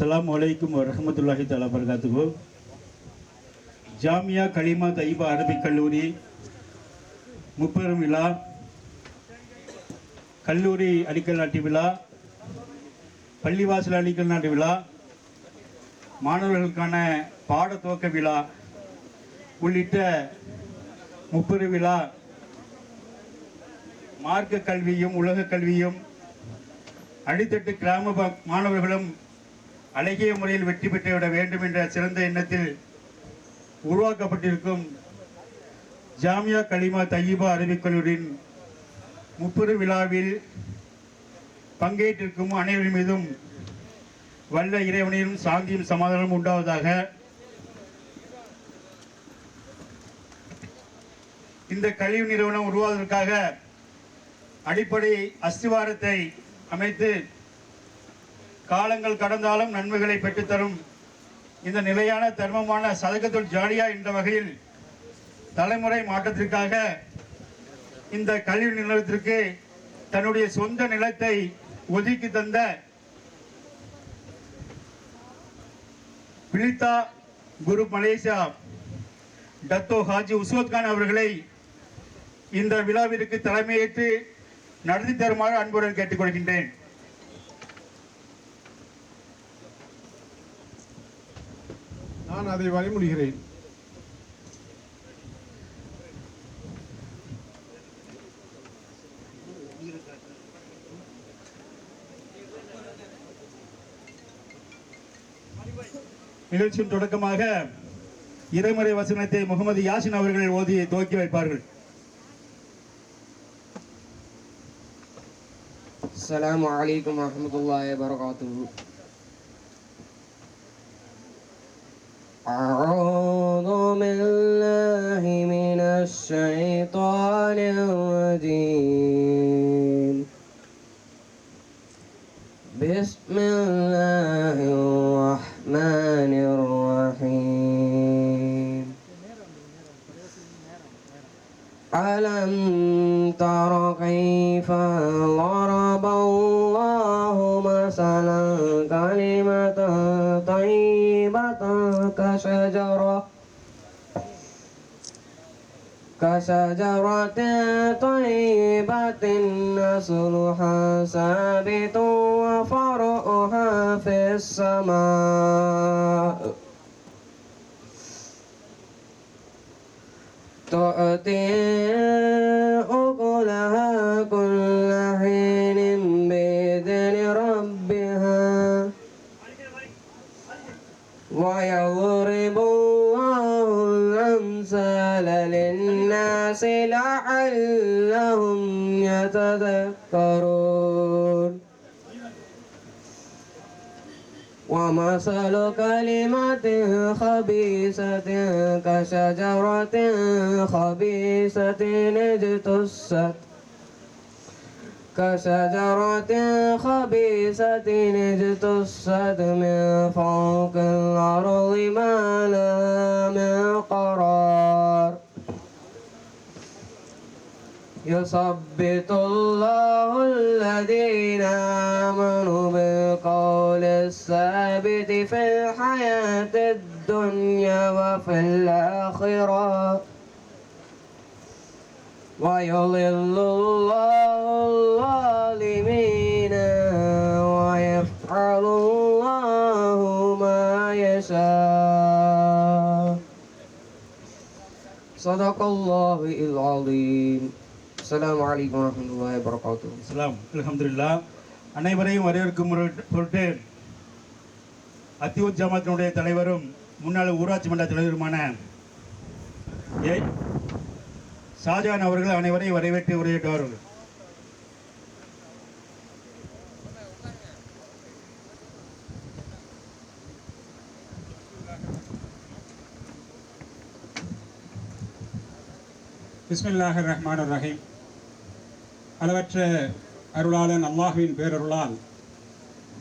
அஸ்ஸலாமு அலைக்கும் வரஹ்மத்துல்லாஹி தஆலா வபரகாத்துஹு. ஜாமியா கலிமா தையீபா அரபிக் கல்லூரி முப்பெரும் விழா, கல்லூரி அடிக்கல் நாட்டு விழா, பள்ளிவாசல் அடிக்கல் நாட்டு விழா, மாணவர்களுக்கான பாட துவக்க விழா உள்ளிட்ட முப்பெரு விழா மார்க்க கல்வியும் உலக கல்வியும் அடித்தட்டு கிராம மாணவர்களும் அழகிய முறையில் வெற்றி பெற்றுவிட வேண்டும் என்ற சிறந்த எண்ணத்தில் உருவாக்கப்பட்டிருக்கும் ஜாமியா கலிமா தையீபா அரபிக் கல்லூரியின் முப்பெரு விழாவில் பங்கேற்றிருக்கும் அனைவரின் மீதும் வல்ல இறைவனையும் சாந்தியும் சமாதானம் உண்டாவதாக. இந்த கல்வி நிறுவனம் உருவாவதற்காக அடிப்படை அஸ்திவாரத்தை அமைத்து காலங்கள் கடந்தாலும் நன்மைகளை பெற்றுத்தரும் இந்த நிலையான தர்மமான சதகத்துல் ஜாரியா என்ற வகையில் தலைமுறை மாற்றத்திற்காக இந்த கல்வி நிறுவனத்திற்கு தன்னுடைய சொந்த நிலத்தை ஒதுக்கி தந்த பிலித்தா குரு மலேசியா டத்தோ ஹாஜி உஸ்வத் கான் அவர்களை இந்த விழாவிற்கு தலைமையேற்று நடத்தி தருமாறு அன்புடன் கேட்டுக்கொள்கின்றேன். நான் அதை வழிமொழிகிறேன். நிகழ்ச்சியின் தொடக்கமாக இறைமறை வசனத்தை முகமது யாசின் அவர்கள் ஓதி துவக்கி வைப்பார்கள். அஸ்ஸலாமு அலைக்கும் வரஹ்மத்துல்லாஹி வபரகாத்துஹு. أعوذ بالله من الشيطان الرجيم. بسم الله الرحمن الرحيم. ألم تر كيف ضرب الله مثلا كلمة طيبة كشجرة طيبة أصلها ثابت وفرعها في السماء تؤتي أكلها كل حين بإذن ربها ويضرب الله الأمثال للناس لعلهم يتذكرون. ومثل كلمة خبيثة كشجرة خبيثة اجتثت من فوق الأرض ما لها من قرار. يثبت الله الذين آمنوا بالقول الثابت في الحياة الدنيا وفي الآخرة ويضل الله الظالمين ويفعل الله ما يشاء. صدق الله العظيم. السلام عليكم ورحمة الله وبركاته. அஸ்ஸலாம். அல்ஹம்துலில்லாஹ். அனைவரையும் வரவேற்கும் பொருட்டு அத்தியூத் ஜமாத்தினுடைய தலைவரும் முன்னாள் ஊராட்சி மன்ற தலைவருமான ஷாஜான் அவர்கள் அனைவரையும் வரவேற்று உரையாற்றுவார்கள். பிஸ்மில்லாஹிர் ரஹ்மானிர் ரஹீம். அளவற்ற அருளாளன் அல்லாஹ்வின் பேரருளால்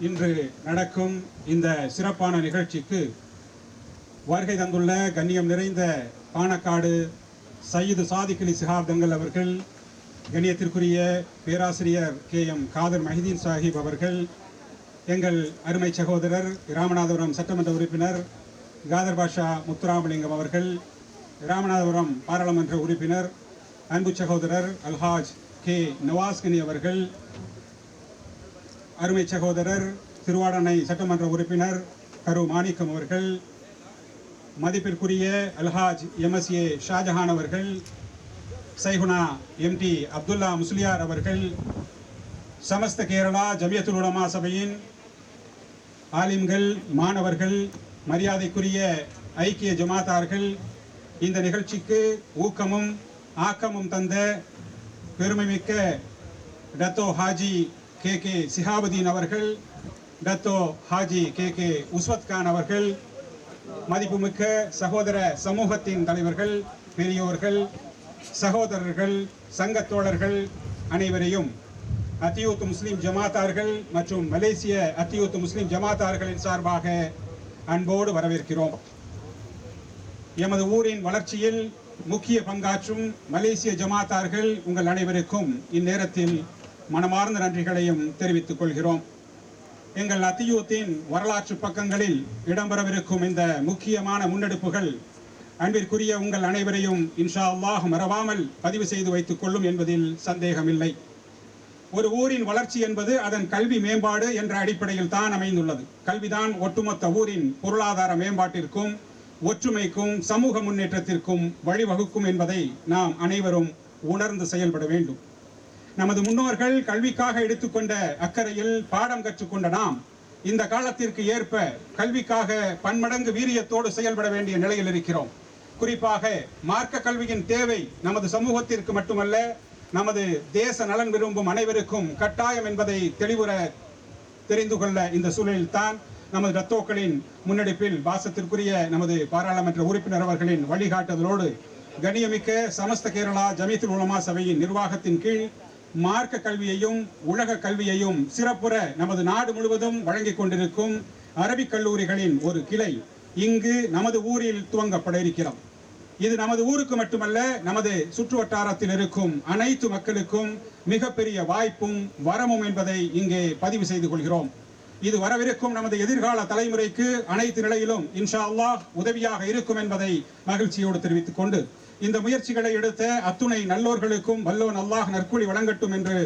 இன்று நடக்கும் இந்த சிறப்பான நிகழ்ச்சிக்கு வருகை தந்துள்ள கண்ணியம் நிறைந்த பாணக்காடு சையது சாதிக் அலி சிஹாப் தங்கல் அவர்கள், கண்ணியத்திற்குரிய பேராசிரியர் KM காதர் மஹிதீன் சாஹிப் அவர்கள், எங்கள் அருமை சகோதரர் ராமநாதபுரம் சட்டமன்ற உறுப்பினர் காதர் பாஷா முத்துராமலிங்கம் அவர்கள், ராமநாதபுரம் பாராளுமன்ற உறுப்பினர் அன்பு சகோதரர் அல்ஹாஜ் கே நவாஸ்கனி அவர்கள், அருமை சகோதரர் திருவாடனை சட்டமன்ற உறுப்பினர் கரு மாணிக்கம் அவர்கள், மதிப்பிற்குரிய அல்ஹாஜ் எம்எஸ்ஏ ஷாஜஹான் அவர்கள், சைகுனா எம்டி அப்துல்லா முஸ்லியார் அவர்கள், சமஸ்த கேரளா ஜமியத்துல் உலமா சபையின் ஆலிம்கள், மாணவர்கள், மரியாதைக்குரிய ஐக்கிய ஜமாத்தார்கள், இந்த நிகழ்ச்சிக்கு ஊக்கமும் ஆக்கமும் தந்த பெருமைமிக்க டத்தோ ஹாஜி கே சிஹாபுதீன் அவர்கள், டத்தோ ஹாஜி கே உஸ்வத் கான் அவர்கள், மதிப்புமிக்க சகோதர சமூகத்தின் தலைவர்கள், பெரியோர்கள், சகோதரர்கள், சங்கத்தோழர்கள் அனைவரையும் அத்தியூத் முஸ்லிம் ஜமாத்தார்கள் மற்றும் மலேசிய அத்தியூத் முஸ்லிம் ஜமாத்தார்களின் சார்பாக அன்போடு வரவேற்கிறோம். எமது ஊரின் வளர்ச்சியில் முக்கிய பங்காற்றும் மலேசிய ஜமாத்தார்கள் உங்கள் அனைவருக்கும் இந்நேரத்தில் மனமார்ந்த நன்றிகளையும் தெரிவித்துக் கொள்கிறோம். எங்கள் அத்தியூத்தின் வரலாற்று பக்கங்களில் இடம்பெறவிருக்கும் இந்த முக்கியமான முன்னெடுப்புகள் அன்பிற்குரிய உங்கள் அனைவரையும் இன்ஷா அல்லாஹ் மறவாமல் பதிவு செய்து வைத்துக் கொள்ளும் என்பதில் சந்தேகமில்லை. ஒரு ஊரின் வளர்ச்சி என்பது அதன் கல்வி மேம்பாடு என்ற அடிப்படையில் தான் அமைந்துள்ளது. கல்விதான் ஒட்டுமொத்த ஊரின் பொருளாதார மேம்பாட்டிற்கும் ஒற்றுமைக்கும் சமூக முன்னேற்றத்திற்கும் வழிவகுக்கும் என்பதை நாம் அனைவரும் உணர்ந்து செயல்பட வேண்டும். நமது முன்னோர்கள் கல்விக்காக எடுத்துக்கொண்ட அக்கறையில் பாடம் கற்றுக்கொண்ட நாம் இந்த காலத்திற்கு ஏற்ப கல்விக்காக பன்மடங்கு வீரியத்தோடு செயல்பட வேண்டிய நிலையில் இருக்கிறோம். குறிப்பாக மார்க்க கல்வியின் தேவை நமது சமூகத்திற்கு மட்டுமல்ல, நமது தேச நலன் விரும்பும் அனைவருக்கும் கட்டாயம் என்பதை தெளிவுற தெரிந்து கொள்ள இந்த சூழலில் தான் நமது டத்தோக்களின் முன்னெடுப்பில் பாசத்திற்குரிய நமது பாராளுமன்ற உறுப்பினர் அவர்களின் வழிகாட்டுதலோடு கண்ணியமிக்க சமஸ்த கேரளா ஜமியத்துல் உலமா சபையின் நிர்வாகத்தின் கீழ் மார்க்க கல்வியையும் உலக கல்வியையும் சிறப்புற நமது நாடு முழுவதும் வழங்கிக் கொண்டிருக்கும் அரபிக் கல்லூரிகளின் ஒரு கிளை இங்கு நமது ஊரில் துவங்கப்பட இருக்கிறது. இது நமது ஊருக்கு மட்டுமல்ல, நமது சுற்று வட்டாரத்தில் இருக்கும் அனைத்து மக்களுக்கும் மிகப்பெரிய வாய்ப்பும் வரமும் என்பதை இங்கே பதிவு செய்து கொள்கிறோம். இது வரவிருக்கும் நமது எதிர்கால தலைமுறைக்கு அனைத்து நிலையிலும் இன்ஷா அல்லாஹ் உதவியாக இருக்கும் என்பதை மகிழ்ச்சியோடு தெரிவித்துக் கொண்டு, இந்த முயற்சிகளை எடுத்த அத்துணை நல்லோர்களுக்கும் வல்லோன் அல்லாஹ் நற்கூலி வழங்கட்டும் என்று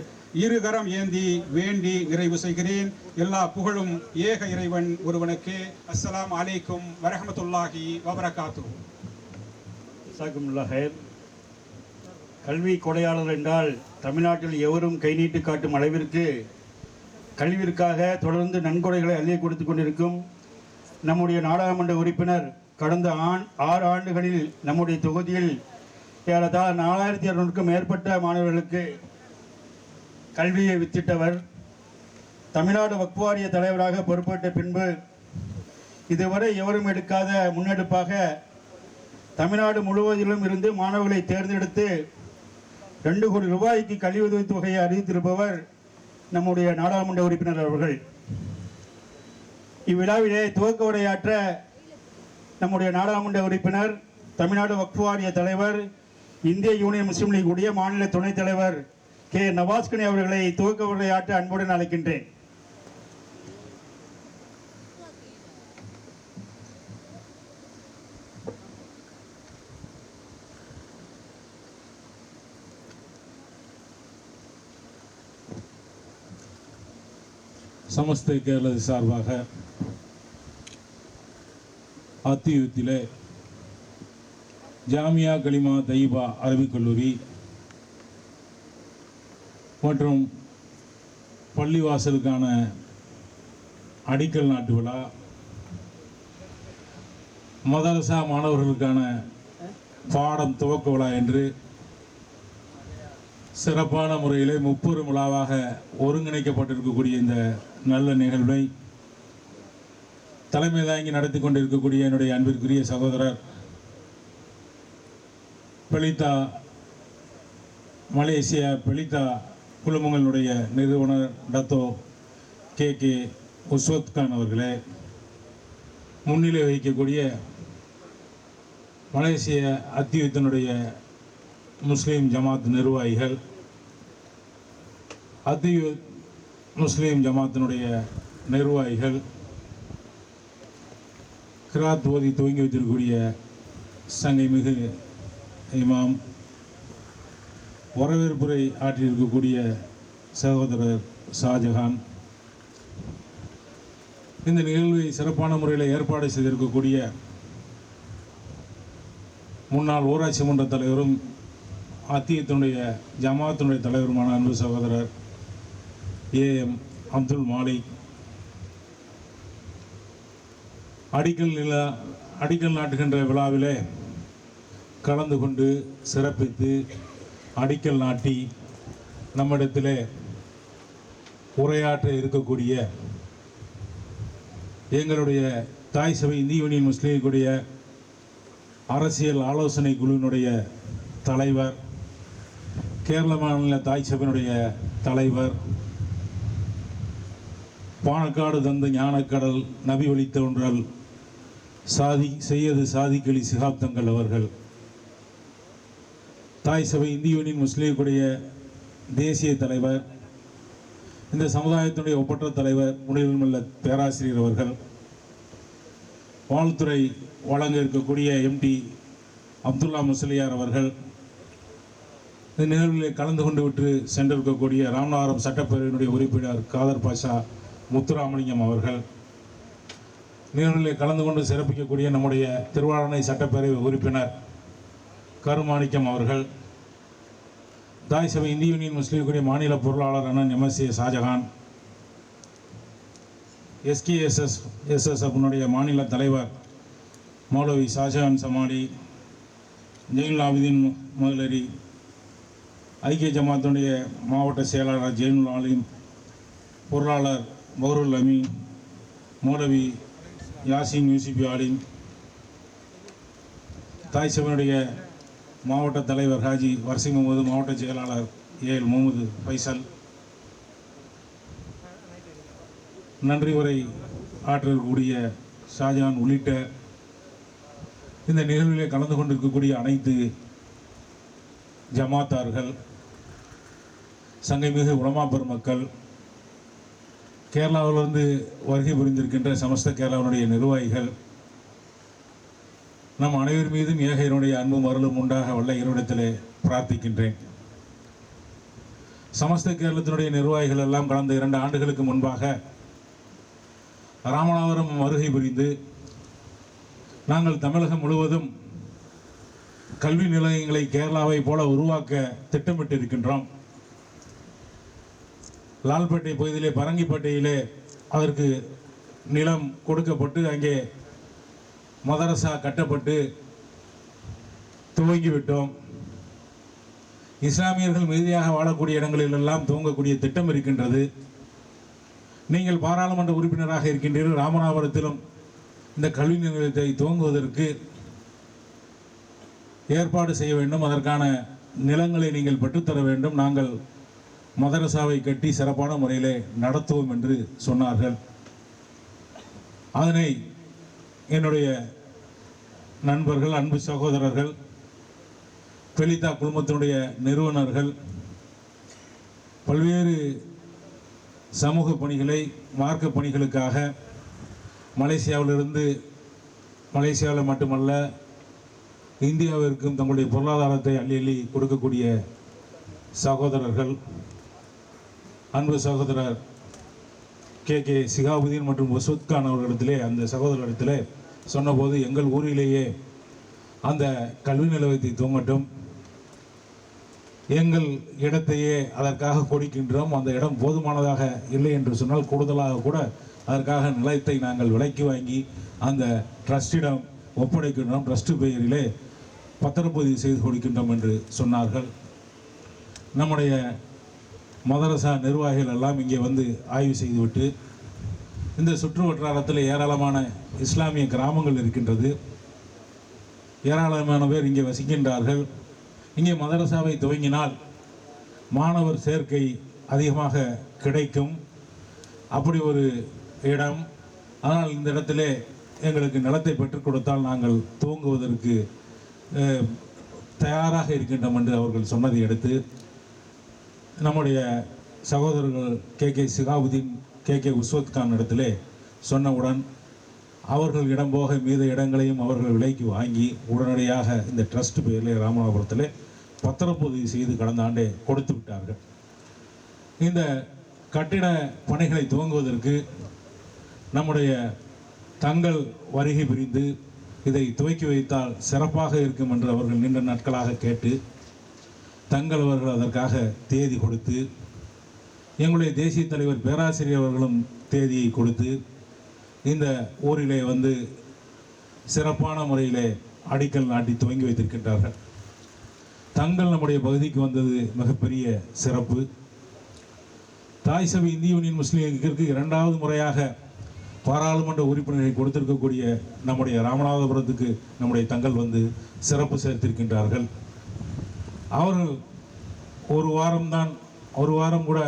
இருகரம் ஏந்தி வேண்டி நிறைவு செய்கிறேன். எல்லா புகழும் ஏக இறைவன் ஒருவனுக்கு. அஸ்ஸலாமு அலைக்கும் வரஹ்மத்துல்லாஹி வபரகாத்துஹு. கல்வி கொடையாளர் என்றால் தமிழ்நாட்டில் எவரும் கை நீட்டி காட்டும் அளவிற்கு கல்விற்காக தொடர்ந்து நன்கொடைகளை அள்ளி கொடுத்து கொண்டிருக்கும் நம்முடைய நாடாளுமன்ற உறுப்பினர் கடந்த 6 ஆண்டுகளில் நம்முடைய தொகுதியில் ஏறத்தாழ 4200க்கும் மேற்பட்ட மாணவர்களுக்கு கல்வியை வித்திட்டவர். தமிழ்நாடு வக்ஃப் வாரிய தலைவராக பொறுப்பேற்ற பின்பு இதுவரை எவரும் எடுக்காத முன்னெடுப்பாக தமிழ்நாடு முழுவதிலும் இருந்து மாணவர்களை தேர்ந்தெடுத்து 2 கோடி ரூபாய்க்கு கல்வி உதவித் தொகையை அறிவித்திருப்பவர் நம்முடைய நாடாளுமன்ற உறுப்பினர் அவர்கள். இவ்விழாவிலே துவக்க உரையாற்ற நம்முடைய நாடாளுமன்ற உறுப்பினர், தமிழ்நாடு வக்ஃப் வாரிய தலைவர், இந்திய யூனியன் முஸ்லீம் லீக் உடைய மாநில துணைத் தலைவர் கே நவாஸ்கனி அவர்களை துவக்க உரையாற்ற அன்புடன் அழைக்கின்றேன். சமஸ்த கேரள சார்பாக அத்தியூத்திலே ஜாமியா கலிமா தையீபா அரபிக் கல்லூரி மற்றும் பள்ளிவாசலுக்கான அடிக்கல் நாட்டு விழா, மதரசா மாணவர்களுக்கான பாடம் துவக்க விழா என்று சிறப்பான முறையிலே 30 விழாவாக ஒருங்கிணைக்கப்பட்டிருக்கக்கூடிய இந்த நல்ல நிகழ்வை தலைமை தாங்கி நடத்தி கொண்டிருக்கக்கூடிய என்னுடைய அன்பிற்குரிய சகோதரர் பெலிதா மலேசியா பெலிதா குழுமங்களுடைய நிறுவனர் டத்தோ கே உஸ்வத் கான் அவர்களே, முன்னிலை வகிக்கக்கூடிய மலேசிய அத்தியூத்தினுடைய முஸ்லீம் ஜமாத் நிர்வாகிகள், அத்தியூத் முஸ்லீம் ஜமாத்தினுடைய நிர்வாகிகள், கிராத் ஓதி துவங்கி வைத்திருக்கக்கூடிய சங்கை மிகு இமாம், வரவேற்புரை ஆற்றியிருக்கக்கூடிய சகோதரர் ஷாஜஹான், இந்த நிகழ்வை சிறப்பான முறையில் ஏற்பாடு செய்திருக்கக்கூடிய முன்னாள் ஊராட்சி மன்ற தலைவரும் அத்தியத்தினுடைய ஜமாத்தினுடைய தலைவருமான அன்பு சகோதரர் ஏஎம் அப்துல் மாலிக், அடிக்கல் நாட்டுகின்ற விழாவிலே கலந்து கொண்டு சிறப்பித்து அடிக்கல் நாட்டி நம்மிடத்திலே உரையாற்ற இருக்கக்கூடிய எங்களுடைய தாய் சபை இந்திய யூனியன் முஸ்லீம் லீக்குடைய அரசியல் ஆலோசனை குழுவினுடைய தலைவர், கேரள மாநில தாய் சபையினுடைய தலைவர், பாணக்காடு தந்த ஞானக்கடல் நபி வழி தோன்றல் செய்யது சாதிக்களி சிகாப்தங்கள் அவர்கள், தாய் சபை இந்திய யூனியன் முஸ்லீம் லீக்குடைய தேசிய தலைவர், இந்த சமுதாயத்தினுடைய ஒப்பற்ற தலைவர் முனிவர்மல்ல பேராசிரியர் அவர்கள், வாழ்த்துறை வழங்க இருக்கக்கூடிய எம்டி அப்துல்லா முஸ்லியார் அவர்கள், இந்த நிகழ்வில் கலந்து கொண்டு விட்டு சென்றிருக்கக்கூடிய ராமநாதபுரம் சட்டப்பேரவையினுடைய உறுப்பினர் காதர் பாஷா முத்துராமலிங்கம் அவர்கள், நிகழ்வில் கலந்து கொண்டு சிறப்பிக்கக்கூடிய நம்முடைய திருவாரணை சட்டப்பேரவை உறுப்பினர் கருமாணிக்கம் அவர்கள், தாய் சபை இந்திய யூனியன் முஸ்லீம் லீக்குடைய மாநில பொருளாளர் அண்ணன் எம்எஸ்ஏ ஷாஜஹான், எஸ்கேஎஸ்எஸ்எஃப்னுடைய மாநில தலைவர் மௌலவி ஷாஜஹான் சமாடி, ஜெயினுல் ஆபிதீன் முதலரி, ஐக்கிய ஜமாத்துடைய மாவட்ட செயலாளர் ஜெயினுல் ஆலிம், பொருளாளர் பஹருல் அமீன், மௌலவி யாசின் யூசிபி ஆலிம், தாய் சபையினுடைய மாவட்ட தலைவர் ஹாஜி வர்சி முகமது, மாவட்ட செயலாளர் ஏஎல் முகமது ஃபைசல், நன்றி உரை ஆற்றக்கூடிய ஷாஜஹான் உள்ளிட்ட இந்த நிகழ்விலே கலந்து கொண்டிருக்கக்கூடிய அனைத்து ஜமாத்தார்கள், சங்கைமிகு உலமா பெருமக்கள், கேரளாவிலிருந்து வருகை புரிந்திருக்கின்ற சமஸ்த கேரளாவினுடைய நிர்வாகிகள், நம் அனைவர் மீதும் ஏகையனுடைய அன்பும் அருளும் உண்டாக வல்ல இறைவனிடத்திலே பிரார்த்திக்கின்றேன். சமஸ்த கேரளத்தினுடைய நிர்வாகிகள் எல்லாம் கடந்த 2 ஆண்டுகளுக்கு முன்பாக ராமநாதபுரம் வருகை புரிந்து நாங்கள் தமிழகம் முழுவதும் கல்வி நிலையங்களை கேரளாவை போல உருவாக்க திட்டமிட்டிருக்கின்றோம். லால்பேட்டை பகுதியிலே பரங்கிப்பேட்டையிலே அதற்கு நிலம் கொடுக்கப்பட்டு அங்கே மதரசா கட்டப்பட்டு துவங்கிவிட்டோம். இஸ்லாமியர்கள் மீதியாக வாழக்கூடிய இடங்களிலெல்லாம் துவங்கக்கூடிய திட்டம் இருக்கின்றது. நீங்கள் பாராளுமன்ற உறுப்பினராக இருக்கின்றீர்கள். ராமநாதபுரத்திலும் இந்த கல்வி நிலையத்தை துவங்குவதற்கு ஏற்பாடு செய்ய வேண்டும், அதற்கான நிலங்களை நீங்கள் பெற்றுத்தர வேண்டும், நாங்கள் மதரசாவை கட்டி சிறப்பான முறையிலே நடத்துவோம் என்று சொன்னார்கள். அதனை என்னுடைய நண்பர்கள், அன்பு சகோதரர்கள், பெலிதா குழுமத்தினுடைய நிறுவனர்கள் பல்வேறு சமூக பணிகளை, மார்க்க பணிகளுக்காக மலேசியாவில் மட்டுமல்ல இந்தியாவிற்கும் தங்களுடைய பொருளாதாரத்தை அள்ளி கொடுக்கக்கூடிய சகோதரர்கள், அன்பு சகோதரர் கே சிகாபுதீன் மற்றும் வசூத் கான் அவர்களிடத்திலே, அந்த சகோதரரிடத்திலே சொன்னபோது எங்கள் ஊரிலேயே அந்த கல்வி நிலையத்தை துவங்கட்டும், எங்கள் இடத்தையே அதற்காக கொடுக்கின்றோம், அந்த இடம் போதுமானதாக இல்லை என்று சொன்னால் கூடுதலாக கூட அதற்காக நிலத்தை நாங்கள் விலைக்கு வாங்கி அந்த ட்ரஸ்டிடம் ஒப்படைக்கின்றோம், ட்ரஸ்ட் பெயரிலே பத்திரப்பதிவு செய்து கொடுக்கின்றோம் என்று சொன்னார்கள். நம்முடைய மதரசா நிர்வாகிகள் எல்லாம் இங்கே வந்து ஆய்வு செய்துவிட்டு, இந்த சுற்று வட்டாரத்தில் ஏராளமான இஸ்லாமிய கிராமங்கள் இருக்கின்றது, ஏராளமான பேர் இங்கே வசிக்கின்றார்கள். இங்கே மதரசாவை துவங்கினால் மாணவர் சேர்க்கை அதிகமாக கிடைக்கும், அப்படி ஒரு இடம். ஆனால் இந்த இடத்திலே எங்களுக்கு நிலத்தை பெற்றுக் கொடுத்தால் நாங்கள் துவங்குவதற்கு தயாராக இருக்கின்றோம் என்று அவர்கள் சொன்னதை அடுத்து நம்முடைய சகோதரர்கள் கே சிகாபுதீன் கே உஸ்வத் கான் இடத்திலே சொன்னவுடன் அவர்கள் இடம் போக மீத இடங்களையும் அவர்கள் விலைக்கு வாங்கி உடனடியாக இந்த ட்ரஸ்ட் பெயரிலே ராமநாதபுரத்தில் பத்திரப்பதிவு செய்து கடந்த ஆண்டே கொடுத்து விட்டார்கள். இந்த கட்டிட பணிகளை துவங்குவதற்கு நம்முடைய தங்கள் வருகை புரிந்து இதை துவக்கி வைத்தால் சிறப்பாக இருக்கும் என்று அவர்கள் நீண்ட நாட்களாக கேட்டு தங்கள் அவர்கள் அதற்காக தேதி கொடுத்து எங்களுடைய தேசிய தலைவர் பேராசிரியர் அவர்களும் தேதியை கொடுத்து இந்த ஊரிலே வந்து சிறப்பான முறையிலே அடிக்கல் நாட்டி துவங்கி வைத்திருக்கின்றார்கள். தங்கள் நம்முடைய பகுதிக்கு வந்தது மிகப்பெரிய சிறப்பு. தாய் சபை இந்திய யூனியன் முஸ்லீம் லீக்கிற்கு இரண்டாவது முறையாக பாராளுமன்ற உறுப்பினரை கொடுத்திருக்கக்கூடிய நம்முடைய ராமநாதபுரத்துக்கு நம்முடைய தங்கள் வந்து சிறப்பு சேர்த்திருக்கின்றார்கள். அவர்கள் ஒரு வாரம் கூட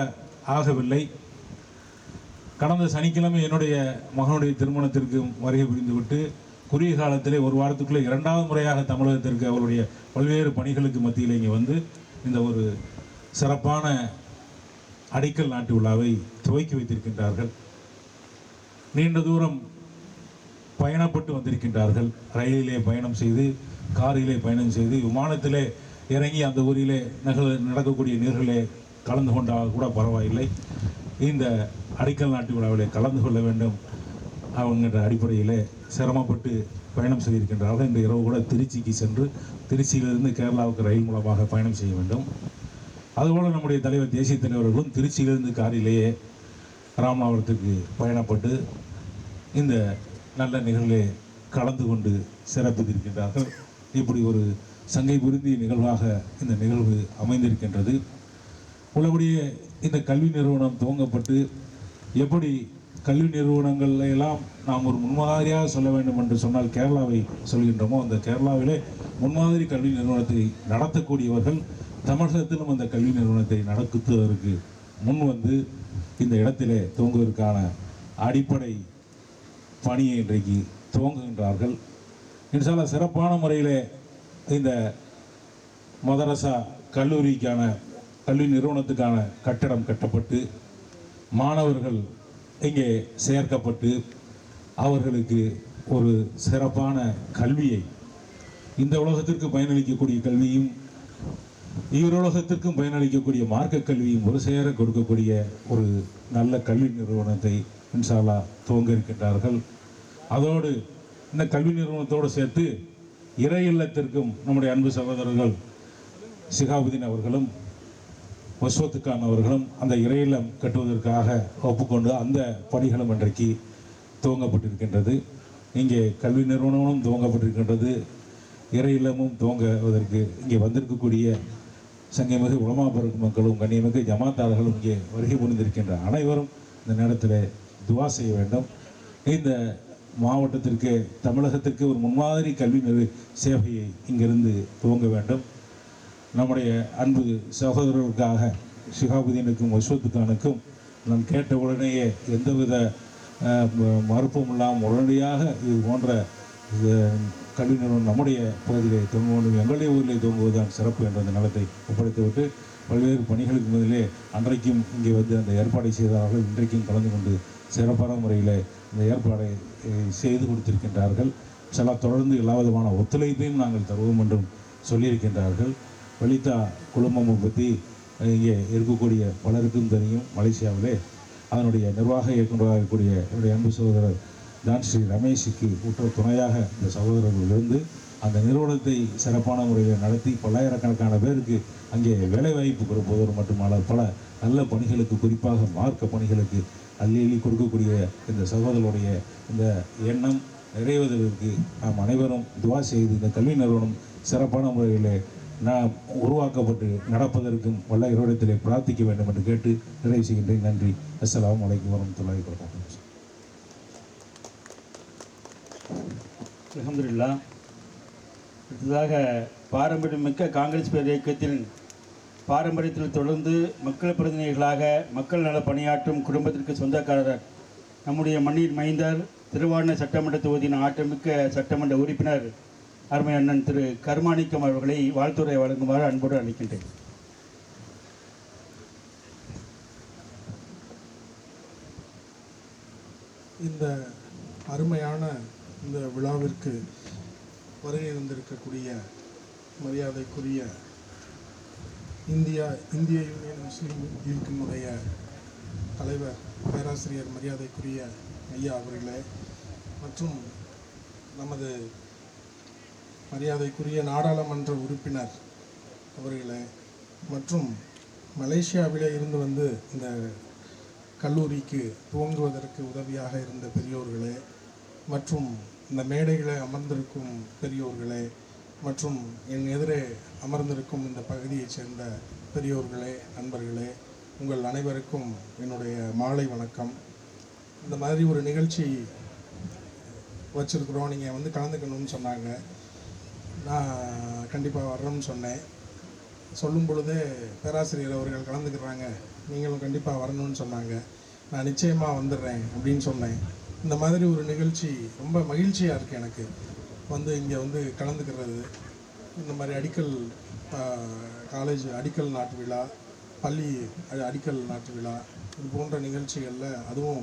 ஆகவில்லை. கடந்த சனிக்கிழமை என்னுடைய மகனுடைய திருமணத்திற்கு வருகை புரிந்துவிட்டு குறுகிய காலத்திலே ஒரு வாரத்துக்குள்ளே இரண்டாவது முறையாக தமிழகத்திற்கு அவருடைய பல்வேறு பணிகளுக்கு மத்தியில் இங்கே வந்து இந்த ஒரு சிறப்பான அடிக்கல் நாட்டு விழாவை துவக்கி வைத்திருக்கின்றார்கள். நீண்ட தூரம் பயணப்பட்டு வந்திருக்கின்றார்கள். ரயிலிலே பயணம் செய்து, காரிலே பயணம் செய்து, விமானத்திலே இறங்கி அந்த ஊரிலே நடக்கக்கூடிய நிகழ்வுகளே கலந்து கொண்டால் கூட பரவாயில்லை, இந்த அடிக்கல் நாட்டு விழாவிலே கலந்து கொள்ள வேண்டும் அவங்கிற அடிப்படையிலே சிரமப்பட்டு பயணம் செய்திருக்கின்றார்கள். இந்த இரவு கூட திருச்சிக்கு சென்று திருச்சியிலிருந்து கேரளாவுக்கு ரயில் மூலமாக பயணம் செய்ய வேண்டும். அதுபோல் நம்முடைய தலைவர் தேசிய தலைவர்களும் திருச்சியிலிருந்து காரிலேயே ராமநாதபுரத்துக்கு பயணப்பட்டு இந்த நல்ல நிகழ்விலே கலந்து கொண்டு சிறப்பித்திருக்கின்றார்கள். இப்படி ஒரு சங்கை பொருந்திய நிகழ்வாக இந்த நிகழ்வு அமைந்திருக்கின்றது. உள்ளபடியே இந்த கல்வி நிறுவனம் துவங்கப்பட்டு எப்படி கல்வி நிறுவனங்கள் எல்லாம் நாம் ஒரு முன்மாதிரியாக சொல்ல வேண்டும் என்று சொன்னால் கேரளாவை சொல்கின்றோமோ, அந்த கேரளாவிலே முன்மாதிரி கல்வி நிறுவனத்தை நடத்தக்கூடியவர்கள் தமிழகத்திலும் அந்த கல்வி நிறுவனத்தை நடத்துவதற்கு முன் வந்து இந்த இடத்திலே துவங்குவதற்கான அடிப்படை பணியை இன்றைக்கு துவங்குகின்றார்கள். இன்ஷால்லா சிறப்பான முறையிலே இந்த மதரசா கல்லூரிக்கான கல்வி நிறுவனத்துக்கான கட்டடம் கட்டப்பட்டு மாணவர்கள் இங்கே சேர்க்கப்பட்டு அவர்களுக்கு ஒரு சிறப்பான கல்வியை, இந்த உலகத்திற்கு பயனளிக்கக்கூடிய கல்வியும் ஈருலகத்திற்கும் பயனளிக்கக்கூடிய மார்க்க கல்வியும் ஒரு சேர கொடுக்கக்கூடிய ஒரு நல்ல கல்வி நிறுவனத்தை இன்ஷா அல்லாஹ் துவங்க இருக்கின்றார்கள். அதோடு இந்த கல்வி நிறுவனத்தோடு சேர்த்து இறை இல்லத்திற்கும் நம்முடைய அன்பு சகோதரர்கள் சிகாபுதீன் அவர்களும் வஸ்வத் கான் அவர்களும் அந்த இறை இல்லம் கட்டுவதற்காக ஒப்புக்கொண்டு அந்த பணிகளும் இன்றைக்கு துவங்கப்பட்டிருக்கின்றது. இங்கே கல்வி நிறுவனமும் துவங்கப்பட்டிருக்கின்றது, இறை இல்லமும் துவங்குவதற்கு இங்கே வந்திருக்கக்கூடிய சங்கமிகு உலமா பெருமக்களும் கண்ணியமிகு ஜமாத்தாளர்களும் இங்கே வருகை புரிந்திருக்கின்ற அனைவரும் இந்த நேரத்தில் துவா செய்ய வேண்டும். இந்த மாவட்டத்திற்கு, தமிழகத்திற்கு ஒரு முன்மாதிரி கல்வி சேவையை இங்கிருந்து துவங்க வேண்டும். நம்முடைய அன்பு சகோதரர்களுக்காக ஷிஹாபுதீனுக்கும் வஸ்வத்துக்கானுக்கும் நான் கேட்ட உடனேயே எந்தவித மறுப்பும் இல்லாமல் உடனடியாக இது போன்ற கல்வி நிறுவனம் நம்முடைய பகுதியிலே துவங்குவோம், எங்களுடைய ஊரிலே துவங்குவதுதான் சிறப்பு என்ற அந்த நலத்தை ஒப்படைத்துவிட்டு பல்வேறு பணிகளுக்கு முதலே அன்றைக்கும் இங்கே வந்து அந்த ஏற்பாடை செய்தார்கள். இன்றைக்கும் கலந்து கொண்டு சிறப்பான முறையில் இந்த ஏற்பாடை செய்து கொடுத்திருக்கின்றார்கள். சில தொடர்ந்து எல்லா விதமான ஒத்துழைப்பையும் நாங்கள் தருவோம் என்றும் சொல்லியிருக்கின்றார்கள். லலிதா குழுமம் பற்றி இங்கே இருக்கக்கூடிய பலருக்கும் தெரியும். மலேசியாவிலே அதனுடைய நிர்வாக இயக்குநராக இருக்கக்கூடிய என்னுடைய அன்பு சகோதரர் தான் ஸ்ரீ ரமேஷுக்கு உற்ற துணையாக இந்த சகோதரர்கள் இருந்து அந்த நிறுவனத்தை சிறப்பான முறையில் நடத்தி பல்லாயிரக்கணக்கான பேருக்கு அங்கே வேலைவாய்ப்பு கொடுப்பதோடு மட்டுமல்ல பல நல்ல பணிகளுக்கு, குறிப்பாக மார்க்க பணிகளுக்கு அள்ளி கொடுக்கக்கூடிய இந்த சகோதரருடைய இந்த எண்ணம் நிறைவேறுவதற்கு நாம் அனைவரும் துவா செய்து இந்த கல்வி நிறுவனம் சிறப்பான முறையில் நாம் உருவாக்கப்பட்டு நடப்பதற்கும் வல்ல இறைவனிடத்திலே பிரார்த்திக்க வேண்டும் என்று கேட்டு நிறைவு செய்கின்றேன். நன்றி. அஸ்ஸலாமு அலைக்கும் வரஹ்மத்துல்லாஹி வபரகாத்துஹு. அல்ஹம்துலில்லாஹ். அடுத்ததாக பாரம்பரியமிக்க காங்கிரஸ் பேர் இயக்கத்தின் பாரம்பரியத்தில் தொடர்ந்து மக்கள் பிரதிநிதிகளாக மக்கள் நல பணியாற்றும் குடும்பத்திற்கு சொந்தக்காரர் நம்முடைய மண்ணின் மைந்தர் திருவாரணை சட்டமன்ற தொகுதியின் ஆற்றமிக்க சட்டமன்ற உறுப்பினர் அருமை அண்ணன் திரு கருமாணிக்கம் அவர்களை வாழ்த்துரை வழங்குமாறு அன்போடு அழைக்கின்றேன். இந்த அருமையான இந்த விழாவிற்கு வருகை வந்திருக்கக்கூடிய மரியாதைக்குரிய இந்திய யூனியன் முஸ்லீம் லீக்கினுடைய தலைவர் பேராசிரியர் மரியாதைக்குரிய ஐயா அவர்களே, மற்றும் நமது மரியாதைக்குரிய நாடாளுமன்ற உறுப்பினர் அவர்களே, மற்றும் மலேசியாவிலே இருந்து வந்து இந்த கல்லூரிக்கு துவங்குவதற்கு உதவியாக இருந்த பெரியோர்களே, மற்றும் இந்த மேடைகளை அமர்ந்திருக்கும் பெரியோர்களே, மற்றும் என் எதிரே அமர்ந்திருக்கும் இந்த பகுதியைச் சேர்ந்த பெரியோர்களே, நண்பர்களே, உங்கள் அனைவருக்கும் என்னுடைய மாலை வணக்கம். இந்த மாதிரி ஒரு நிகழ்ச்சி வச்சுருக்குறோம், நீங்கள் வந்து கலந்துக்கணும்னு சொன்னாங்க. நான் கண்டிப்பாக வர்றேன்னு சொன்னேன். சொல்லும் பொழுதே பேராசிரியர் அவர்கள் கலந்துக்கிறாங்க, நீங்களும் கண்டிப்பாக வரணும்னு சொன்னாங்க. நான் நிச்சயமாக வந்துடுறேன் அப்படின்னு சொன்னேன். இந்த மாதிரி ஒரு நிகழ்ச்சி ரொம்ப மகிழ்ச்சியாக இருக்குது எனக்கு, வந்து இங்கே வந்து கலந்துக்கிறது. இந்த மாதிரி காலேஜ் அடிக்கல் நாட்டு விழா, பள்ளி அடிக்கல் நாட்டு விழா, இது போன்ற நிகழ்ச்சிகளில் அதுவும்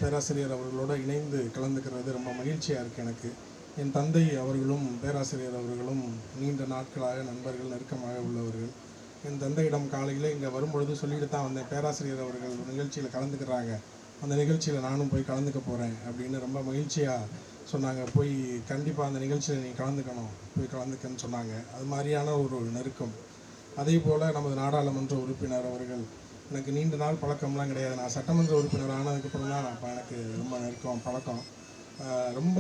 பேராசிரியர் அவர்களோடு இணைந்து கலந்துக்கிறது ரொம்ப மகிழ்ச்சியாக இருக்குது எனக்கு. என் தந்தை அவர்களும் பேராசிரியர் அவர்களும் நீண்ட நாட்களாக நண்பர்கள், நெருக்கமாக உள்ளவர்கள். என் தந்தையிடம் காலையில் இங்கே வரும்பொழுது சொல்லிட்டு தான் வந்தேன், பேராசிரியர் அவர்கள் நிகழ்ச்சியில் கலந்துக்கிறாங்க, அந்த நிகழ்ச்சியில் நானும் போய் கலந்துக்க போகிறேன் அப்படின்னு ரொம்ப மகிழ்ச்சியாக சொன்னாங்க. போய் கண்டிப்பாக அந்த நிகழ்ச்சியில் நீ கலந்துக்கணும், போய் கலந்துக்கன்னு சொன்னாங்க. அது மாதிரியான ஒரு நெருக்கம். அதே போல் நமது நாடாளுமன்ற உறுப்பினர் அவர்கள், எனக்கு நீண்ட நாள் பழக்கம்லாம் கிடையாது. நான் சட்டமன்ற உறுப்பினர் ஆனதுக்கப்புறம் தான் எனக்கு ரொம்ப நெருக்கம் பழக்கம். ரொம்ப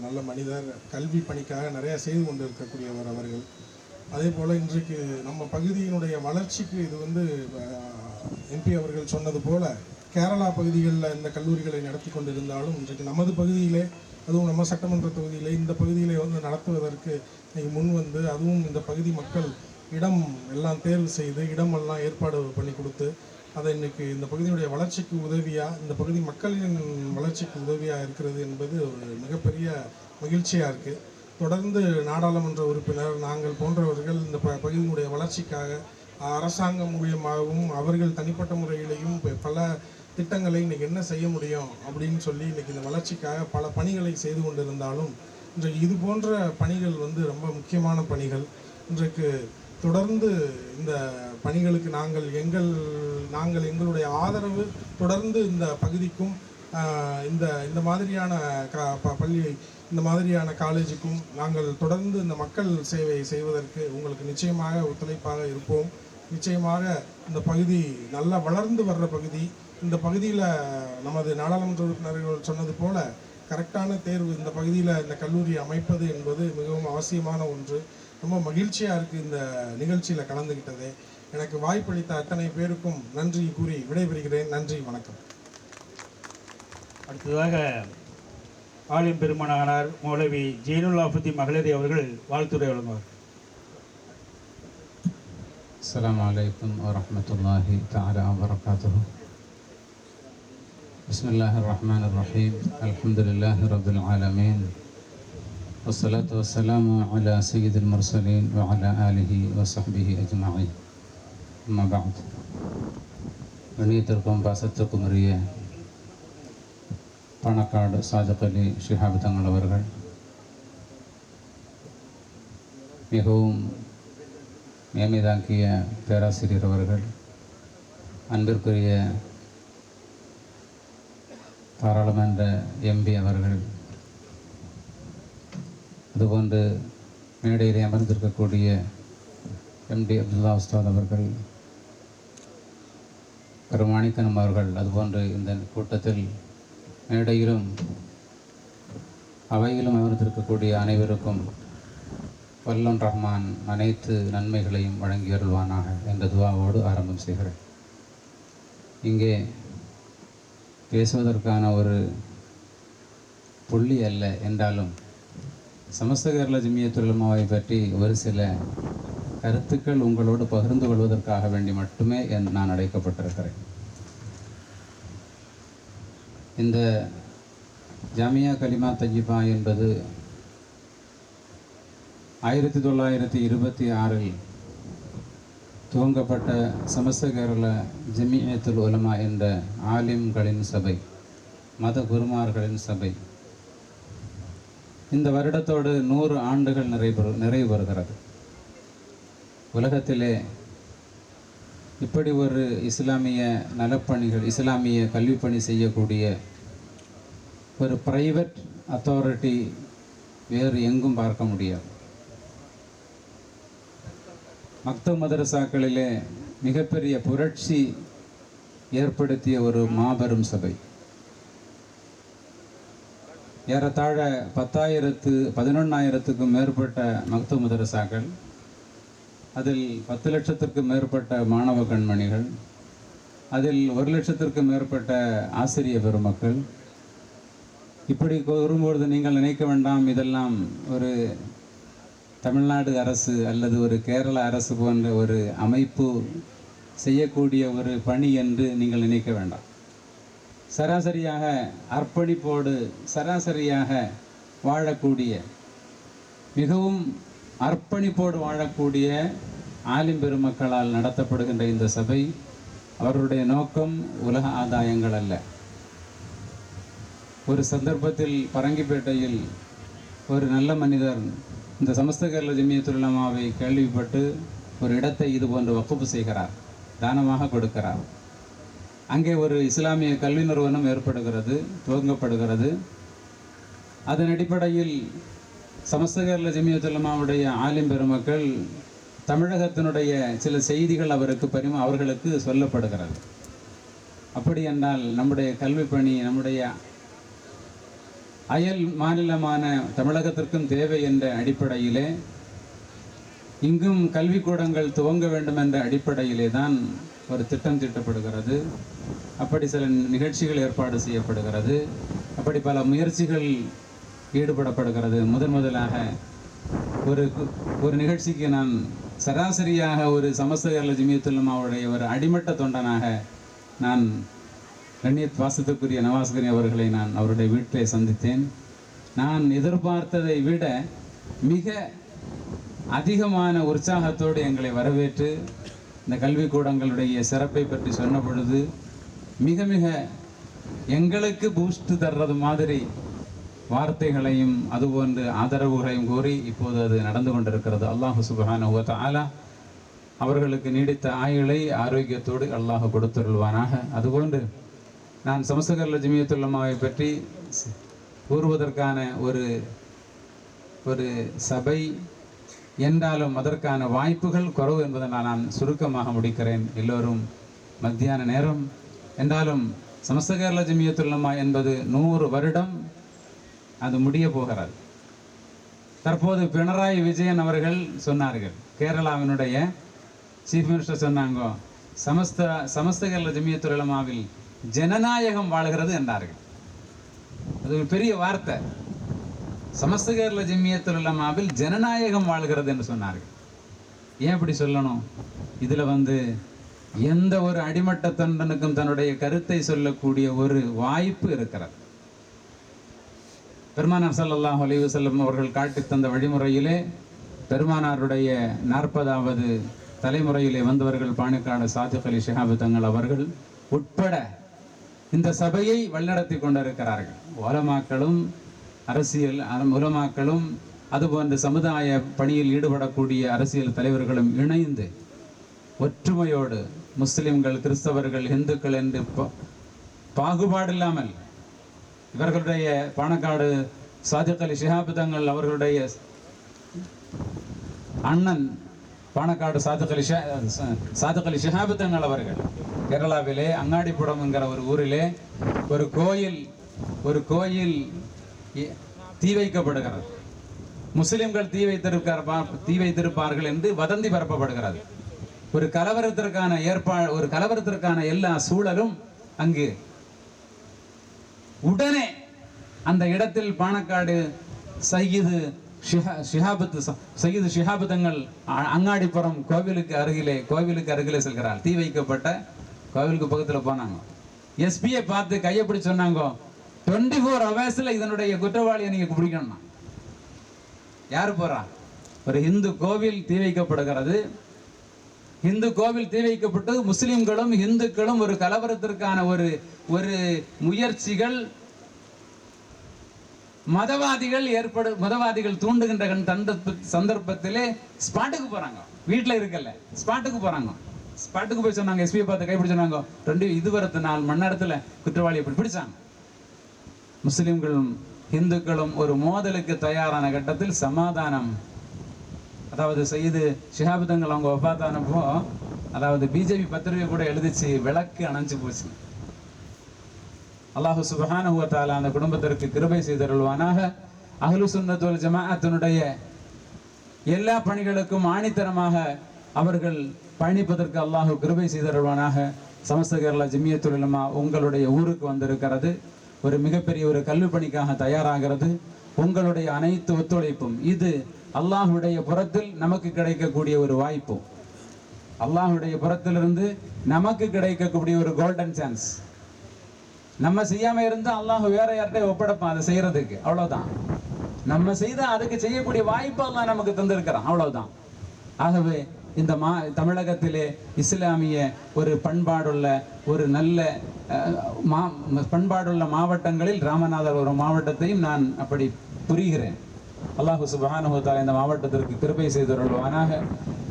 நல்ல மனிதர், கல்வி பணிக்காக நிறையா செய்து கொண்டு இருக்கக்கூடியவர் அவர்கள். அதே போல் இன்றைக்கு நம்ம பகுதியினுடைய வளர்ச்சிக்கு இது வந்து எம்பி அவர்கள் சொன்னது போல் கேரளா பகுதிகளில் இந்த கல்லூரிகளை நடத்தி கொண்டிருந்தாலும் இன்றைக்கு நமது பகுதியிலே, அதுவும் நம்ம சட்டமன்ற தொகுதியிலே, இந்த பகுதியிலே வந்து நடத்துவதற்கு இன்றைக்கி முன் வந்து, அதுவும் இந்த பகுதி மக்கள் இடம் எல்லாம் தேர்வு செய்து இடமெல்லாம் ஏற்பாடு பண்ணி கொடுத்து, அதை இன்றைக்கி இந்த பகுதியினுடைய வளர்ச்சிக்கு உதவியாக, இந்த பகுதி மக்களின் வளர்ச்சிக்கு உதவியாக இருக்கிறது என்பது ஒரு மிகப்பெரிய மகிழ்ச்சியாக இருக்குது. தொடர்ந்து நாடாளுமன்ற உறுப்பினர் நாங்கள் போன்றவர்கள் இந்த பகுதியினுடைய வளர்ச்சிக்காக அரசாங்கம் மூலியமாகவும் அவர்கள் தனிப்பட்ட முறையிலையும் பல திட்டங்களை இன்றைக்கி என்ன செய்ய முடியும் அப்படின்னு சொல்லி இன்றைக்கி இந்த வளர்ச்சிக்காக பல பணிகளை செய்து கொண்டிருந்தாலும், இன்றைக்கு இது போன்ற பணிகள் வந்து ரொம்ப முக்கியமான பணிகள். இன்றைக்கு தொடர்ந்து இந்த பணிகளுக்கு நாங்கள் எங்களுடைய ஆதரவு தொடர்ந்து இந்த பகுதிக்கும் இந்த மாதிரியான பள்ளி, இந்த மாதிரியான காலேஜுக்கும் நாங்கள் தொடர்ந்து இந்த மக்கள் சேவை செய்வதற்கு உங்களுக்கு நிச்சயமாக ஒத்துழைப்பாக இருப்போம். நிச்சயமாக இந்த பகுதி நல்லா வளர்ந்து வர்ற பகுதி. இந்த பகுதியில் நமது நாடாளுமன்ற உறுப்பினர்கள் சொன்னது போல கரெக்டான தேர்வு, இந்த பகுதியில் இந்த கல்லூரி அமைப்பது என்பது மிகவும் அவசியமான ஒன்று. ரொம்ப மகிழ்ச்சியாக இருக்குது இந்த நிகழ்ச்சியில் கலந்துக்கிட்டது. எனக்கு வாய்ப்பளித்த அத்தனை பேருக்கும் நன்றி கூறி விடைபெறுகிறேன். நன்றி, வணக்கம். அடுத்ததாக ஆலிம் பெருமானார் மௌலவி ஜெயினுல் ஆஃபுதீன் மகளிரி அவர்கள் வாழ்த்துரை வழங்குவார். السلام عليكم ورحمة الله تعالى وبركاته. بسم الله الرحمن الرحيم. الحمد لله رب العالمين والصلاة والسلام على سيد المرسلين وعلى آله وصحبه أجمعين. أما بعد, கண்ணியத்திற்கும் பாசத்திற்கும் உரிய பணக்காடு சாதிக் அலி ஷிஹாப் தங்கள் அவர்கள் மிகவும் மேன்மைதாக்கிய பேராசிரியர் அவர்கள், அன்பிற்குரிய பாராளுமன்ற எம்பி அவர்கள், அதுபோன்று மேடையிலே அமர்ந்திருக்கக்கூடிய எம்டி அப்துல்லா உஸ்தாத் அவர்கள், கருமாணிக்கனம் அவர்கள், அதுபோன்று இந்த கூட்டத்தில் மேடையிலும் அவையிலும் அமர்ந்திருக்கக்கூடிய அனைவருக்கும் வல்லோன் ரஹ்மான் அனைத்து நன்மைகளையும் வழங்கி அருள்வானாக என்ற துவாவோடு ஆரம்பம் செய்கிறேன். இங்கே பேசுவதற்கான ஒரு புள்ளி அல்ல என்றாலும் சமஸ்த கேரள ஜமியத்துல் உலமாவை பற்றி ஒரு சில கருத்துக்கள் உங்களோடு பகிர்ந்து கொள்வதற்காக வேண்டி மட்டுமே நான் அழைக்கப்பட்டிருக்கிறேன். இந்த ஜாமியா கலிமா தஜிபா என்பது 1926 துவங்கப்பட்ட சமஸ்த கேரள ஜமியத்துல் உலமா என்ற ஆலிம்களின் சபை. மத குருமார்களின் சபை. இந்த வருடத்தோடு 100 ஆண்டுகள் நிறைவு பெறுகிறது. உலகத்திலே இப்படி ஒரு இஸ்லாமிய நலப்பணிகள், இஸ்லாமிய கல்விப்பணி செய்யக்கூடிய ஒரு பிரைவேட் அத்தாரிட்டி வேறு எங்கும் பார்க்க முடியாது. மக்தப் மதரசாக்களிலே மிகப்பெரிய புரட்சி ஏற்படுத்திய ஒரு மாபெரும் சபை. ஏறத்தாழ 11,000க்கும் மேற்பட்ட மக்தப் மதரசாக்கள், அதில் 10 லட்சத்திற்கும் மேற்பட்ட மாணவ கண்மணிகள், அதில் 1 லட்சத்திற்கும் மேற்பட்ட ஆசிரிய பெருமக்கள். இப்படி வரும்பொழுது நீங்கள் நினைக்க வேண்டாம் இதெல்லாம் ஒரு தமிழ்நாடு அரசு அல்லது ஒரு கேரள அரசு போன்ற ஒரு அமைப்பு செய்யக்கூடிய ஒரு பணி என்று நீங்கள் நினைக்க வேண்டாம். சராசரியாக அர்ப்பணிப்போடு சராசரியாக வாழக்கூடிய, மிகவும் அர்ப்பணிப்போடு வாழக்கூடிய ஆலிம் பெருமக்களால் நடத்தப்படுகின்ற இந்த சபை, அவர்களுடைய நோக்கம் உலக ஆதாயங்கள் அல்ல. ஒரு சந்தர்ப்பத்தில் பரங்கிப்பேட்டையில் ஒரு நல்ல மனிதர் இந்த சமஸ்த கேரள ஜமியத்துல் உலமாவை கேள்விப்பட்டு ஒரு இடத்தை இது போன்று வக்ஃப் செய்கிறார், தானமாக கொடுக்கிறார். அங்கே ஒரு இஸ்லாமிய கல்வி நிறுவனம் ஏற்படுகிறது, துவங்கப்படுகிறது. அதன் அடிப்படையில் சமஸ்த கேரள ஜமியத்துல் உலமாவுடைய ஆலிம் பெருமக்கள் தமிழகத்தினுடைய சில செய்திகள் அவர்களுக்கு சொல்லப்படுகிறது. அப்படி என்றால் நம்முடைய கல்வி பணி நம்முடைய அயல் மாநிலமான தமிழகத்திற்கும் தேவை என்ற அடிப்படையிலே, இங்கும் கல்விக்கூடங்கள் துவங்க வேண்டும் என்ற அடிப்படையிலே தான் ஒரு திட்டம் தீட்டப்படுகிறது. அப்படி சில நிகழ்ச்சிகள் ஏற்பாடு செய்யப்படுகிறது. அப்படி பல முயற்சிகள் ஈடுபடப்படுகிறது. முதலாக ஒரு நிகழ்ச்சிக்கு நான் சராசரியாக ஒரு சமஸ்த கேரள ஜமியத்துல் உலமாவுடைய ஒரு அடிமட்ட தொண்டனாக நான் கண்ணியத் வாசத்துக்குரிய நவாஸ்கரி அவர்களை நான் அவருடைய வீட்டிலே சந்தித்தேன். நான் எதிர்பார்த்ததை விட மிக அதிகமான உற்சாகத்தோடு எங்களை வரவேற்று இந்த கல்விக்கூடங்களுடைய சிறப்பை பற்றி சொன்ன பொழுது மிக மிக எங்களுக்கு பூஸ்ட் தர்றது மாதிரி வார்த்தைகளையும் அதுபோன்று ஆதரவுகளையும் கூறி இப்போது அது நடந்து கொண்டிருக்கிறது. அல்லாஹ் சுப்ஹானஹு வ தஆலா அவர்களுக்கு நீடித்த ஆயுளை ஆரோக்கியத்தோடு அல்லாஹ் கொடுத்தருள்வானாக. அதுபோன்று நான் சமஸ்த கேரள ஜமியத்துல் உலமாவை பற்றி கூறுவதற்கான ஒரு சபை என்றாலும் அதற்கான வாய்ப்புகள் குறைவு என்பதனால் நான் சுருக்கமாக முடிக்கிறேன். எல்லோரும் மத்தியான நேரம் என்றாலும் சமஸ்த கேரள ஜமியத்துல் உலமா என்பது 100 வருடம் அது முடிய போகிறது. தற்போது பினராயி விஜயன் அவர்கள் சொன்னார்கள், கேரளாவினுடைய சீஃப் மினிஸ்டர் சொன்னாங்க, சமஸ்த கேரள ஜமியத்துல் உலமாவில் ஜனநாயகம் வாழ்கிறது என்றார்கள். அது ஒரு பெரிய வார்த்தை. சமஸ்த கேரள ஜமியத்துல் உலமாவில் ஜனநாயகம் வாழ்கிறது என்று சொன்னார்கள். ஏன் இப்படி சொல்லணும்? இதில் எந்த ஒரு அடிமட்ட தொண்டனுக்கும் தன்னுடைய கருத்தை சொல்லக்கூடிய ஒரு வாய்ப்பு இருக்கிறது. பெருமானார் ஸல்லல்லாஹு அலைஹி வஸல்லம் அவர்கள் காட்டி தந்த வழிமுறையிலே பெருமானாருடைய 40வது தலைமுறையிலே வந்தவர்கள் பாணிக்காடு சாதிக் அலி ஷிஹாப் தங்கள் அவர்கள் உட்பட இந்த சபையை வழிநடத்தி கொண்டிருக்கிறார்கள். உலமாக்களும் அரசியல் உலமாக்களும் அதுபோன்ற சமுதாய பணியில் ஈடுபடக்கூடிய அரசியல் தலைவர்களும் இணைந்து ஒற்றுமையோடு முஸ்லிம்கள், கிறிஸ்தவர்கள், இந்துக்கள் என்று பாகுபாடில்லாமல் இவர்களுடைய பாணக்காடு சாதிக் அலி ஷிஹாப் தங்கள் அவர்களுடைய அண்ணன் பாணக்காடு சாதிக் அலி ஷிஹாப் தங்கள் அவர்கள் கேரளாவிலே அங்காடிப்புடம் என்கிற ஒரு ஊரிலே ஒரு கோயில் தீ வைக்கப்படுகிறது. முஸ்லிம்கள் தீ வைத்திருப்பார்கள் என்று வதந்தி பரப்பப்படுகிறது. ஒரு கலவரத்திற்கான எல்லா சூழலும் அங்கு. உடனே அந்த இடத்தில் பாணக்காடு சையீது ஷிஹாப் தங்கள் அங்காடிப்புறம் கோவிலுக்கு அருகிலே செல்கிறார். தீ வைக்கப்பட்ட கோவிலுக்கு பக்கத்தில் போனாங்க. எஸ்பியை பார்த்து கையப்படி சொன்னாங்க, 24 ஹவர்ஸ்ல இதனுடைய குற்றவாளியை நீங்க பிடிக்கணும். யாரு போறா? ஒரு இந்து கோவில் தீ வைக்கப்படுகிறது. இந்து கோவில் தீ வைக்கப்பட்டு முஸ்லிம்களும் இந்துக்களும் ஒரு கலவரத்திற்கான ஒரு முயற்சிகள் மதவாதிகள் தூண்டுகின்ற சந்தர்ப்பத்திலே ஸ்பாட்டுக்கு போறாங்க. வீட்டில் இருக்கல, ஸ்பாட்டுக்கு போறாங்க. ஸ்பாட்டுக்கு போய் சொன்னாங்க, எஸ்பியை பார்த்து கைப்பிடி சொன்னாங்க, 2 மணி நேரத்தில் குற்றவாளியை பிடிச்சாங்க. முஸ்லிம்களும் இந்துக்களும் ஒரு மோதலுக்கு தயாரான கட்டத்தில் சமாதானம், அதாவது சையது ஷிஹாபுத்தங்கள் அவங்க வஃபாத்தானப்போ, அதாவது பிஜேபி பத்திரிகை கூட எழுதிச்சு, விளக்கு அணைஞ்சு போச்சு. அல்லாஹு சுப்ஹானஹு வ தஆலா அந்த குடும்பத்திற்கு கிருபை செய்தருள்வானாக. அஹ்லு சுன்னத் வல் ஜமாஅத்தினுடைய எல்லா பணிகளுக்கும் ஆணித்தரமாக அவர்கள் பயணிப்பதற்கு அல்லாஹு கிருபை செய்தருள்வானாக. சமஸ்த கேரளா ஜமியத்துல் உலமா உங்களுடைய ஊருக்கு வந்திருக்கிறது, ஒரு மிகப்பெரிய ஒரு கல்வி பணிக்காக தயாராகிறது. உங்களுடைய அனைத்து ஒத்துழைப்பும் இது அல்லாஹுடைய புறத்தில் நமக்கு கிடைக்கக்கூடிய ஒரு வாய்ப்பு, அல்லாஹுடைய புறத்திலிருந்து நமக்கு கிடைக்கக்கூடிய ஒரு கோல்டன் சான்ஸ். நம்ம செய்யாம இருந்தா அல்லாஹ் வேற யார்கிட்ட ஒப்படைப்பான் அதை செய்யறதுக்கு, அவ்வளவுதான். நம்ம செய்தா அதுக்கு செய்யக்கூடிய வாய்ப்பு அல்லாஹ் நமக்கு தந்திருக்கிறான், அவ்வளவுதான். ஆகவே இந்த தமிழகத்திலே இஸ்லாமிய ஒரு பண்பாடுள்ள ஒரு நல்ல பண்பாடுள்ள மாவட்டங்களில் ராமநாதர் ஒரு மாவட்டத்தையும் நான் அப்படி புரிகிறேன். அல்லாஹு சுப்ஹானஹு வ தஆலா இந்த மாவட்டத்திற்கு கிருபை செய்தருள்வானாக.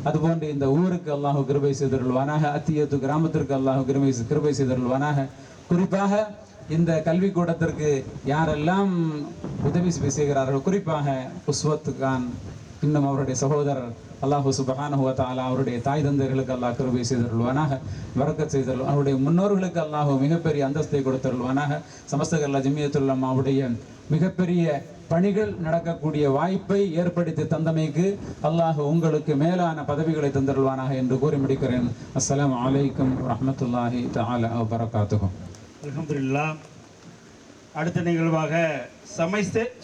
அதுபோன்று இந்த ஊருக்கு அல்லாஹு கிருபை செய்தருள்வானாக. அத்தியத்து கிராமத்திற்கு அல்லாஹு கிருபை செய்தருள்வானாக. குறிப்பாக இந்த கல்விக்கூடத்திற்கு யாரெல்லாம் உதவி செய்கிறார்கள், குறிப்பாக உஸ்வத் கான், இன்னும் அவருடைய சகோதரர், அல்லாஹு சுப்ஹானஹு வ தஆலா அவருடைய தாய் தந்தையர்களுக்கு அல்லாஹ் கிருபை செய்தருள்வானாக, பரக்கத் செய்தருள். அவருடைய முன்னோர்களுக்கு அல்லாஹ் மிகப்பெரிய அந்தஸ்தை கொடுத்தருள்வானாக. சமஸ்த கேரளா ஜமியத்துல் உலமாவுடைய மிகப்பெரிய பணிகள் நடக்கக்கூடிய வாய்ப்பை ஏற்படுத்தி தந்தமைக்கு அல்லாஹ் உங்களுக்கு மேலான பதவிகளை தந்தருள்வானாக என்று கூறி முடிக்கிறேன். அஸ்ஸலாமு அலைக்கும் வரஹ்மத்துல்லாஹி தஆலா வ பரக்காத்துஹு. அல்ஹம்துலில்லாஹ். அடுத்த நிகழ்வாக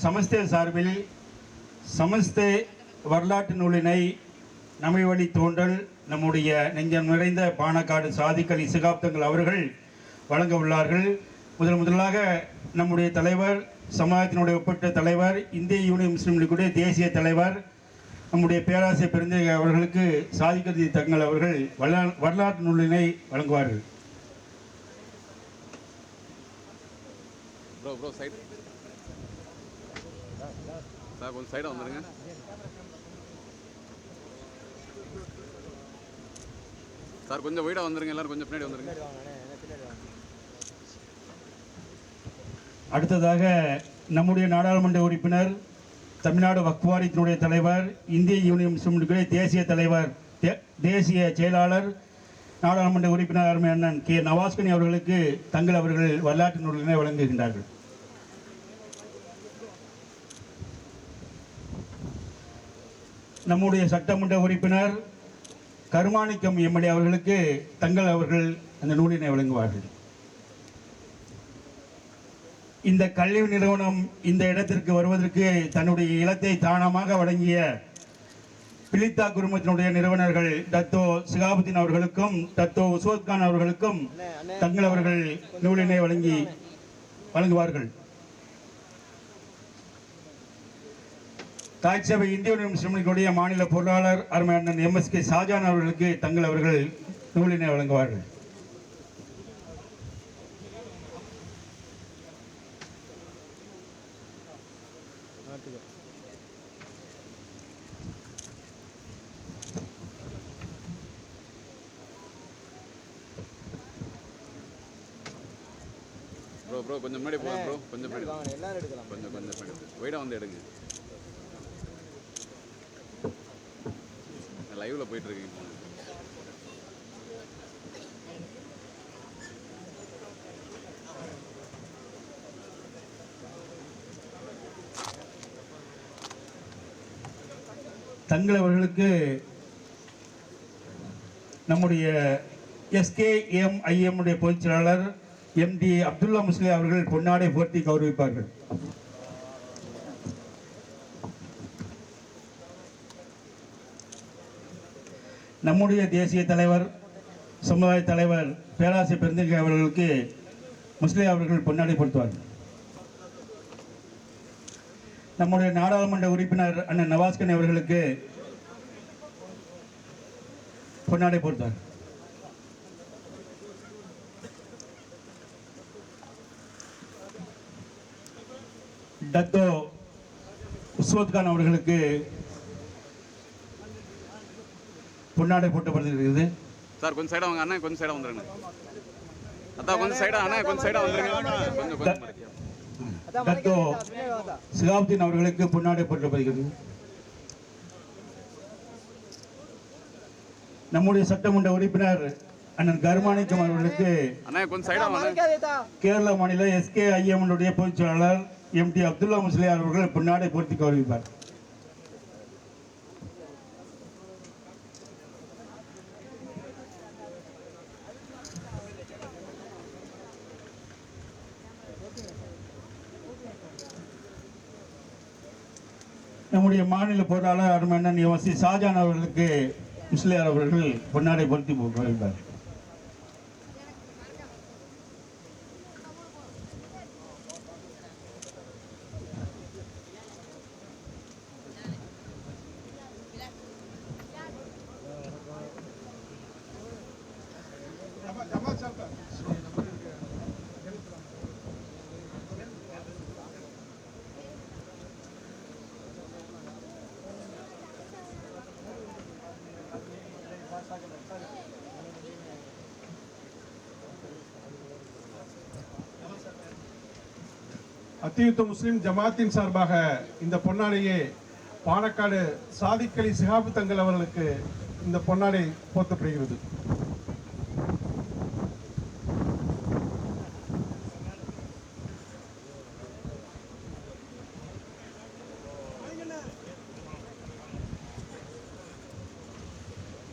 சமஸ்தே சார்பில் சமஸ்தே வரலாற்று நூலினை நம்மை வழி தோன்றல் நம்முடைய நெஞ்சம் நிறைந்த பாணக்காடு சாதிக்கல் இசுகாப்தங்கள் அவர்கள் வழங்க உள்ளார்கள். முதலாக நம்முடைய தலைவர், சமுதாயத்தினுடைய ஒப்பற்ற தலைவர், இந்திய யூனியன் முஸ்லீம் லீக்குடைய தேசிய தலைவர், நம்முடைய பேராசிரியர் பெருந்தகை அவர்களுக்கு சாதிக்கல் தங்கள் அவர்கள் வரலாற்று நூலினை வழங்குவார்கள். ப்ரோ சைடு சார், கொஞ்சம் சைடாக வந்துடுங்க. சார் கொஞ்சம் வீடாக வந்துடுங்க, எல்லாரும் கொஞ்சம் பின்னாடி வந்துடுங்க. அடுத்ததாக நம்முடைய நாடாளுமன்ற உறுப்பினர், தமிழ்நாடு வக்ஃப் வாரியத்தினுடைய தலைவர், இந்திய யூனியன் முஸ்லீம் லீக்குடைய தேசிய தலைவர், தேசிய செயலாளர், நாடாளுமன்ற உறுப்பினர் அருமை அண்ணன் கே நவாஸ்கனி அவர்களுக்கு தங்கள் அவர்கள் வரலாற்று நூலினை வழங்குகின்றார்கள். நம்முடைய சட்டமன்ற உறுப்பினர் கருமாணிக்கம் எம்எல்ஏ அவர்களுக்கு தங்கள் அவர்கள் அந்த நூலினை வழங்குவார்கள். இந்த கல்வி நிறுவனம் இந்த இடத்திற்கு வருவதற்கு தன்னுடைய இலத்தை தானமாக வழங்கிய பிலித்தா குடும்பத்தினுடைய நிறுவனர்கள் டத்தோ சிகாபுதீன் அவர்களுக்கும் டத்தோ உஸ்வத் கான் அவர்களுக்கும் தங்கள் அவர்கள் நூலினை வழங்குவார்கள். தாய்ச்சபை இந்திய யூனியன் முஸ்லீம் லீக்குடைய மாநில பொருளாளர் அருமை அண்ணன் MSK ஷாஜான் அவர்களுக்கு தங்கள் அவர்கள் நூலினை வழங்குவார்கள். ப்ரோ கொஞ்சம் முன்னாடி போங்க ப்ரோ, கொஞ்சம் முன்னாடி கொஞ்சம் முன்னாடி வீடாக வந்து எடுங்க. லைவ்ல போயிட்டு இருக்கீங்க. தங்கள் அவர்களுக்கு நம்முடைய SKMIM உடைய பொதுச் செயலாளர் MD அப்துல்லா முஸ்லிம் அவர்கள் பொன்னாடை போர்த்தி கௌரவிப்பார்கள். நம்முடைய தேசிய தலைவர், சமுதாய தலைவர் பேராசிரியர் பெருந்தகை அவர்களுக்கு முஸ்லிம் அவர்கள் பொன்னாடை போர்த்துவார்கள். நம்முடைய நாடாளுமன்ற உறுப்பினர் அண்ணன் நவாஸ்கனி அவர்களுக்கு பொன்னாடை போர்த்தார். டத்தோ உஸ்வத் கான் அவர்களுக்கு பொன்னாடை போட்டப்படுகிறது. சார் கொஞ்சம் சைடாக வாங்க அண்ணா, கொஞ்சம் சைடாக வந்துருங்க. அதான் கொஞ்சம் சைடாக அண்ணா, கொஞ்சம் சைடாக வந்துருங்க. கொஞ்சம் டத்தோ சிகாப்தீன் அவர்களுக்கு பொன்னாடை போட்டப்படுகிறது. நம்முடைய சட்டமன்ற உறுப்பினர் அண்ணன் கருமாணிக்கம் அவர்களுக்கு அண்ணா கொஞ்சம் சைடாக வாங்க. கேரள மாநில SKIM பொதுச் செயலாளர் MT அப்துல்லா முஸ்லியார் அவர்கள் பொன்னாடை போர்த்தி கௌரவிப்பார். நம்முடைய மாநில பொருளாளர் அருமண்ணன் MSc ஷாஜான் அவர்களுக்கு முஸ்லியார் அவர்கள் பொன்னாடை போர்த்தி கௌரவிப்பார். அத்தியுத்த முஸ்லிம் ஜமாத்தின் சார்பாக இந்த பொன்னாடையை பாணக்காடு சாதிக் அலி சிஹாபு தங்கள் அவர்களுக்கு இந்த பொன்னாடை போர்த்தப்படுகிறது.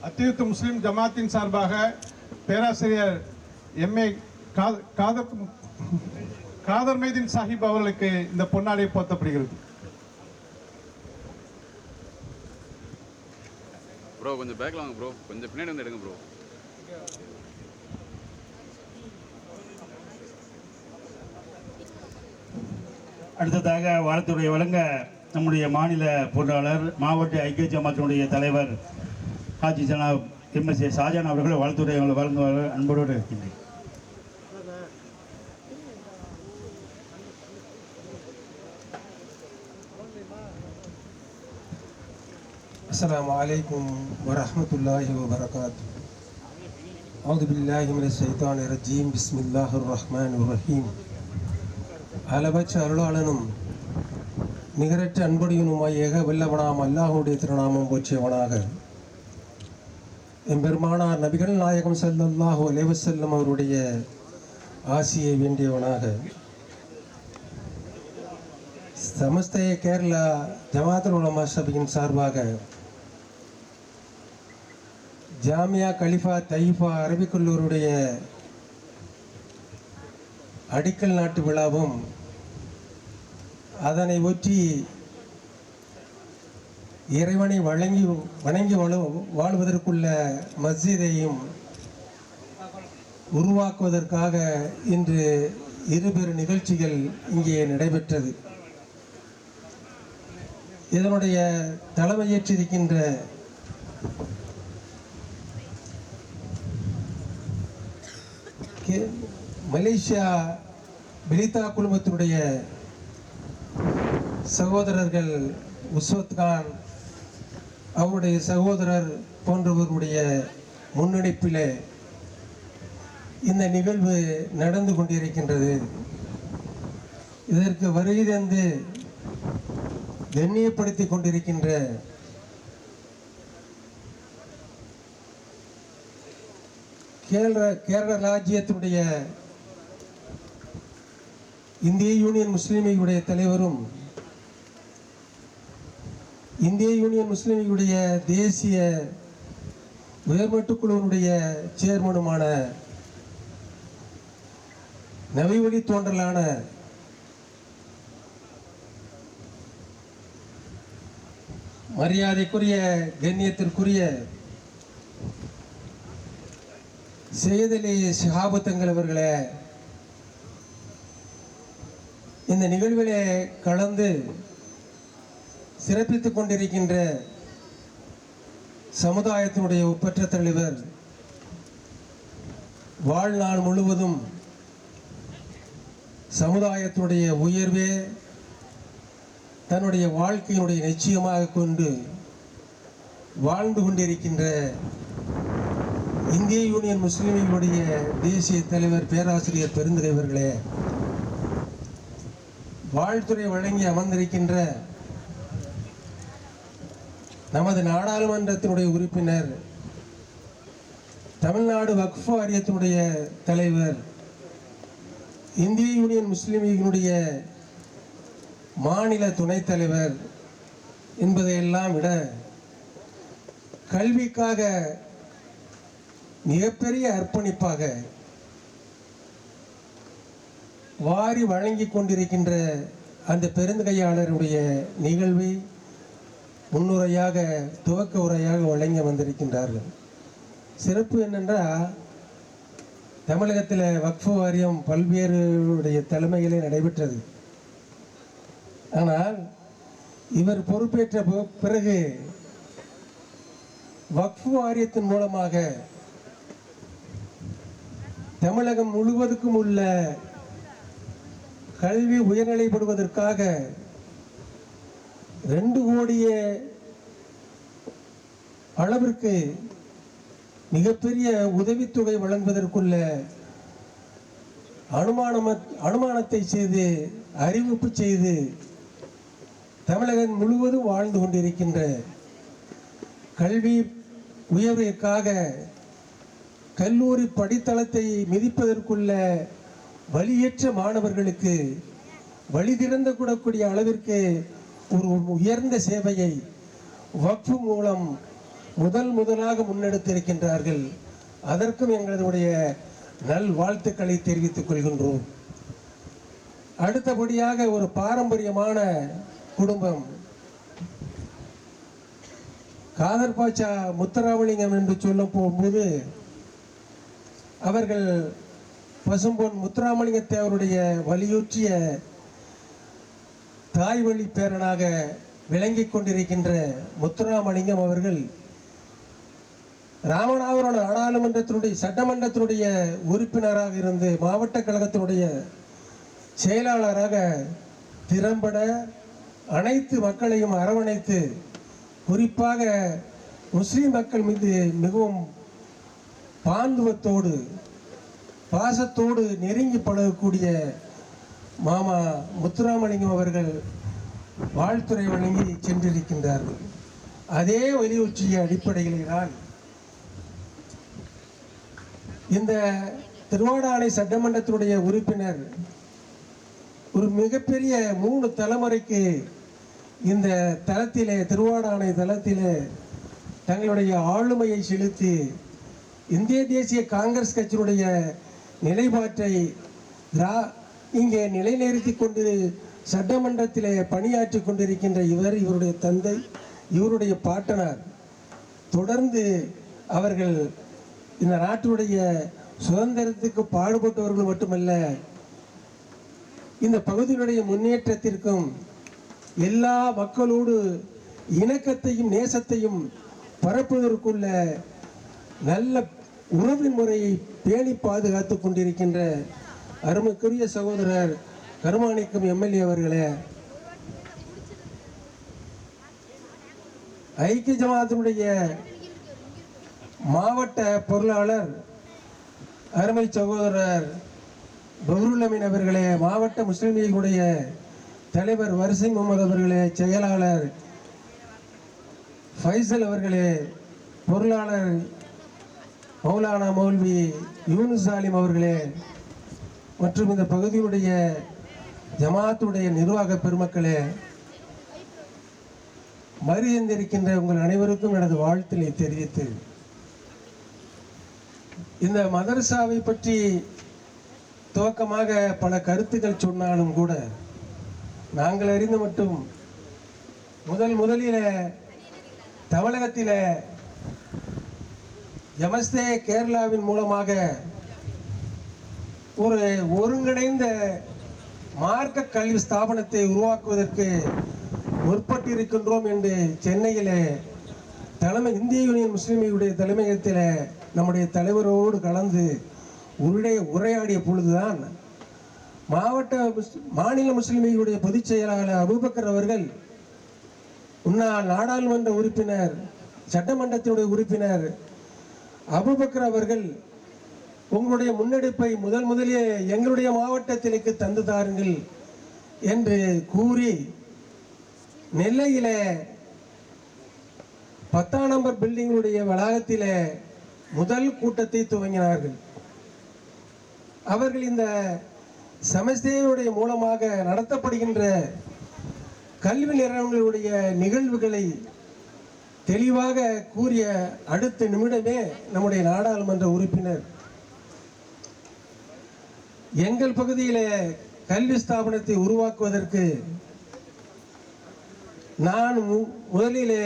அத்தியுத்த முஸ்லிம் ஜமாத்தின் சார்பாக பேராசிரியர் MA காதர் மைதீன் சாஹிப் அவர்களுக்கு இந்த பொன்னாடை போர்த்தப்படுகிறது. ப்ரோ கொஞ்சம் பேக்கில் வாங்க ப்ரோ, கொஞ்சம் பின்னாடி வந்து எடுங்க ப்ரோ. அடுத்ததாக வாழ்த்துறை வழங்க நம்முடைய மாநில பொருளாளர் மாவட்ட ஐக்கிய ஜமாத்தினுடைய தலைவர் ஹாஜி ஜனாப் MSc ஷாஜான் அவர்கள் வாழ்த்துறை வழங்க அன்போடு இருக்கின்றேன். السلام عليكم ورحمة الله وبركاته. أعوذ بالله من الشيطان الرجيم. بسم الله الرحمن الرحيم. அளவற்ற அருளாளனும் நிகரற்ற அன்புடையனுமாய் ஏக வல்லவனாம் அல்லாஹுடைய திருநாமம் போற்றியவனாக எம்பெருமானார் நபிகள் நாயகம் ஸல்லல்லாஹு அலைஹி வஸல்லம் அவருடைய ஆசியை வேண்டியவனாக சமஸ்த கேரளா ஜமாத்துல் உலமா சபையின் சார்பாக ஜாமியா கலிஃபா தைஃபா அரபிக் கல்லூரியுடைய அடிக்கல் நாட்டு விழாவும் அதனை ஒற்றி இறைவனை வணங்கி வாழ்வதற்குள்ள மஸ்ஜிதையும் உருவாக்குவதற்காக இன்று இருபெரு நிகழ்ச்சிகள் இங்கே நடைபெற்றது. இதனுடைய தலைமையேற்றிருக்கின்ற மலேசியா பிலிதா குழுமத்தினுடைய சகோதரர்கள் உஸ்வத் கான் அவருடைய சகோதரர் போன்றவர்களுடைய முன்னெடுப்பிலே இந்த நிகழ்வு நடந்து கொண்டிருக்கின்றது. இதற்கு வருகை தந்து கண்ணியப்படுத்தி கொண்டிருக்கின்ற கேரள ராஜ்யத்தினுடைய இந்திய யூனியன் முஸ்லீம் லீகுடைய தலைவரும் இந்திய யூனியன் முஸ்லீம் லீகுடைய தேசிய உயர்மட்ட குழுவினுடைய சேர்மனுமான நவி வழி தோன்றலான மரியாதைக்குரிய கண்ணியத்திற்குரிய செய்யதலி ஷிஹாபு தங்கள் அவர்களே, இந்த நிகழ்விலே கலந்து சிறப்பித்துக் கொண்டிருக்கின்ற சமுதாயத்தினுடைய ஒப்பற்ற தலைவர், வாழ்நாள் முழுவதும் சமுதாயத்தினுடைய உயர்வே தன்னுடைய வாழ்க்கையினுடைய நிச்சயமாக கொண்டு வாழ்ந்து கொண்டிருக்கின்ற இந்திய யூனியன் முஸ்லீம் லீகுடைய தேசிய தலைவர் பேராசிரியர் பெருந்தகைவர்களே, வாழ்த்துறை வழங்கி அமர்ந்திருக்கின்ற நமது நாடாளுமன்றத்தினுடைய உறுப்பினர், தமிழ்நாடு வக்ஃப் வாரியத்தினுடைய தலைவர், இந்திய யூனியன் முஸ்லீம் லீகினுடைய மாநில துணைத் தலைவர் என்பதையெல்லாம் விட கல்விக்காக மிகப்பெரிய அர்ப்பணிப்பாக வாரி வழங்கி கொண்டிருக்கின்ற அந்த பெருந்தகையாளருடைய நிகழ்வை முன்னுரையாக துவக்க உரையாக வழங்கி வந்திருக்கின்றார்கள். சிறப்பு என்னென்றால், தமிழகத்தில் வக்ஃப் வாரியம் பல்வேறுடைய தலைமையிலே நடைபெற்றது. ஆனால் இவர் பொறுப்பேற்ற பிறகு வக்ஃப் வாரியத்தின் மூலமாக தமிழகம் முழுவதுக்கும் உள்ள கல்வி உயர்நிலைப்படுவதற்காக 2 கோடியே அளவிற்கு மிகப்பெரிய உதவித்தொகை வழங்குவதற்குள்ள அனுமானத்தை செய்து அறிவிப்பு செய்து தமிழகம் முழுவதும் வாழ்ந்து கொண்டிருக்கின்ற கல்வி உயர்விற்காக கல்லூரி படித்தளத்தை மிதிப்பதற்குள்ள வழியற்ற மாணவர்களுக்கு வழி திறந்து கூடக்கூடிய அளவிற்கு ஒரு உயர்ந்த சேவையை வக்ஃப் மூலம் முதலாக முன்னெடுத்திருக்கின்றார்கள். அதற்கும் எங்களுடைய நல் வாழ்த்துக்களை தெரிவித்துக் கொள்கின்றோம். அடுத்தபடியாக ஒரு பாரம்பரியமான குடும்பம், காதர் பாட்சா முத்துராமலிங்கம் என்று சொல்ல போகும்போது அவர்கள் பசும்பொன் முத்துராமலிங்கத்தை அவருடைய வலியுற்றிய தாய் வழி பேரனாக விளங்கி கொண்டிருக்கின்ற முத்துராமலிங்கம் அவர்கள் ராமநாதபுரம் நாடாளுமன்றத்தினுடைய சட்டமன்றத்தினுடைய உறுப்பினராக இருந்து மாவட்ட கழகத்தினுடைய செயலாளராக திறம்பட அனைத்து மக்களையும் அரவணைத்து, குறிப்பாக முஸ்லீம் மக்கள் மீது மிகவும் பாந்துவத்தோடு பாசத்தோடு நெருங்கி பழகக்கூடிய மாமா முத்துராமலிங்கம் அவர்கள் வாழ்த்துறை வழங்கி சென்றிருக்கின்றார்கள். அதே வலியுறுத்திய அடிப்படையில் தான் இந்த திருவாடானை சட்டமன்றத்தினுடைய உறுப்பினர் ஒரு மிகப்பெரிய 3 தலைமுறைக்கு இந்த தளத்திலே, திருவாடானை தளத்திலே தங்களுடைய ஆளுமையை செலுத்தி இந்திய தேசிய காங்கிரஸ் கட்சியினுடைய நிலைப்பாட்டை இங்கே நிலைநிறுத்தி கொண்டு சட்டமன்றத்திலே பணியாற்றி கொண்டிருக்கின்ற இவருடைய தந்தை, இவருடைய பாட்டனார் தொடர்ந்து அவர்கள் இந்த நாட்டுடைய சுதந்திரத்துக்கு பாடுபட்டவர்கள் மட்டுமல்ல, இந்த பகுதியினுடைய முன்னேற்றத்திற்கும் எல்லா மக்களோடு இணக்கத்தையும் நேசத்தையும் பரப்புவதற்குள்ள நல்ல உறவின் முறையை பேணி பாதுகாத்து கொண்டிருக்கின்ற அருமைக்குரிய சகோதரர் கருமாணிக்கம் எம்எல்ஏ அவர்களே, ஐக்கிய ஜமாத்தினுடைய மாவட்ட பொருளாளர் அருமை சகோதரர் பஹ்ருல் அமீன் அவர்களே, மாவட்ட முஸ்லிம் லீகுடைய தலைவர் வரிசை முகமது அவர்களே, செயலாளர் ஃபைசல் அவர்களே, பொருளாளர் மௌலானா மௌல்வி யூனுஸ் சாலிம் அவர்களே, மற்றும் இந்த பகுதியுடைய ஜமாத்துடைய நிர்வாக பெருமக்களே, மறியந்திருக்கின்ற உங்கள் அனைவருக்கும் எனது வாழ்த்தினை தெரிவித்து, இந்த மதரசாவை பற்றி துவக்கமாக பல கருத்துக்கள் சொன்னாலும் கூட நாங்கள் அறிந்து மட்டும் முதலில் தமிழகத்தில் எமஸ்தே கேரளாவின் மூலமாக ஒரு ஒருங்கிணைந்த மார்க்க கல்வி ஸ்தாபனத்தை உருவாக்குவதற்கு முற்பட்டிருக்கின்றோம் என்று சென்னையில் இந்திய யூனியன் முஸ்லீம் லீகுடைய தலைமையகத்தில் நம்முடைய தலைவரோடு கலந்து உரையாடிய பொழுதுதான் மாநில முஸ்லிம் லீகுடைய பொதுச் செயலாளர் அபூபக்கர் அவர்கள், முன்னாள் நாடாளுமன்ற உறுப்பினர், சட்டமன்றத்தினுடைய உறுப்பினர் அபூபக்கர் அவர்கள், உங்களுடைய முன்னெடுப்பை முதலிலே எங்களுடைய மாவட்டத்திற்கு தந்து தாருங்கள் என்று கூறி நெல்லையிலே 10ஆம் நம்பர் பில்டிங்களுடைய வளாகத்திலே முதல் கூட்டத்தை துவங்கினார்கள். அவர்கள் இந்த சமஸ்தேனுடைய மூலமாக நடத்தப்படுகின்ற கல்வி நிறுவனங்களுடைய நிகழ்வுகளை தெளிவாக கூறிய அடுத்த நிமிடமே நம்முடைய நாடாளுமன்ற உறுப்பினர், எங்கள் பகுதியிலே கல்வி ஸ்தாபனத்தை உருவாக்குவதற்கு நான் முதலிலே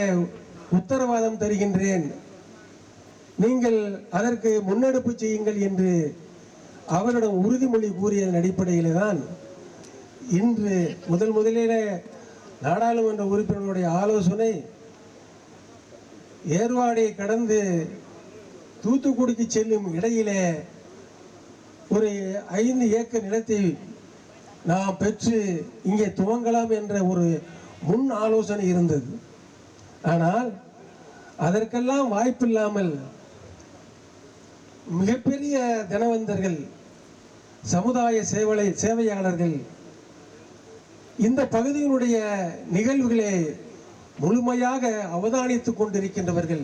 உத்தரவாதம் தருகின்றேன், நீங்கள் அதற்கு முன்னெடுப்பு செய்யுங்கள் என்று அவரிடம் உறுதிமொழி கூறியதன் அடிப்படையில் தான் இன்று முதலிலே நாடாளுமன்ற உறுப்பினர்களுடைய ஆலோசனை ஏர்வாடியை கடந்து தூத்துக்குடிக்கு செல்லும் இடையிலே ஒரு 5 ஏக்கர் நிலத்தை நாம் பெற்று இங்கே துவங்கலாம் என்ற ஒரு முன் ஆலோசனை இருந்தது. ஆனால் அதற்கெல்லாம் வாய்ப்பில்லாமல் மிகப்பெரிய தனவந்தர்கள், சமுதாய சேவையாளர்கள் இந்த பகுதியினுடைய நிகழ்வுகளை முழுமையாக அவதானித்துக் கொண்டிருக்கின்றவர்கள்,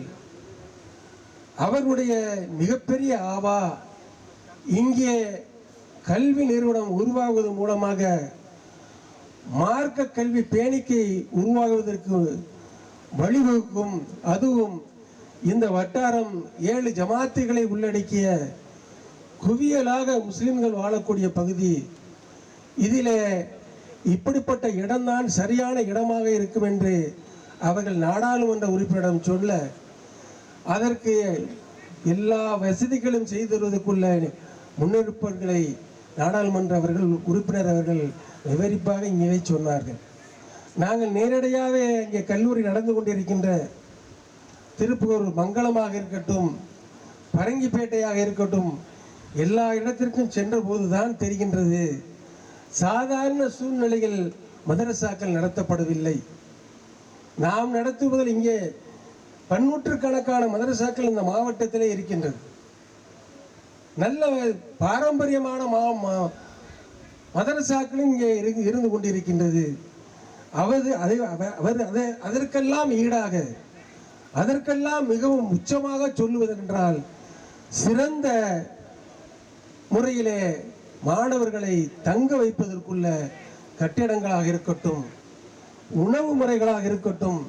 அவர்களுடைய மிகப்பெரிய ஆவா இங்கே கல்வி நிறுவனம் உருவாகுவது மூலமாக மார்க்க கல்வி பேணிக்கை உருவாகுவதற்கு வழிவகுக்கும். அதுவும் இந்த வட்டாரம் 7 ஜமாத்துகளை உள்ளடக்கிய குவியலாக முஸ்லிம்கள் வாழக்கூடிய பகுதி. இதிலே இப்படிப்பட்ட இடம்தான் சரியான இடமாக இருக்கும் என்று அவர்கள் நாடாளுமன்ற உறுப்பினரிடம் சொல்ல, அதற்கு எல்லா வசதிகளும் செய்து தருவதற்குள்ள முன்னெடுப்புகளை நாடாளுமன்ற உறுப்பினர் அவர்கள் விவரிப்பாக இங்கே சொன்னார்கள். நாங்கள் நேரடியாக இங்கே கல்லூரி நடந்து கொண்டிருக்கின்ற திருப்பூர் மங்களமாக இருக்கட்டும், பரங்கிப்பேட்டையாக இருக்கட்டும், எல்லா இடத்திற்கும் சென்ற போதுதான் தெரிகின்றது, சாதாரண சூழ்நிலைகள் மதரசாக்கள் நடத்தப்படவில்லை. நாம் நடத்துவதில் இங்கே பன்னூற்றுக்கணக்கான மதரசாக்கள் இந்த மாவட்டத்திலே இருக்கின்றது. நல்ல பாரம்பரியமான மதரசாக்களும் இங்கே இருந்து கொண்டிருக்கின்றது. அதற்கெல்லாம் ஈடாக, அதற்கெல்லாம் மிகவும் உச்சமாக சொல்லுவதென்றால், சிறந்த முறையிலே மாணவர்களை தங்க வைப்பதற்குள்ள கட்டிடங்களாக இருக்கட்டும், உணவு முறைகளாக இருக்கட்டும்,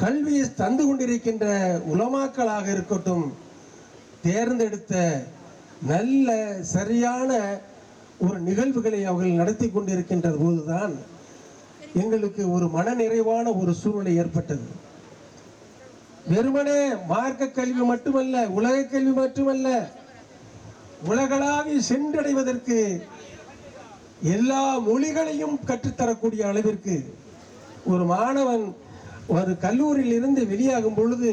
கல்வியை தந்து கொண்டிருக்கின்ற உலமாக்களாக இருக்கட்டும், தேர்ந்தெடுத்த நல்ல சரியான ஒரு நிகழ்வுகளை அவர்கள் நடத்தி கொண்டிருக்கின்ற போதுதான் எங்களுக்கு ஒரு மனநிறைவான ஒரு சூழ்நிலை ஏற்பட்டது. வெறுமனே மார்க்க கல்வி மட்டுமல்ல, உலக கல்வி மட்டுமல்ல, உலகளாவி சென்றடைவதற்கு எல்லா மொழிகளையும் கற்றுத்தரக்கூடிய அளவிற்கு ஒரு மாணவன் ஒரு கல்லூரியில் இருந்து வெளியாகும் பொழுது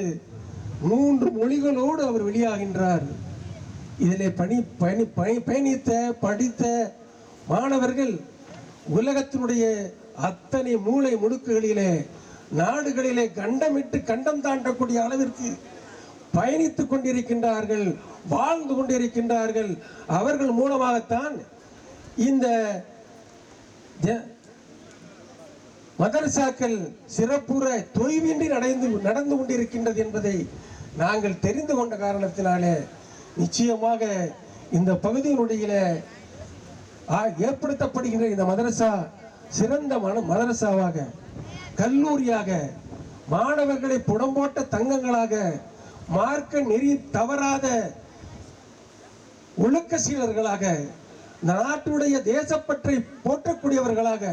3 மொழிகளோடு அவர் வெளியாகின்றார். இதில் பயணித்த படித்த மாணவர்கள் உலகத்தினுடைய அத்தனை மூளை முடுக்குகளிலே, நாடுகளிலே கண்டமிட்டு கண்டம் தாண்டக்கூடிய அளவிற்கு பயணித்துக் கொண்டிருக்கின்றார்கள், வாழ்ந்து கொண்டிருக்கின்றார்கள். அவர்கள் மூலமாகத்தான் இந்த மதரசாக்கள் சிறப்புற தொய்வின்றி நடந்து கொண்டிருக்கின்றது என்பதை நாங்கள் தெரிந்து கொண்ட காரணத்தினாலே நிச்சயமாக இந்த பகுதியினுடைய ஏற்படுத்தப்படுகின்ற இந்த மதரசா சிறந்த மதரசாவாக, கல்லூரியாக, மாணவர்களை புடம்போட்ட தங்கங்களாக, மார்க்க நெறி தவறாத ஒழுக்க சீலர்களாக, நாட்டுடைய தேசப்பற்றை போற்றக்கூடியவர்களாக,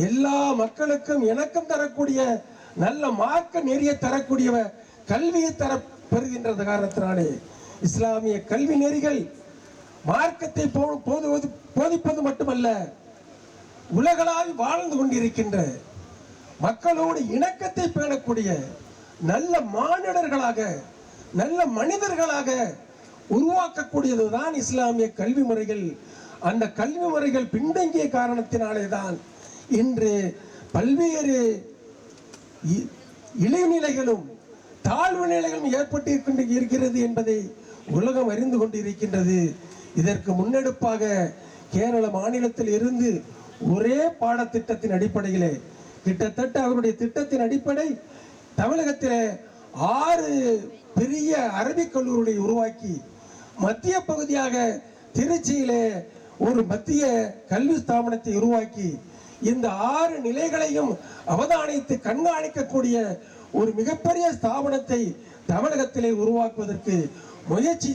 எல்லா மக்களுக்கும் இணக்கம் தரக்கூடிய நல்ல மார்க்க நெறியை தரக்கூடிய கல்வியை தர பெறுகின்ற காரணத்தினாலே இஸ்லாமிய கல்வி நெறிகள் மார்க்கத்தை போதிப்பது மட்டுமல்ல, உலகளாவி வாழ்ந்து கொண்டிருக்கின்ற மக்களோடு இணக்கத்தை பேணக்கூடிய நல்ல மானிடர்களாக, நல்ல மனிதர்களாக உருவாக்கக்கூடியதுதான் இஸ்லாமிய கல்வி முறைகள். அந்த கல்வி முறைகள் பின்தங்கிய காரணத்தினாலே தான் இன்று பல்வேறு இளைநிலைகளும் தாழ்வு நிலைகளும் ஏற்பட்டு இருக்கிறது என்பதை உலகம் அறிந்து கொண்டிருக்கின்றது. இதற்கு முன்னெடுப்பாக கேரள மாநிலத்தில் இருந்து ஒரே பாடத்திட்டத்தின் அடிப்படையிலே கிட்டத்தட்ட அவருடைய திட்டத்தின் அடிப்படை தமிழகத்திலே 6 பெரிய அரபிக் கல்லூரிகளை உருவாக்கி மத்திய பகுதியாக திருச்சியிலே ஒரு மத்திய கல்வி ஸ்தாபனத்தை உருவாக்கி இந்த 6 நிலைகளையும் அவதானித்து கண்காணிக்கக்கூடிய ஒரு மிகப்பெரிய ஸ்தாபனத்தை தமிழகத்திலே உருவாக்குவதற்கு முயற்சி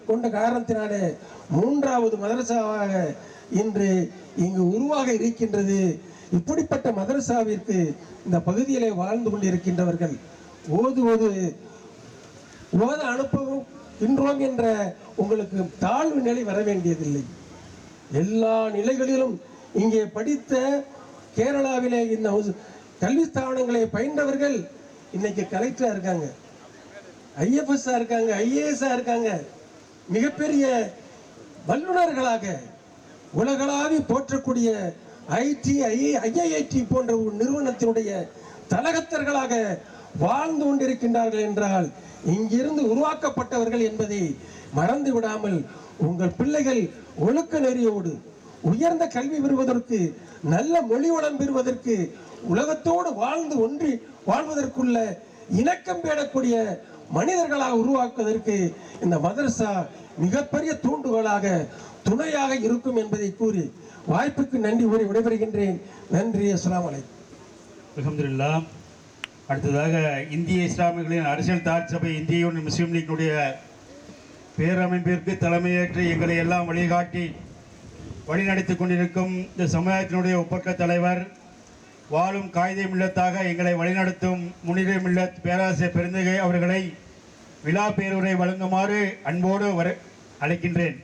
கொண்ட காரணத்தினாலே 3வது மதரசாவாக இன்று இங்கு உருவாக இருக்கின்றது. இப்படிப்பட்ட மதரசாவிற்கு இந்த பகுதியிலே வாழ்ந்து கொண்டிருக்கின்றவர்கள் ஓத அனுப்புகின்றோம் என்ற உங்களுக்கு தாழ்வு நிலை வர வேண்டியதில்லை. எல்லா நிலைகளிலும் இங்கே படித்த கேரளாவிலே இந்த கல்வி ஸ்தாபனங்களை பயின்றவர்கள் இன்னைக்கு கலெக்டரா இருக்காங்க, ஐஎஃப்எஸ் இருக்காங்க, ஐஏஎஸ் இருக்காங்க, மிகப்பெரிய வல்லுநர்களாக உலகளாவி போற்றக்கூடிய ஐஐடி போன்ற ஒரு நிறுவனத்தினுடைய தலகத்தர்களாக வாழ்ந்து கொண்டிருக்கின்றார்கள் என்றால் இங்கிருந்து உருவாக்கப்பட்டவர்கள் என்பதை மறந்து விடாமல் உங்கள் பிள்ளைகள் ஒழுக்க நெறியோடு உயர்ந்த கல்வி பெறுவதற்கு, நல்ல மொழி வளம் பெறுவதற்கு, உலகத்தோடு ஒன்றி வாழ்வதற்குள்ள இணக்கம் பேணக்கூடிய மனிதர்களாக உருவாக்குவதற்கு இந்த மதரசா மிகப்பெரிய தூண்டுகோலாக துணையாக இருக்கும் என்பதை கூறி வாய்ப்புக்கு நன்றி கூறி விடைபெறுகின்றேன். நன்றி. அஸ்ஸலாமு அலைக்கும். அல்ஹம்துலில்லாஹ். அடுத்ததாக இந்திய இஸ்லாமியர்களின் அரசியல் தாட் சபை இந்திய யூனியன் முஸ்லீம் லீக்கினுடைய பேரமைப்பிற்கு தலைமையேற்று எங்களை எல்லாம் வழிகாட்டி வழிநடத்திக் கொண்டிருக்கும் இந்த சமுதாயத்தினுடைய ஒப்பற்ற தலைவர், வாழும் காயிதே மில்லத்தாக எங்களை வழிநடத்தும் முனிரே மில்லத் பேராசிரியர் பெருந்தகை அவர்களை விழா பேருரை வழங்குமாறு அன்போடு அழைக்கின்றேன்.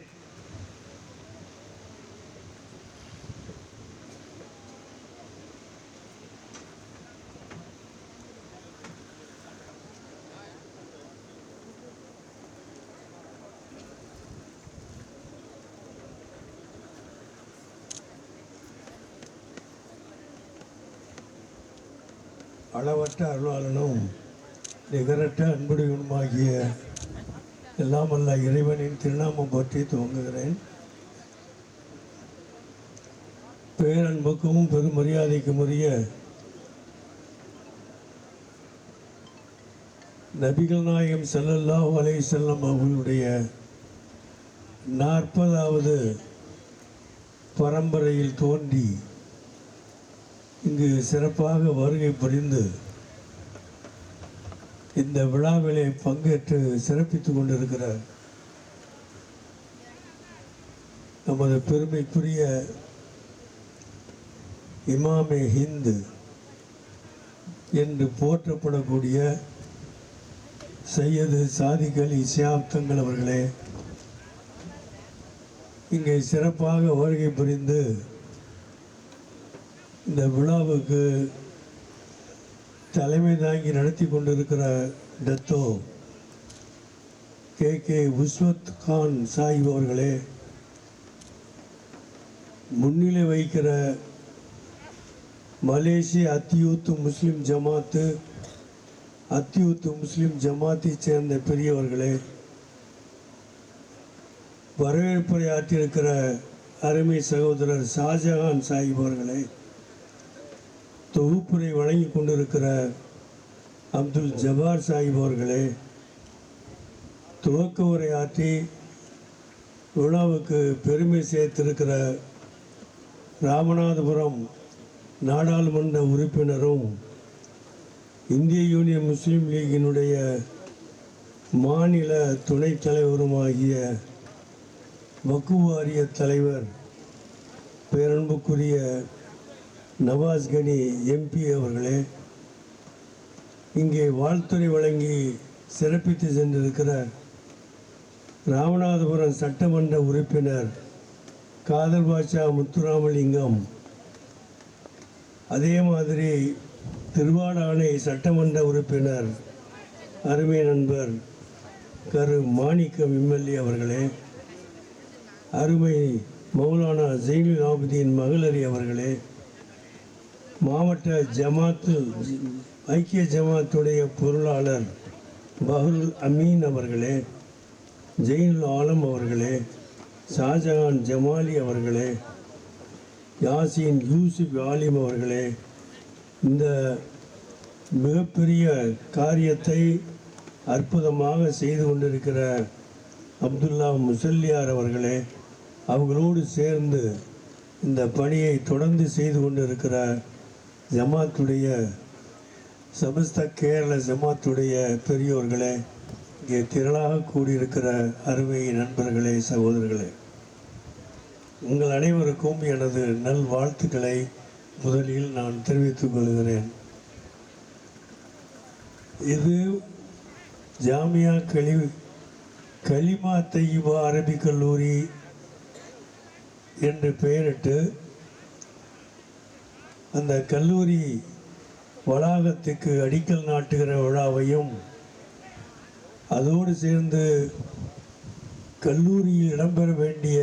அளவற்ற அருளாளனும் நிகரற்ற அன்புடையவனுமாகிய எல்லாம் அல்ல இறைவனின் திருநாமம் பற்றி துவங்குகிறேன். பேரன்புக்கும் பெருமரியாதைக்கும் உரிய நபிகள் நாயகம் ஸல்லல்லாஹு அலைஹி வஸல்லம் அவர்களுடைய 40வது பரம்பரையில் தோன்றி இங்கு சிறப்பாக வருகை புரிந்து இந்த விழாவிலே பங்கேற்று சிறப்பித்துக் கொண்டிருக்கிற நமது பெருமைக்குரிய இமாமே ஹிந்து என்று போற்றப்படக்கூடிய சையது சாதிக் அலி ஷிஹாப் தங்கள் அவர்களே, இங்கே சிறப்பாக வருகை புரிந்து இந்த விழாவுக்கு தலைமை தாங்கி நடத்தி கொண்டிருக்கிற டத்தோ கே உஸ்வத் கான் சாஹிப் அவர்களே, முன்னிலை வைக்கிற மலேசிய அத்தியூத்து முஸ்லிம் ஜமாத்தை சேர்ந்த பெரியவர்களே, வரவேற்புரை ஆற்றியிருக்கிற அருமை சகோதரர் ஷாஜஹான் சாஹிப் அவர்களே, தொகுப்புரை வழங்கி கொண்டிருக்கிற அப்துல் ஜபார் சாஹிப் அவர்களே, துவக்க உரை ஆற்றி விழாவுக்கு பெருமை சேர்த்திருக்கிற ராமநாதபுரம் நாடாளுமன்ற உறுப்பினரும் இந்திய யூனியன் முஸ்லீம் லீகினுடைய மாநில துணைத் தலைவருமாகிய வக்ஃப் வாரிய தலைவர் பேரன்புக்குரிய நவாஸ் கனி எம்பி அவர்களே, இங்கே வாழ்த்துறை வழங்கி சிறப்பித்து சென்றிருக்கிற ராமநாதபுரம் சட்டமன்ற உறுப்பினர் காதர் பாஷா முத்துராமலிங்கம், அதே மாதிரி திருவாடானை சட்டமன்ற உறுப்பினர் அருமை நண்பர் கரு மாணிக்கம் எம்எல்ஏ அவர்களே, அருமை மௌலானா ஜெயினுல் ஆபிதீன் மகளரி அவர்களே, மாவட்ட ஜமாத்து ஐக்கிய ஜமாத்துடைய பொருளாளர் பஹ்ருல் அமீன் அவர்களே, ஜெயினுல் ஆலம் அவர்களே, ஷாஜஹான் ஜமாலி அவர்களே, யாசின் யூசுப் ஆலிம் அவர்களே, இந்த மிகப்பெரிய காரியத்தை அற்புதமாக செய்து கொண்டிருக்கிற அப்துல்லா முசல்லியார் அவர்களே, அவங்களோடு சேர்ந்து இந்த பணியை தொடர்ந்து செய்து கொண்டிருக்கிற ஜமாத்துடைய சமஸ்த கேரள ஜமாத்துடைய பெரியோர்களே, இங்கே திரளாக கூடியிருக்கிற அருமை நண்பர்களே, சகோதரர்களே, உங்கள் அனைவருக்கும் எனது நல்வாழ்த்துக்களை முதலில் நான் தெரிவித்துக் கொள்கிறேன். இது ஜாமியா கலிமா தையிபா அரபிக் கல்லூரி என்று பெயரிட்டு அந்த கல்லூரி வளாகத்துக்கு அடிக்கல் நாட்டுகிற விழாவையும், அதோடு சேர்ந்து கல்லூரியில் இடம்பெற வேண்டிய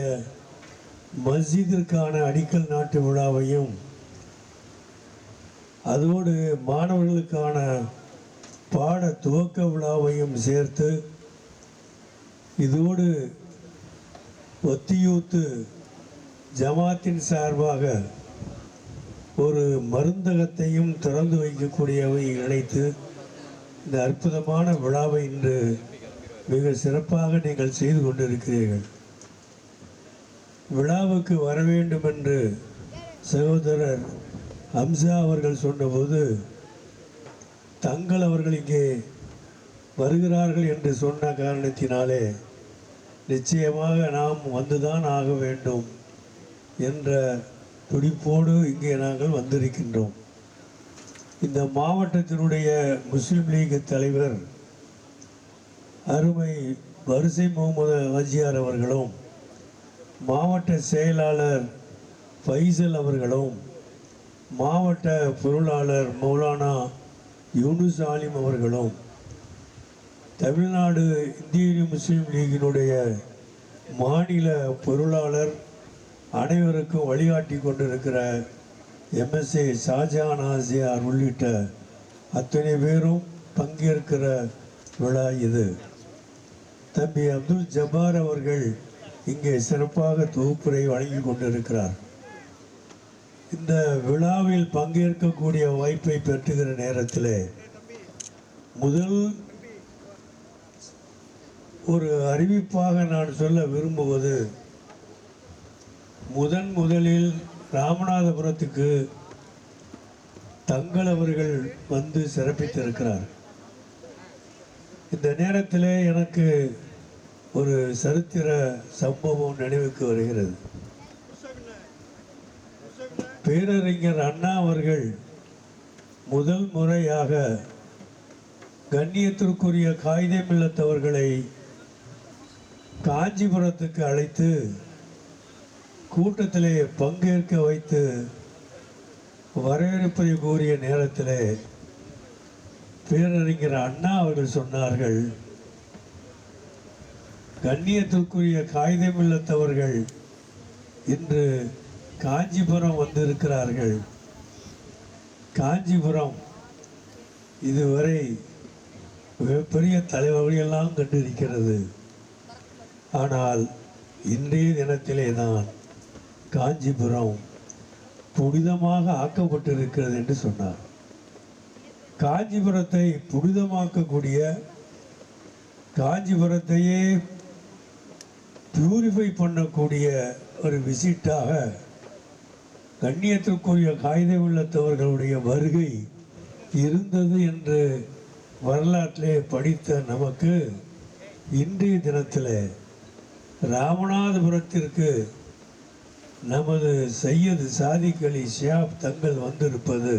மஸ்ஜிதிற்கான அடிக்கல் நாட்டு விழாவையும், அதோடு மாணவர்களுக்கான பாட துவக்க விழாவையும் சேர்த்து, இதோடு ஒத்தியூத்து ஜமாத்தின் சார்பாக ஒரு மருந்தகத்தையும் திறந்து வைக்கக்கூடியவை இணைத்து இந்த அற்புதமான விழாவை இன்று மிக சிறப்பாக நீங்கள் செய்து கொண்டிருக்கிறீர்கள். விழாவுக்கு வர வேண்டும் என்று சகோதரர் ஹம்சா அவர்கள் சொன்னபோது, தங்கள் அவர்கள் இங்கே வருகிறார்கள் என்று சொன்ன காரணத்தினாலே நிச்சயமாக நாம் வந்துதான் ஆக வேண்டும் என்ற துடிப்போடு இங்கே நாங்கள் வந்திருக்கின்றோம். இந்த மாவட்டத்தினுடைய முஸ்லீம் லீக் தலைவர் அருமை வரிசை முகமது ஆஜியார் அவர்களும், மாவட்ட செயலாளர் ஃபைசல் அவர்களும், மாவட்ட பொருளாளர் மௌலானா யூனுஸ் ஆலிம் அவர்களும், தமிழ்நாடு இந்திய முஸ்லீம் லீகினுடைய மாநில பொருளாளர் அனைவருக்கும் வழிகாட்டி கொண்டிருக்கிற எம்எஸ்ஏ ஷாஜஹான் ஆசியார் உள்ளிட்ட அத்தனை பேரும் பங்கேற்கிற விழா இது. தம்பி அப்துல் ஜப்பார் அவர்கள் இங்கே சிறப்பாக தொகுப்புரை வழங்கி கொண்டிருக்கிறார். இந்த விழாவில் பங்கேற்கக்கூடிய வாய்ப்பை பெற்றுகிற நேரத்தில் முதல் ஒரு அறிவிப்பாக நான் சொல்ல விரும்புவது, முதலில் ராமநாதபுரத்துக்கு தங்கள் அவர்கள் வந்து சிறப்பித்திருக்கிறார். இந்த நேரத்தில் எனக்கு ஒரு சரித்திர சம்பவம் நினைவுக்கு வருகிறது. பேரறிஞர் அண்ணா அவர்கள் முதல் முறையாக கண்ணியத்திற்குரிய காயிதே மில்லத்தவர்களை காஞ்சிபுரத்துக்கு அழைத்து கூட்டத்திலே பங்கேற்க வைத்து வரவேற்பை கூறிய நேரத்தில் பேரறிஞர் அண்ணா அவர்கள் சொன்னார்கள், கண்ணியத்திற்குரிய காயிதே மில்லத்தவர்கள் இன்று காஞ்சிபுரம் வந்திருக்கிறார்கள். காஞ்சிபுரம் இதுவரை மிகப்பெரிய தலைவர்களெல்லாம் கண்டிருக்கிறது. ஆனால் இன்றைய தினத்திலே தான் காஞ்சிபுரம் புனிதமாக ஆக்கப்பட்டிருக்கிறது என்று சொன்னார். காஞ்சிபுரத்தை புனிதமாக்கக்கூடிய, காஞ்சிபுரத்தையே பியூரிஃபை பண்ணக்கூடிய ஒரு விசிட்டாக கண்ணியத்திற்குரிய காயிதே மில்லத்தவர்களுடைய வருகை இருந்தது என்று வரலாற்றிலே படித்த நமக்கு இன்றைய தினத்தில் ராமநாதபுரத்திற்கு நமது சையது சாதிக் அலி ஷியாப் தங்கள் வந்திருப்பது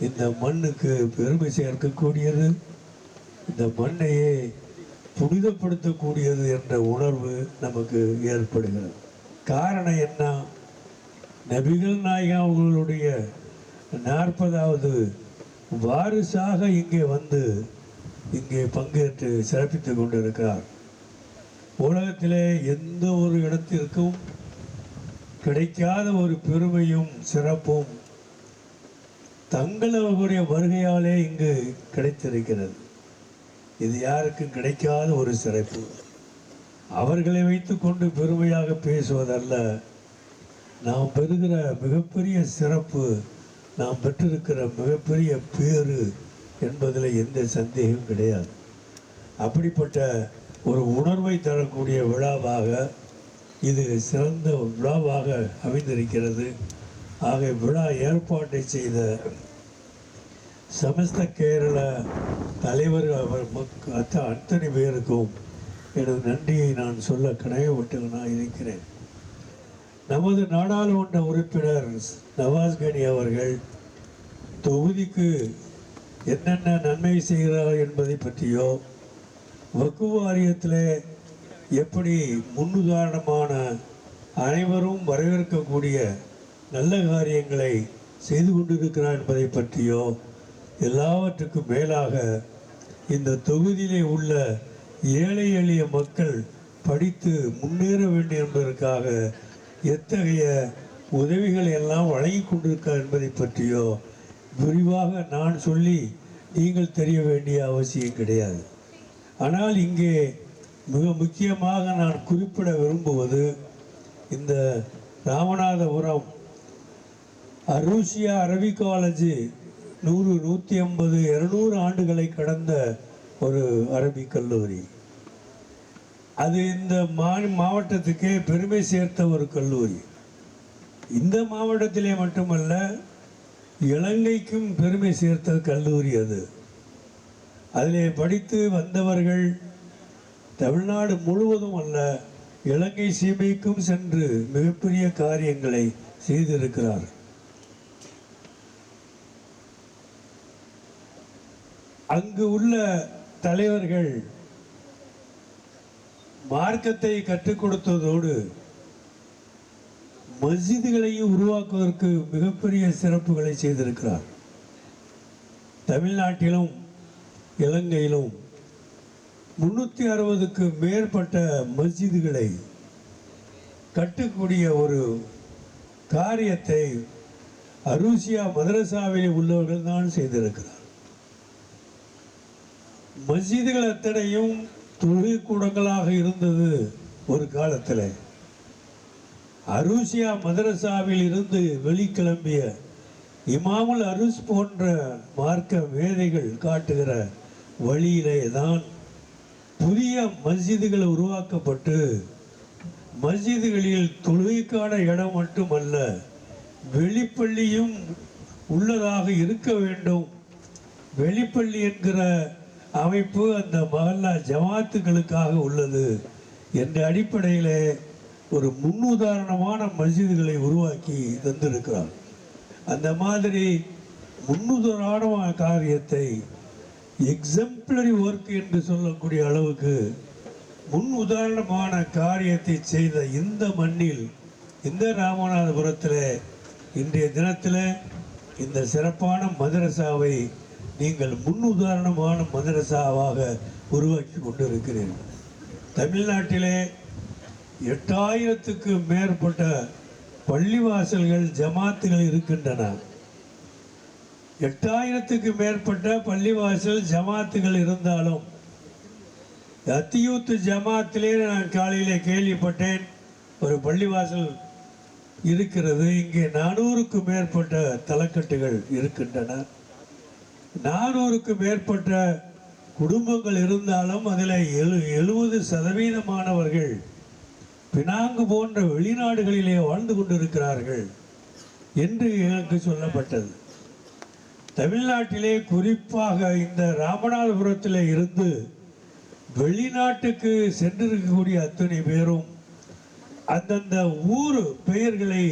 இந்த மண்ணுக்கு பெருமை சேர்க்கக்கூடியது, இந்த மண்ணையே புனிதப்படுத்தக்கூடியது என்ற உணர்வு நமக்கு ஏற்படுகிறது. காரணம் என்ன? நபிகள் நாயகம் அவர்களுடைய 40வது வாரிசாக இங்கே வந்து இங்கே பங்கேற்று சிறப்பித்துக் கொண்டிருக்கிறார். உலகத்திலே எந்த ஒரு இடத்திற்கும் கிடைக்காத ஒரு பெருமையும் சிறப்பும் தங்களுடைய வருகையாலே இங்கு கிடைத்திருக்கிறது. இது யாருக்கும் கிடைக்காத ஒரு சிறப்பு. அவர்களை வைத்துக்கொண்டு பெருமையாக பேசுவதல்ல, நாம் பெறுகிற மிகப்பெரிய சிறப்பு, நாம் பெற்றிருக்கிற மிகப்பெரிய பேறு என்பதில் எந்த சந்தேகம் கிடையாது. அப்படிப்பட்ட ஒரு உணர்வை தரக்கூடிய விழாவாக இது சிறந்த விழாவாக அமைந்திருக்கிறது. ஆக விழா ஏற்பாட்டை செய்த சமஸ்த கேரள தலைவர் அவர் அத்தனை பேருக்கும் எனது நன்றியை நான் சொல்ல கடமைப்பட்டவனாக இருக்கிறேன். நமது நாடாளுமன்ற உறுப்பினர் நவாஸ் கனி அவர்கள் தொகுதிக்கு என்னென்ன நன்மை செய்கிறார் என்பதை பற்றியோ, வக்ஃபு வாரியத்தில் எப்படி முன்னுதாரணமான அனைவரும் வரவேற்கக்கூடிய நல்ல காரியங்களை செய்து கொண்டிருக்கிறார் என்பதை பற்றியோ, எல்லாவற்றுக்கும் மேலாக இந்த தொகுதியிலே உள்ள ஏழை எளிய மக்கள் படித்து முன்னேற வேண்டும் என்பதற்காக எத்தகைய உதவிகளை எல்லாம் வழங்கி கொண்டிருக்கிறார் என்பதை பற்றியோ விரிவாக நான் சொல்லி நீங்கள் தெரிய வேண்டிய அவசியம் கிடையாது. ஆனால் இங்கே மிக முக்கியமாக நான் குறிப்பிட விரும்புவது, இந்த ராமநாதபுரம் அரூசியா அரபிக் காலேஜ் 100, 150, 200 ஆண்டுகளை கடந்த ஒரு அரபிக் கல்லூரி. அது இந்த மாவட்டத்துக்கே பெருமை சேர்த்த ஒரு கல்லூரி. இந்த மாவட்டத்திலே மட்டுமல்ல, இலங்கைக்கும் பெருமை சேர்த்த கல்லூரி அது. அதிலே படித்து வந்தவர்கள் தமிழ்நாடு முழுவதும் அல்ல, இலங்கை சீமைக்கும் சென்று மிகப்பெரிய காரியங்களை செய்திருக்கிறார். அங்கு உள்ள தலைவர்கள் மார்க்கத்தை கற்றுக் கொடுத்ததோடு மஸ்ஜிதுகளையும் உருவாக்குவதற்கு மிகப்பெரிய சிறப்புகளை செய்திருக்கிறார். தமிழ்நாட்டிலும் இலங்கையிலும் 360க்கு மேற்பட்ட மஸ்ஜிதுகளை கட்டக்கூடிய ஒரு காரியத்தை அரூசியா மதரசாவில் உள்ளவர்கள் தான் செய்திருக்கிறார். மஸ்ஜிதுகள் அத்தனையும் தொழுகை கூடங்களாக இருந்தது ஒரு காலத்தில். அரூசியா மதரசாவில் இருந்து வெளிக்கிளம்பிய இமாமுல் அருஸ் போன்ற மார்க்க வேதைகள் காட்டுகிற வழியிலே தான் புதிய மஸ்ஜிதுகள் உருவாக்கப்பட்டு, மஸ்ஜிதுகளில் தொழுகைக்கான இடம் மட்டுமல்ல, வெளிப்பள்ளியும் உள்ளதாக இருக்க வேண்டும். வெளிப்பள்ளி என்கிற அமைப்பு அந்த மஹல்லா ஜமாத்துகளுக்காக உள்ளது என்ற அடிப்படையில் ஒரு முன்னுதாரணமான மஸ்ஜிதுகளை உருவாக்கி தந்திருக்கிறார். அந்த மாதிரி முன்னுதாரணமான காரியத்தை எக்ஸம்ப்ளரி ஒர்க் என்று சொல்லக்கூடிய அளவுக்கு முன் உதாரணமான காரியத்தை செய்த இந்த மண்ணில், இந்த ராமநாதபுரத்தில் இன்றைய தினத்தில் இந்த சிறப்பான மதரசாவை நீங்கள் முன்னுதாரணமான மதரசாவாக உருவாக்கி கொண்டிருக்கிறீர்கள். தமிழ்நாட்டிலே 8000க்கு மேற்பட்ட பள்ளிவாசல்கள் ஜமாத்துகள் இருக்கின்றன. 8000க்கு மேற்பட்ட பள்ளிவாசல் ஜமாத்துகள் இருந்தாலும் அத்தியூத்து ஜமாத்திலே நான் காலையிலே கேள்விப்பட்டேன், ஒரு பள்ளிவாசல் இருக்கிறது. இங்கே 400க்கு மேற்பட்ட தலக்கட்டுகள் இருக்கின்றன. 400க்கு மேற்பட்ட குடும்பங்கள் இருந்தாலும் அதில் 70% பினாங்கு போன்ற வெளிநாடுகளிலே வாழ்ந்து கொண்டிருக்கிறார்கள் என்று எனக்கு சொல்லப்பட்டது. தமிழ்நாட்டிலே குறிப்பாக இந்த ராமநாதபுரத்தில் இருந்து வெளிநாட்டுக்கு சென்றிருக்கக்கூடிய அத்தனை பேரும் அந்தந்த ஊர் பெயர்களை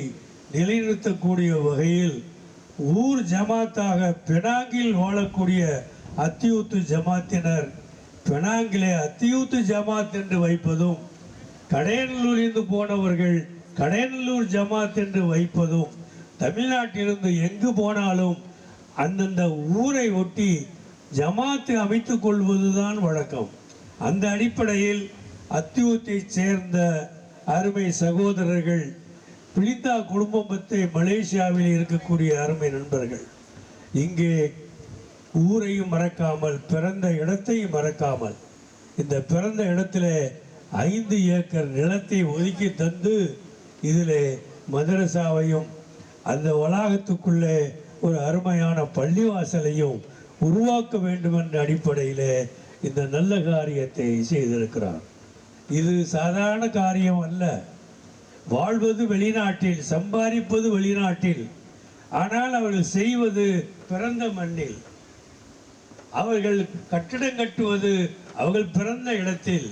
நிலைநிறுத்தக்கூடிய வகையில் ஊர் ஜமாத்தாக பெனாங்கில் வாழக்கூடிய அத்தியூத்து ஜமாத்தினர் பெனாங்கிலே அத்தியூத்து ஜமாத் என்று வைப்பதும், கடையநல்லூரிலிருந்து போனவர்கள் கடையநல்லூர் ஜமாத் என்று வைப்பதும், தமிழ்நாட்டிலிருந்து எங்கு போனாலும் அந்தந்த ஊரை ஒட்டி ஜமாத்து அமைத்துக் கொள்வதுதான் வழக்கம். அந்த அடிப்படையில் அத்தியூத்தைச் சேர்ந்த அருமை சகோதரர்கள், பிலிந்தா குடும்பத்தை மலேசியாவில் இருக்கக்கூடிய அருமை நண்பர்கள், இங்கே ஊரையும் மறக்காமல் பிறந்த இடத்தையும் மறக்காமல் இந்த பிறந்த இடத்துல 5 ஏக்கர் நிலத்தை ஒதுக்கி தந்து இதில் மதரசாவையும் அந்த வளாகத்துக்குள்ளே ஒரு அருமையான பள்ளிவாசலையும் உருவாக்க வேண்டும் என்ற அடிப்படையில் இந்த நல்ல காரியத்தை செய்திருக்கிறார். இது சாதாரண காரியம் அல்ல. வாழ்வது வெளிநாட்டில், சம்பாதிப்பது வெளிநாட்டில், ஆனால் அவர்கள் செய்வது பிறந்த மண்ணில். அவர்கள் கட்டிடம் கட்டுவது அவர்கள் பிறந்த இடத்தில்.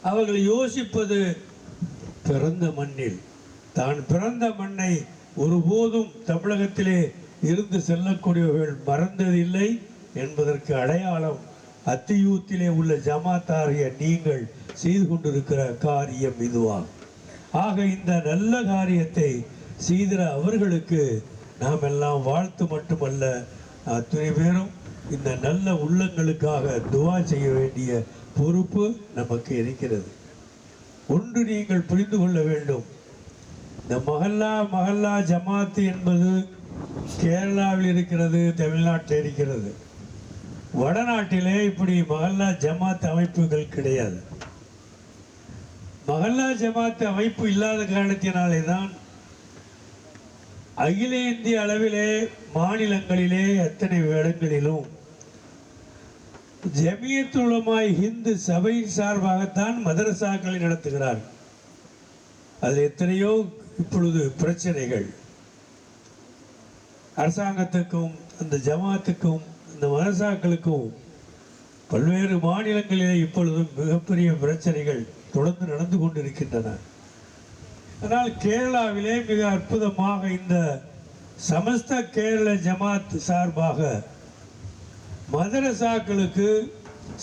அவர்கள் யோசிப்பது பிறந்த மண்ணில். தான் பிறந்த மண்ணை ஒருபோதும் தமிழகத்திலே இருந்து செல்லக்கூடியவர்கள் மறந்ததில்லை என்பதற்கு அடையாளம் அத்தியூத்திலே உள்ள ஜமாத்தாரிய நீங்கள் செய்து கொண்டிருக்கிற காரியம் இதுவாகும். ஆக இந்த நல்ல காரியத்தை செய்கிற அவர்களுக்கு நாம் எல்லாம் வாழ்த்து மட்டுமல்ல, அத்தனை பேரும் இந்த நல்ல உள்ளங்களுக்காக துவா செய்ய வேண்டிய பொறுப்பு நமக்கு இருக்கிறது. ஒன்று நீங்கள் புரிந்து கொள்ள வேண்டும், இந்த மஹல்லா ஜமாத்து என்பது கேரளாவில் இருக்கிறது, தமிழ்நாட்டில் இருக்கிறது. வடநாட்டிலே இப்படி மஹல்லா ஜமாத் அமைப்புகள் கிடையாது. மஹல்லா ஜமாத் அமைப்பு இல்லாத காரணத்தினாலே தான் அகில இந்திய அளவிலே மாநிலங்களிலே அத்தனை இடங்களிலும் ஜமியத் உலமா ஹிந்து சபையின் சார்பாகத்தான் மதரசாக்களை நடத்துகிறார். அதில் எத்தனையோ இப்பொழுது பிரச்சனைகள் அரசாங்கத்துக்கும் அந்த ஜமாத்துக்கும் இந்த மதரசாக்களுக்கும் பல்வேறு மாநிலங்களிலே இப்பொழுதும் மிகப்பெரிய பிரச்சனைகள் தொடர்ந்து நடந்து கொண்டிருக்கின்றன. ஆனால் கேரளாவிலே மிக அற்புதமாக இந்த சமஸ்த கேரள ஜமாத் சார்பாக மதரசாக்களுக்கு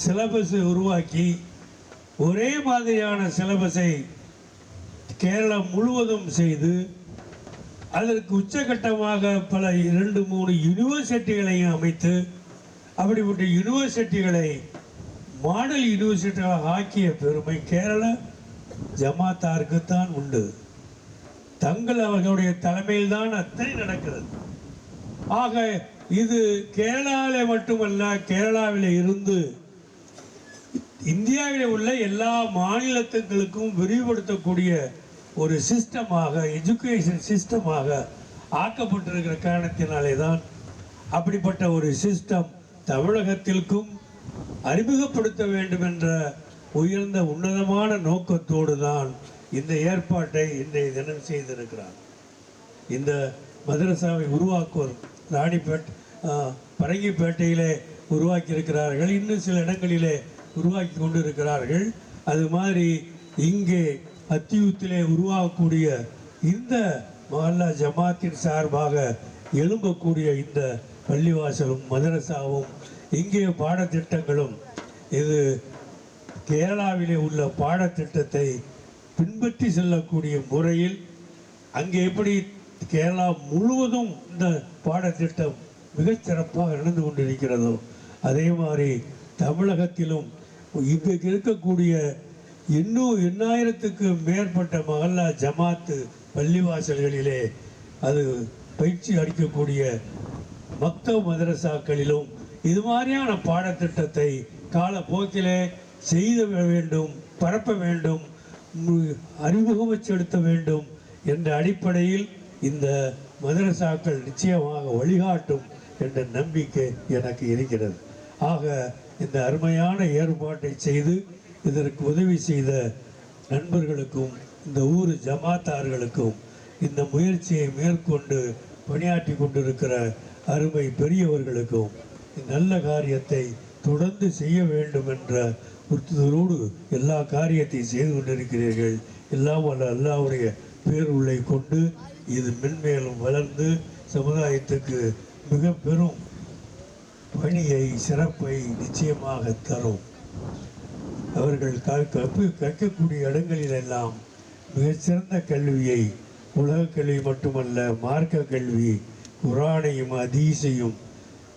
சிலபஸை உருவாக்கி ஒரே மாதிரியான சிலபஸை கேரளம் முழுவதும் செய்து அதற்கு உச்சகட்டமாக பல 2-3 யூனிவர்சிட்டிகளையும் அமைத்து அப்படிப்பட்ட யூனிவர்சிட்டிகளை மாடல் யூனிவர்சிட்டிகளாக ஆக்கிய பெருமை கேரள ஜமாத்தாருக்குத்தான் உண்டு. தங்கள் அவர்களுடைய தலைமையில் தான் அத்தனை நடக்கிறது. ஆக இது கேரளாவில் மட்டுமல்ல, கேரளாவில் இருந்து இந்தியாவில் உள்ள எல்லா மாநிலத்துகளுக்கும் விரிவுபடுத்தக்கூடிய ஒரு சிஸ்டமாக, எஜுகேஷன் சிஸ்டமாக ஆக்கப்பட்டிருக்கிற காரணத்தினாலே தான் அப்படிப்பட்ட ஒரு சிஸ்டம் தமிழகத்திற்கும் அறிமுகப்படுத்த வேண்டும் என்ற உயர்ந்த உன்னதமான நோக்கத்தோடு தான் இந்த ஏற்பாட்டை இன்றைய தினம் செய்திருக்கிறார். இந்த மதரசாவை உருவாக்குவோர் ராணிப்பேட் பரங்கிப்பேட்டையிலே உருவாக்கி இருக்கிறார்கள், இன்னும் சில இடங்களிலே உருவாக்கி கொண்டு இருக்கிறார்கள். அது மாதிரி இங்கே அத்தியூத்திலே உருவாகக்கூடிய இந்த மஹல்லா ஜமாத்தின் சார்பாக எழும்பக்கூடிய இந்த பள்ளிவாசலும் மதரசாவும் இங்கே பாடத்திட்டங்களும் இது கேரளாவிலே உள்ள பாடத்திட்டத்தை பின்பற்றி செல்லக்கூடிய முறையில் அங்கே எப்படி கேரளா முழுவதும் இந்த பாடத்திட்டம் மிகச்சிறப்பாக நடந்து கொண்டிருக்கிறதோ அதே மாதிரி தமிழகத்திலும் இங்கே இருக்கக்கூடிய இன்னும் 8000க்கு மேற்பட்ட மஹல்லா ஜமாத்து பள்ளிவாசல்களிலே அது பயிற்சி அளிக்கக்கூடிய மக்தப் மதரசாக்களிலும் இது மாதிரியான பாடத்திட்டத்தை காலப்போக்கிலே செய்த வேண்டும், பரப்ப வேண்டும், அறிமுகம் செலுத்த வேண்டும் என்ற அடிப்படையில் இந்த மதரசாக்கள் நிச்சயமாக வழிகாட்டும் என்ற நம்பிக்கை எனக்கு இருக்கிறது. ஆக இந்த அருமையான ஏற்பாட்டை செய்து இதற்கு உதவி செய்த நண்பர்களுக்கும் இந்த ஊர் ஜமாத்தார்களுக்கும் இந்த முயற்சியை மேற்கொண்டு பணியாற்றி கொண்டிருக்கிற அருமை பெரியவர்களுக்கும் நல்ல காரியத்தை தொடர்ந்து செய்ய வேண்டும் என்ற உறுதியோடு எல்லா காரியத்தையும் செய்து கொண்டிருக்கிறீர்கள். எல்லாம் வல்ல அல்லாஹ்வுடைய பேருள்ளை கொண்டு இது மென்மேலும் வளர்ந்து சமுதாயத்துக்கு மிக பெரும் பணியை, சிறப்பை நிச்சயமாக தரும். அவர்கள் கற்கக்கூடிய இடங்களிலெல்லாம் மிகச்சிறந்த கல்வியை, உலக கல்வி மட்டுமல்ல, மார்க்க கல்வி, குரானையும் ஹதீஸையும்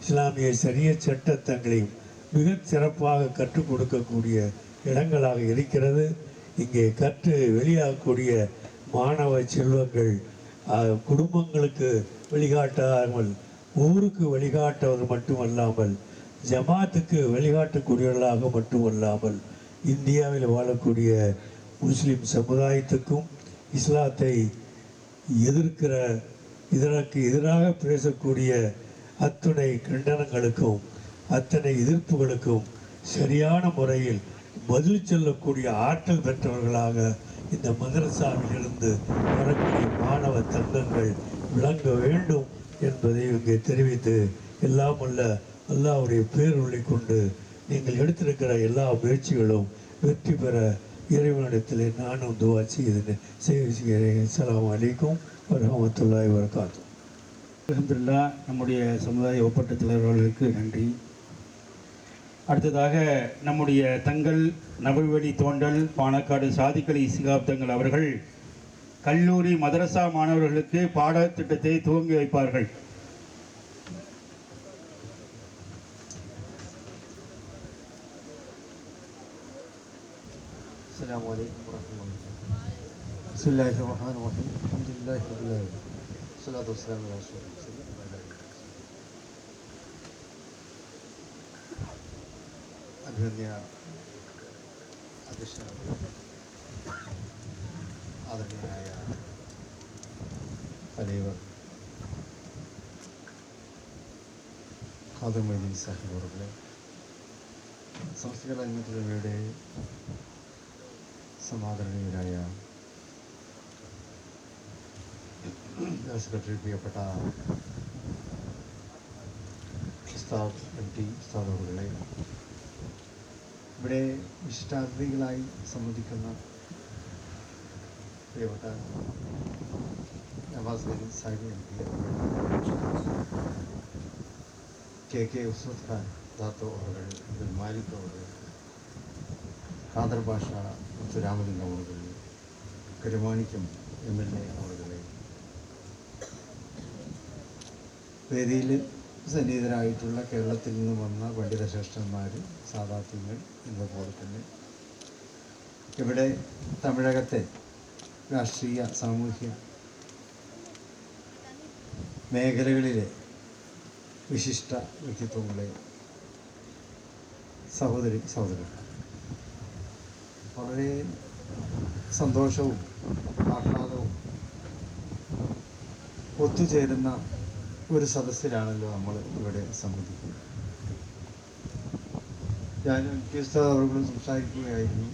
இஸ்லாமிய சரிய சட்டங்களையும் மிக சிறப்பாக கற்றுக் கொடுக்கக்கூடிய இடங்களாக இருக்கிறது. இங்கே கற்று வெளியாகக்கூடிய மாணவ செல்வங்கள் குடும்பங்களுக்கு வழிகாட்டாமல், ஊருக்கு வழிகாட்டுவது மட்டுமல்லாமல், ஜமாத்துக்கு வழிகாட்டக்கூடியவர்களாக மட்டுமல்லாமல், இந்தியாவில் வாழக்கூடிய முஸ்லிம் சமுதாயத்துக்கும் இஸ்லாத்தை எதிர்க்கிற இதற்கு எதிராக பேசக்கூடிய அத்துணை கண்டனங்களுக்கும் அத்தனை எதிர்ப்புகளுக்கும் சரியான முறையில் பதில் சொல்லக்கூடிய ஆற்றல் பெற்றவர்களாக இந்த மதரசாவிலிருந்து வரக்கூடிய மாணவ தங்கங்கள் விளங்க வேண்டும் என்பதை இங்கே தெரிவித்து, எல்லாம் உள்ள அல்லாஹ்வுடைய பேரொளி கொண்டு நீங்கள் எடுத்திருக்கிற எல்லா முயற்சிகளும் வெற்றி பெற இறைவனிடத்தில் நானும் துவா செய்கிறேன். அஸ்ஸலாமு அலைக்கும் வரஹ்மத்துல்லாஹி வபரகாத்துஹு. அல்ஹம்துலில்லாஹ், நம்முடைய சமுதாய ஒப்பற்ற தலைவர்களுக்கு நன்றி. அடுத்ததாக நம்முடைய தங்கள் நபர்வழி தோண்டல் பாணக்காடு சாதிக்கலி இஸ்காப் தங்கள் அவர்கள் கல்லூரி மதரசா மாணவர்களுக்கு பாடத்திட்டத்தை துவங்கி வைப்பார்கள். السلام عليكم ورحمة الله. بسم الله الرحمن الرحيم. الحمد لله رب العالمين. الصلاة والسلام على رسول الله. അഭിനന്ദ അധ്യക്ഷൻ, ആദരണീയനായ തലവർ ഖാദർ മൊയ്തീൻ സാഹിബ് അവരുടെ സംസ്കൃത അന്വേഷണയുടെ സമാദരണീയരായ സെക്രട്ടറി പ്രിയപ്പെട്ട ഉസ്താദ് MT ഉസ്താദ് അവരുടെ, ഇവിടെ വിശിഷ്ടാതിഥികളായി സംബന്ധിക്കുന്ന പ്രിയപ്പെട്ട Nawaz Ghani Sahib MP, KK Usman Khan Dato അവർ, അബ്ദുൽ മാലിക് അവർ, ഖാദർ ഭാഷ മുത്തുരാമലിംഗം അവർ, കരുമാണിക്കം MLA അവരുടെ, വേദിയിൽ സന്നിഹിതരായിട്ടുള്ള കേരളത്തിൽ നിന്ന് വന്ന പണ്ഡിതശ്രേഷ്ഠന്മാർ, സാദാത്യങ്ങൾ എന്നതുപോലെ തന്നെ ഇവിടെ തമിഴകത്തെ രാഷ്ട്രീയ സാമൂഹ്യ മേഖലകളിലെ വിശിഷ്ട വ്യക്തിത്വങ്ങളെ, സഹോദരൻ, വളരെ സന്തോഷവും ആഹ്ലാദവും ഒത്തുചേരുന്ന ഒരു സദസ്സിലാണല്ലോ നമ്മൾ ഇവിടെ സംബന്ധിക്കുന്നത്. ഞാൻ അവരോട് സംസാരിക്കുകയായിരുന്നു.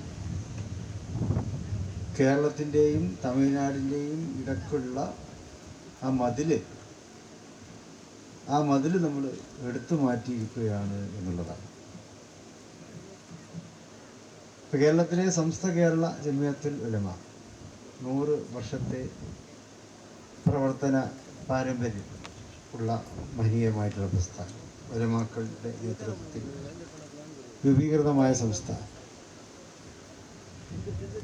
കേരളത്തിൻ്റെയും തമിഴ്നാടിൻ്റെയും ഇടയ്ക്കുള്ള ആ മതിൽ നമ്മൾ എടുത്തു മാറ്റിയിരിക്കുകയാണ് എന്നുള്ളതാണ്. ഇപ്പോൾ കേരളത്തിലെ സമസ്ത കേരള ജമിയത്തുൽ ഉലമ 100 വർഷത്തെ പ്രവർത്തന പാരമ്പര്യം ഉള്ള മഹനീയമായിട്ടുള്ള പ്രസ്ഥാനം, ഉലമാക്കളുടെ നേതൃത്വത്തിൽ രൂപീകൃതമായ സംസ്ഥാനം.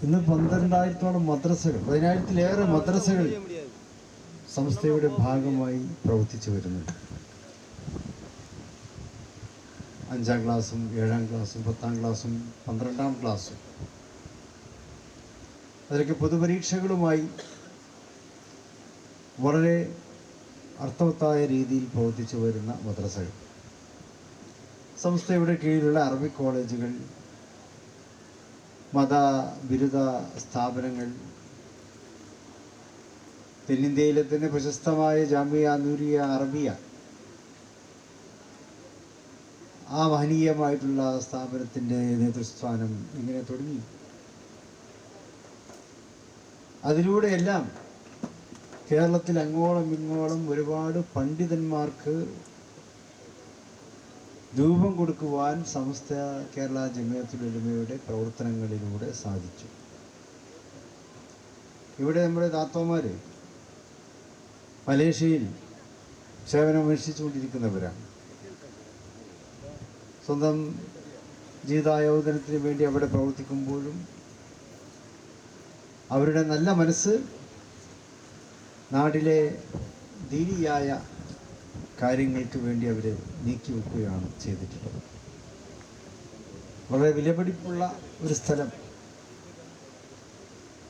ഇന്ന് 12,000-ഓളം മദ്രസകൾ, 10,000-ലേറെ മദ്രസകൾ സംസ്ഥയുടെ ഭാഗമായി പ്രവർത്തിച്ചു വരുന്നുണ്ട്. 5ാം ക്ലാസ്സും 7ാം ക്ലാസ്സും 10ാം ക്ലാസ്സും 12ാം ക്ലാസ്സും, അതിലൊക്കെ പൊതുപരീക്ഷകളുമായി വളരെ അർത്ഥവത്തായ രീതിയിൽ പ്രവർത്തിച്ചു വരുന്ന മദ്രസകൾ, സംസ്ഥയുടെ കീഴിലുള്ള അറബിക് കോളേജുകൾ, മത ബിരുദ സ്ഥാപനങ്ങൾ, തെന്നിന്ത്യയിലെ തന്നെ പ്രശസ്തമായ ജാമിയ നൂരിയ അറബിയ, ആ മഹനീയമായിട്ടുള്ള സ്ഥാപനത്തിൻ്റെ നേതൃസ്ഥാനം, ഇങ്ങനെ തുടങ്ങി അതിലൂടെയെല്ലാം കേരളത്തിൽ അങ്ങോളം ഇങ്ങോളം ഒരുപാട് പണ്ഡിതന്മാർക്ക് രൂപം കൊടുക്കുവാൻ സമസ്ത കേരള ജമിയത്തുൽ ഉലമയുടെ പ്രവർത്തനങ്ങളിലൂടെ സാധിച്ചു. ഇവിടെ നമ്മുടെ ദാത്തോമാർ മലേഷ്യയിൽ സേവനമനുഷ്ഠിച്ചുകൊണ്ടിരിക്കുന്നവരാണ്. സ്വന്തം ജീവിതായോധനത്തിന് വേണ്ടി അവിടെ പ്രവർത്തിക്കുമ്പോഴും അവരുടെ നല്ല മനസ്സ് നാട്ടിലെ ദീനിയായ കാര്യങ്ങൾക്ക് വേണ്ടി അവർ നീക്കിവെക്കുകയാണ് ചെയ്തിട്ടുള്ളത്. വളരെ വിലപിടിപ്പുള്ള ഒരു സ്ഥലം.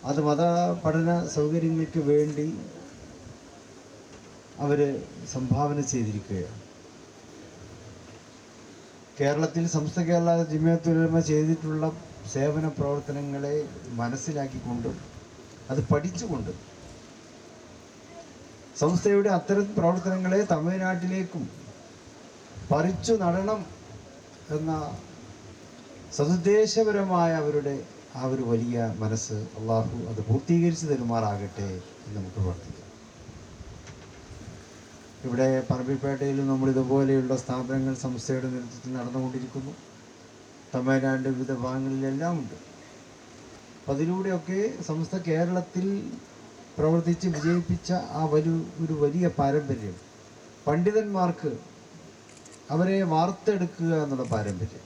അത് മത പഠന സൗകര്യങ്ങൾക്ക് വേണ്ടി അവർ സംഭാവന ചെയ്തിരിക്കുകയാണ്. കേരളത്തിൽ സമസ്ത കേരള ജമിയത്തുൽ ഉലമ ചെയ്തിട്ടുള്ള സേവന പ്രവർത്തനങ്ങളെ മനസ്സിലാക്കിക്കൊണ്ട് അത് പഠിച്ചുകൊണ്ട് സംസ്ഥയുടെ അത്തരം പ്രവർത്തനങ്ങളെ തമിഴ്നാട്ടിലേക്കും പറിച്ചു നടണം എന്ന സതുദ്ദേശപരമായ അവരുടെ ആ ഒരു വലിയ മനസ്സ് അള്ളാഹു അത് പൂർത്തീകരിച്ച് തരുമാറാകട്ടെ എന്ന് നമുക്ക് പ്രാർത്ഥിക്കാം. ഇവിടെ പറമ്പിൽപേട്ടയിലും നമ്മൾ ഇതുപോലെയുള്ള സ്ഥാപനങ്ങൾ സംസ്ഥയുടെ നേതൃത്വത്തിൽ നടന്നുകൊണ്ടിരിക്കുന്നു. തമിഴ്നാടിൻ്റെ വിവിധ ഭാഗങ്ങളിലെല്ലാം ഉണ്ട്. അപ്പം അതിലൂടെയൊക്കെ സംസ്ഥ കേരളത്തിൽ പ്രവർത്തിച്ച് വിജയിപ്പിച്ച ആ ഒരു വലിയ പാരമ്പര്യം, പണ്ഡിതന്മാർക്ക് അവരെ വാർത്തെടുക്കുക എന്നുള്ള പാരമ്പര്യം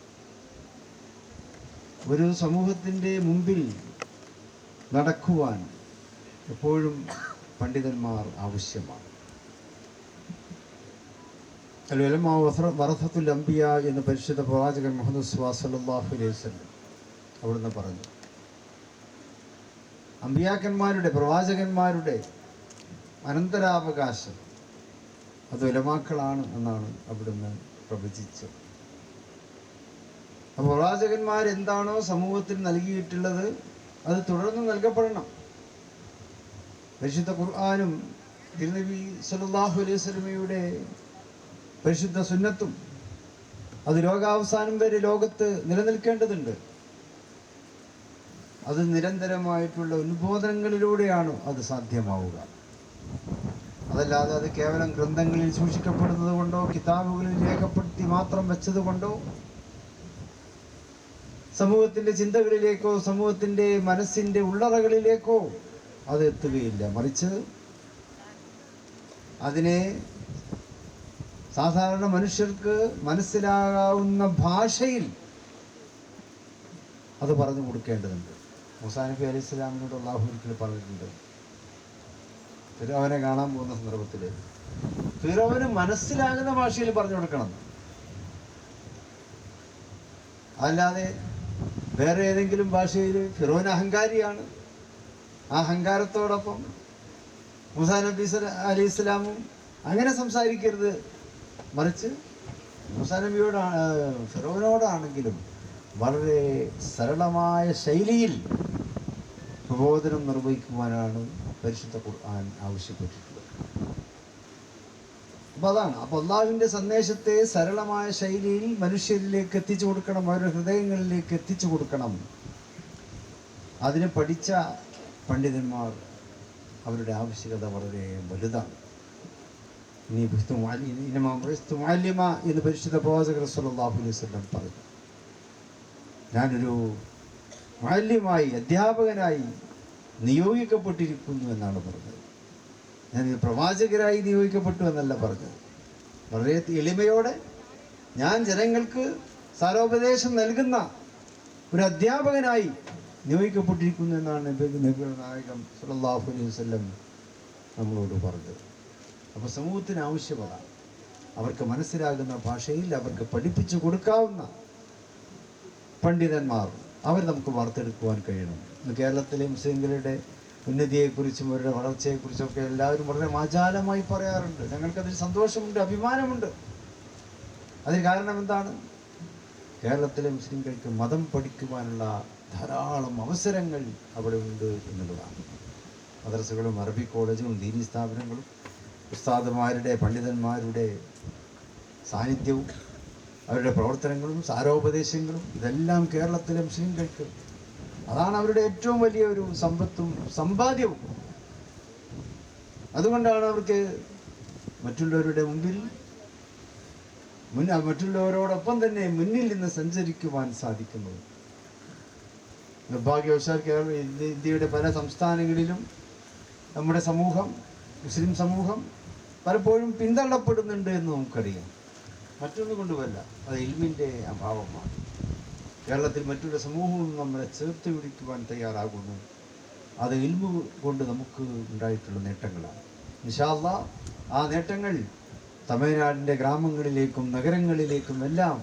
ഒരു സമൂഹത്തിൻ്റെ മുമ്പിൽ നടക്കുവാൻ എപ്പോഴും പണ്ഡിതന്മാർ ആവശ്യമാണ്. അൽ-ഉലമാ വറസത്തുൽ അംബിയ എന്ന് പരിശുദ്ധ പ്രവാചകൻ മുഹമ്മദ് സ്വല്ലല്ലാഹു അലൈഹി വസല്ലം അവിടുന്ന് പറഞ്ഞു, അമ്പിയാക്കന്മാരുടെ പ്രവാചകന്മാരുടെ അനന്തരാവകാശം അത് ഉലമാക്കളാണ് എന്നാണ് അവിടുന്ന് പ്രവചിച്ചത്. അപ്പോൾ പ്രവാചകന്മാരെന്താണോ സമൂഹത്തിൽ നൽകിയിട്ടുള്ളത് അത് തുടർന്ന് നൽകപ്പെടണം. പരിശുദ്ധ ഖുർആനും തിരുനബി സല്ലല്ലാഹു അലൈഹി വസല്ലമയുടെ പരിശുദ്ധ സുന്നത്തും അത് ലോകാവസാനം വരെ ലോകത്ത് നിലനിൽക്കേണ്ടതുണ്ട്. അത് നിരന്തരമായിട്ടുള്ള ഉത്ബോധനങ്ങളിലൂടെയാണ് അത് സാധ്യമാവുക. അതല്ലാതെ അത് കേവലം ഗ്രന്ഥങ്ങളിൽ സൂക്ഷിക്കപ്പെടുന്നത് കൊണ്ടോ കിതാബുകളിൽ രേഖപ്പെടുത്തി മാത്രം വെച്ചത് കൊണ്ടോ സമൂഹത്തിൻ്റെ ചിന്തകളിലേക്കോ സമൂഹത്തിൻ്റെ മനസ്സിൻ്റെ ഉള്ളറകളിലേക്കോ അത് എത്തുകയില്ല. മറിച്ച് അതിനെ സാധാരണ മനുഷ്യർക്ക് മനസ്സിലാകാവുന്ന ഭാഷയിൽ അത് പറഞ്ഞു കൊടുക്കേണ്ടതുണ്ട്. മൂസാ നബി അലൈഹി സ്വലാമിനോട് അല്ലാഹു ഒരിക്കൽ പറഞ്ഞിട്ടുണ്ട്, ഫിറഔനെ കാണാൻ പോകുന്ന സന്ദർഭത്തിൽ ഫിറഔന് മനസ്സിലാകുന്ന ഭാഷയിൽ പറഞ്ഞു കൊടുക്കണം. അല്ലാതെ വേറെ ഏതെങ്കിലും ഭാഷയിൽ ഫിറഔൻ അഹങ്കാരിയാണ്, ആ അഹങ്കാരത്തോടൊപ്പം മൂസാ നബി അലൈഹി സ്വലാമും അങ്ങനെ സംസാരിക്കരുത്. മറിച്ച് മൂസാ ഫിറഔനോടാണെങ്കിലും വളരെ സരളമായ ശൈലിയിൽ പ്രബോധനം നിർവഹിക്കുവാനാണ് പരിശുദ്ധ ഖുർആൻ ആവശ്യപ്പെട്ടിട്ടുള്ളത്. അപ്പം അതാണ്. അപ്പോൾ അള്ളാഹുവിൻ്റെ സന്ദേശത്തെ സരളമായ ശൈലിയിൽ മനുഷ്യരിലേക്ക് എത്തിച്ചു കൊടുക്കണം, അവരുടെ ഹൃദയങ്ങളിലേക്ക് എത്തിച്ചു കൊടുക്കണം. അതിനെ പഠിച്ച പണ്ഡിതന്മാർ അവരുടെ ആവശ്യകത വളരെ വലുതാണ്. എന്ന് പരിശുദ്ധ പ്രവാചകർ സല്ലല്ലാഹു അലൈഹി വസല്ലം പറഞ്ഞു, ഞാനൊരു മുഅല്ലിമായി അധ്യാപകനായി നിയോഗിക്കപ്പെട്ടിരിക്കുന്നു എന്നാണ് പറഞ്ഞത്. ഞാൻ പ്രവാചകരായി നിയോഗിക്കപ്പെട്ടു എന്നല്ല പറഞ്ഞത്. വളരെ എളിമയോടെ ഞാൻ ജനങ്ങൾക്ക് സാരോപദേശം നൽകുന്ന ഒരു അധ്യാപകനായി നിയോഗിക്കപ്പെട്ടിരിക്കുന്നു എന്നാണ് നബിയുടെ നായകം സല്ലല്ലാഹു അലൈഹി വസല്ലം നമ്മളോട് പറഞ്ഞത്. അപ്പോൾ സമൂഹത്തിന് ആവശ്യമാണ് അവർക്ക് മനസ്സിലാകുന്ന ഭാഷയിൽ അവർക്ക് പഠിപ്പിച്ചു കൊടുക്കാവുന്ന പണ്ഡിതന്മാർ അവർ നമുക്ക് വാർത്തെടുക്കുവാൻ കഴിയണം. ഇന്ന് കേരളത്തിലെ മുസ്ലിംകളുടെ ഉന്നതിയെക്കുറിച്ചും അവരുടെ വളർച്ചയെക്കുറിച്ചൊക്കെ എല്ലാവരും വളരെ വാചാലമായി പറയാറുണ്ട്. ഞങ്ങൾക്കതിൽ സന്തോഷമുണ്ട്, അഭിമാനമുണ്ട്. അതിന് കാരണം എന്താണ്? കേരളത്തിലെ മുസ്ലിംകൾക്ക് മതം പഠിക്കുവാനുള്ള ധാരാളം അവസരങ്ങൾ അവിടെ ഉണ്ട് എന്നുള്ളതാണ്. മദ്രസകളും അറബി കോളേജുകളും ദീനി സ്ഥാപനങ്ങളും ഉസ്താദുമാരുടെ പണ്ഡിതന്മാരുടെ സാന്നിധ്യവും അവരുടെ പ്രവർത്തനങ്ങളും സാരോപദേശങ്ങളും ഇതെല്ലാം കേരളത്തിലെ മുസ്ലിംകൾക്ക് അതാണ് അവരുടെ ഏറ്റവും വലിയ ഒരു സമ്പത്തും സമ്പാദ്യവും. അതുകൊണ്ടാണ് അവർക്ക് മറ്റുള്ളവരുടെ മുമ്പിൽ മറ്റുള്ളവരോടൊപ്പം തന്നെ മുന്നിൽ നിന്ന് സഞ്ചരിക്കുവാൻ സാധിക്കുന്നത്. നിർഭാഗ്യവശാൽ ഇന്ത്യയുടെ പല സംസ്ഥാനങ്ങളിലും നമ്മുടെ സമൂഹം, മുസ്ലിം സമൂഹം പലപ്പോഴും പിന്തള്ളപ്പെടുന്നുണ്ട് എന്ന് നമുക്കറിയാം. മറ്റൊന്നും കൊണ്ടുമല്ല, അത് ഇൽമിൻ്റെ അഭാവമാണ്. കേരളത്തിൽ മറ്റുള്ള സമൂഹവും നമ്മളെ ചേർത്ത് പിടിക്കുവാൻ തയ്യാറാകുന്നു. അത് ഇൽമു കൊണ്ട് നമുക്ക് ഉണ്ടായിട്ടുള്ള നേട്ടങ്ങളാണ്. ഇൻഷാ അല്ലാഹ് ആ നേട്ടങ്ങൾ തമിഴ്നാടിൻ്റെ ഗ്രാമങ്ങളിലേക്കും നഗരങ്ങളിലേക്കും എല്ലാം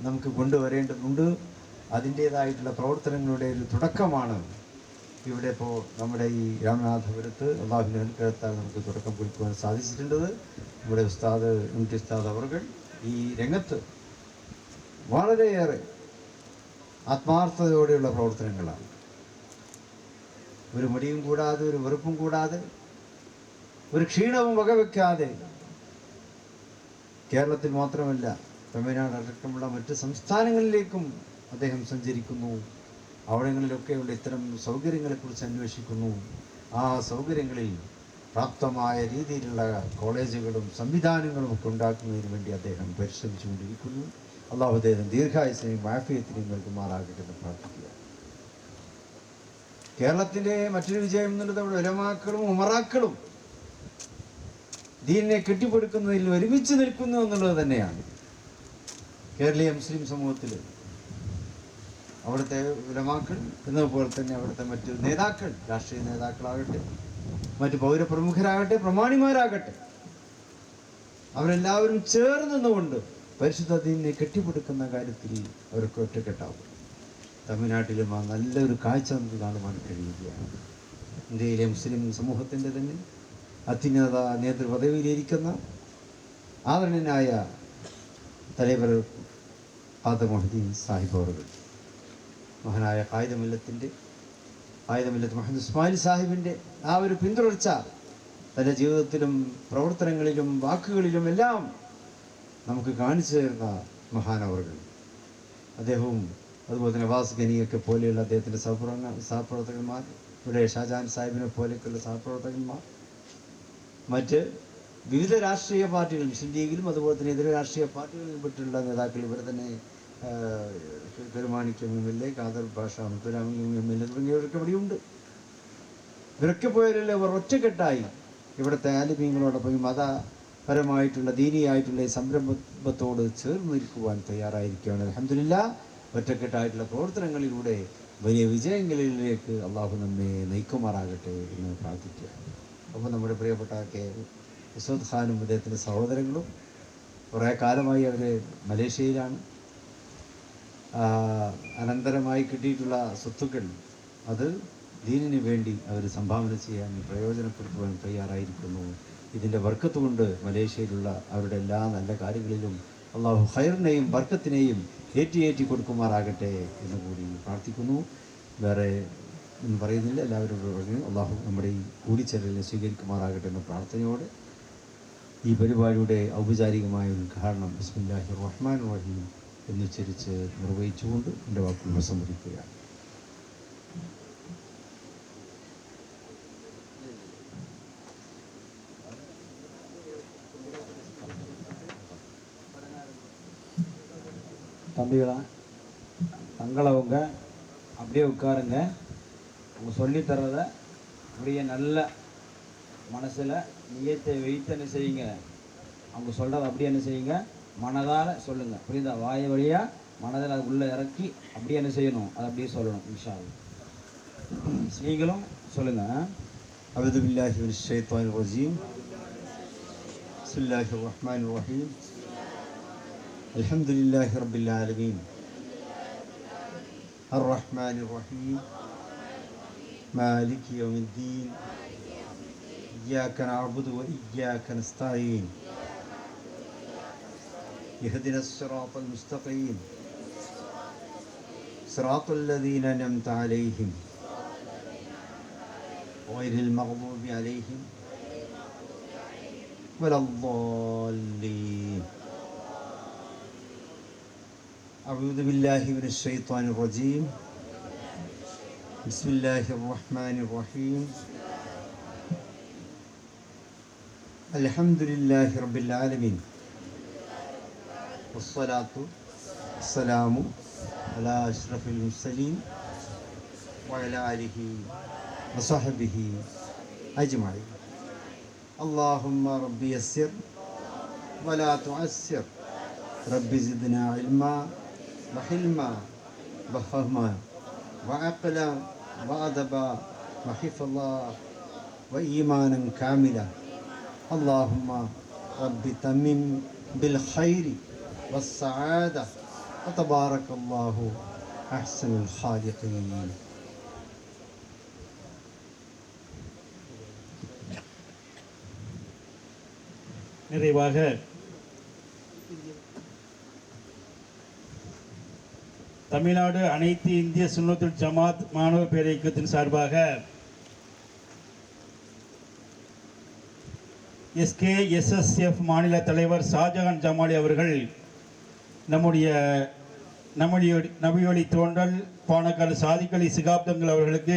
നമുക്ക് കൊണ്ടുവരേണ്ടതുണ്ട്. അതിൻ്റേതായിട്ടുള്ള പ്രവർത്തനങ്ങളുടെ ഒരു തുടക്കമാണ് ഇവിടെ ഇപ്പോൾ നമ്മുടെ ഈ രാമനാഥപുരത്ത് അള്ളാഹുവിൻ്റെ അനുഗ്രഹത്താൽ നമുക്ക് തുടക്കം കുറിക്കുവാൻ സാധിച്ചിട്ടുള്ളത്. നമ്മുടെ ഉസ്താദ് MT ഉസ്താദ് അവർ ഈ രംഗത്ത് വളരെയേറെ ആത്മാർത്ഥതയോടെയുള്ള പ്രവർത്തനങ്ങളാണ്. ഒരു മടിയും കൂടാതെ, ഒരു വെറുപ്പും കൂടാതെ, ഒരു ക്ഷീണവും വകവെക്കാതെ കേരളത്തിൽ മാത്രമല്ല തമിഴ്നാട് അടക്കമുള്ള മറ്റ് സംസ്ഥാനങ്ങളിലേക്കും അദ്ദേഹം സഞ്ചരിക്കുന്നു. അവിടങ്ങളിലൊക്കെയുള്ള ഇത്തരം സൗകര്യങ്ങളെക്കുറിച്ച് അന്വേഷിക്കുന്നു. ആ സൗകര്യങ്ങളിൽ പ്രാപ്തമായ രീതിയിലുള്ള കോളേജുകളും സംവിധാനങ്ങളും ഒക്കെ ഉണ്ടാക്കുന്നതിന് വേണ്ടി അദ്ദേഹം പരിശ്രമിച്ചുകൊണ്ടിരിക്കുന്നു. അള്ളാഹു അദ്ദേഹം ദീർഘായുസിനെയും ആഫിയത്തിനെയും നൽകുമാറാകട്ടെ എന്ന് പ്രാർത്ഥിക്കുക. കേരളത്തിൻ്റെ മറ്റൊരു വിജയം എന്നുള്ളത് അവിടെ ഉലമാക്കളും ഉമറാക്കളും ദീനിനെ കെട്ടിപ്പടുക്കുന്നതിൽ ഒരുമിച്ച് നിൽക്കുന്നു എന്നുള്ളത് തന്നെയാണ്. കേരളീയ മുസ്ലിം സമൂഹത്തിൽ അവിടുത്തെ ഉലമാക്കൾ എന്നതുപോലെ തന്നെ അവിടുത്തെ മറ്റ് നേതാക്കൾ, രാഷ്ട്രീയ നേതാക്കളാകട്ടെ, മറ്റ് പൗരപ്രമുഖരാകട്ടെ, പ്രമാണിമാരാകട്ടെ, അവരെല്ലാവരും ചേർന്ന് നിന്നുകൊണ്ട് പരിശുദ്ധ ദീനിനെ കെട്ടിപ്പടുക്കുന്ന കാര്യത്തിൽ അവർക്ക് ഒറ്റക്കെട്ടാവും. തമിഴ്നാട്ടിലും ആ നല്ലൊരു കാഴ്ച നമുക്ക് കാണുവാൻ കഴിയുകയാണ്. ഇന്ത്യയിലെ മുസ്ലിം സമൂഹത്തിൻ്റെ തന്നെ അത്യുന്നത നേതൃപദവിയിലിരിക്കുന്ന ആദരണീയനായ തലൈവർ ഖാദർ മൊഹീദ്ദീൻ സാഹിബ് അവറുകൾ, മഹാനായ ഖായിദമില്ലത്ത് മുഹമ്മദ് ഇസ്മായിൽ സാഹിബിൻ്റെ ആ ഒരു പിന്തുടർച്ച തൻ്റെ ജീവിതത്തിലും പ്രവർത്തനങ്ങളിലും വാക്കുകളിലും എല്ലാം നമുക്ക് കാണിച്ചു തരുന്ന മഹാനവറുകൾ. അദ്ദേഹവും അതുപോലെ തന്നെ നവാസ് ഗനിയൊക്കെ പോലെയുള്ള അദ്ദേഹത്തിൻ്റെ സഹപ്രവർത്തകന്മാർ, ഇവിടെ ഷാജഹാൻ സാഹിബിനെ പോലെയൊക്കെയുള്ള സഹപ്രവർത്തകന്മാർ, മറ്റ് വിവിധ രാഷ്ട്രീയ പാർട്ടികൾ, മുസ്ലിം ലീഗിലും അതുപോലെ തന്നെ ഇതര രാഷ്ട്രീയ പാർട്ടികളിൽ പെട്ടുള്ള നേതാക്കൾ, ഇവിടെ തന്നെ പെരുമാണിക്യം MLA, ഖാദർ ഭാഷ മുത്തുരാമലിംഗം MLA തുടങ്ങിയവരൊക്കെ ഇവിടെയുണ്ട്. ഇവരൊക്കെ പോയാലല്ലേ അവർ ഒറ്റക്കെട്ടായി ഇവിടുത്തെ ആലിമീങ്ങളോടൊപ്പം ഈ മതപരമായിട്ടുള്ള ദീനിയായിട്ടുള്ള ഈ സംരംഭത്തോട് ചേർന്ന് നിൽക്കുവാൻ തയ്യാറായിരിക്കുകയാണ്. അൽഹംദുലില്ലാഹ് ഒറ്റക്കെട്ടായിട്ടുള്ള പ്രവർത്തനങ്ങളിലൂടെ വലിയ വിജയങ്ങളിലേക്ക് അള്ളാഹു നമ്മെ നയിക്കുമാറാകട്ടെ എന്ന് പ്രാർത്ഥിക്കുക. അപ്പോൾ നമ്മുടെ പ്രിയപ്പെട്ട ഉസ്താദ് ഖാനും അദ്ദേഹത്തിൻ്റെ സഹോദരങ്ങളും കുറേ കാലമായി അവർ മലേഷ്യയിലാണ്. അനന്തരമായി കിട്ടിയിട്ടുള്ള സ്വത്തുക്കൾ അത് ദീനിന് വേണ്ടി അവർ സംഭാവന ചെയ്യാൻ, പ്രയോജനപ്പെടുത്തുവാൻ തയ്യാറായിരിക്കുന്നു. ഇതിൻ്റെ ബർക്കത്ത് കൊണ്ട് മലേഷ്യയിലുള്ള അവരുടെ എല്ലാ നല്ല കാര്യങ്ങളിലും അള്ളാഹു ഖൈറിനെയും ബർക്കത്തിനെയും ഏറ്റി കൊടുക്കുമാറാകട്ടെ എന്ന് കൂടി പ്രാർത്ഥിക്കുന്നു. വേറെ ഒന്നും പറയുന്നില്ല. എല്ലാവരും പറഞ്ഞു അള്ളാഹു നമ്മുടെ ഈ കൂടിച്ചേരലിനെ സ്വീകരിക്കുമാറാകട്ടെ എന്ന പ്രാർത്ഥനയോടെ ഈ പരിപാടിയുടെ ഔപചാരികമായ ഉദ്ഘാടനം ബിസ്മില്ലാഹിർ റഹ്മാനിർ റഹീം എന്നുച്ചരിച്ച് നിർവഹിച്ചുകൊണ്ട് എൻ്റെ വാക്കുകൾ ഉപസംഹരിക്കുകയാണ്. தம்பிகளா, தங்களவங்க அப்படியே உட்காருங்க. அவங்க சொல்லித்தரதை அப்படியே நல்ல மனசில் நியத்தை வைத்து என்ன செய்யுங்க, அவங்க சொல்கிறத அப்படியே என்ன செய்யுங்க, மனதால் சொல்லுங்கள். புரியுதா? வாய் வழியாக மனதில் அது உள்ளே இறக்கி அப்படியே என்ன செய்யணும், அதை அப்படியே சொல்லணும். இன்ஷா அல்லாஹ் நீங்களும் சொல்லுங்கள். அஊது பில்லாஹி மினஷ் ஷைத்தானிர் ரஜீம். பிஸ்மில்லாஹிர் ரஹ்மானிர் ரஹீம். அல்ஹம்துலில்லாஹி ரப்பில் ஆலமீன். அர்ரஹ்மானிர் ரஹீம். மாலிகி யௌமிddin. இய்யாக நஅபுது வ இய்யாக நஸ்தஈன். اهدنا الصراط المستقيم صراط الذين أنعمت عليهم غير المغضوب عليهم ولا الضالين. أعوذ بالله من الشيطان الرجيم. بسم الله الرحمن الرحيم. الحمد لله رب العالمين والصلاة والسلام على أشرف المرسلين وعلى آله وصحبه أجمعين. اللهم رب يسر ولا تعسر. رب زدنا علما وحلما وفهما وعقلا وأدبا وحفظا وإيمانا كاملا. اللهم رب تمم بالخير والسعادة وتبارك الله أحسن الخالقين. நிறைவாக தமிழ்நாடு அனைத்து இந்திய சுன்னத்துல் ஜமாத் மாணவ பேரியக்கத்தின் சார்பாக SKSSF மாநில தலைவர் ஷாஜஹான் ஜமாலி அவர்கள் நம்முடைய நபியொலி தோன்றல் பானக்கால் சாதிக் சிகாப்தங்கள் அவர்களுக்கு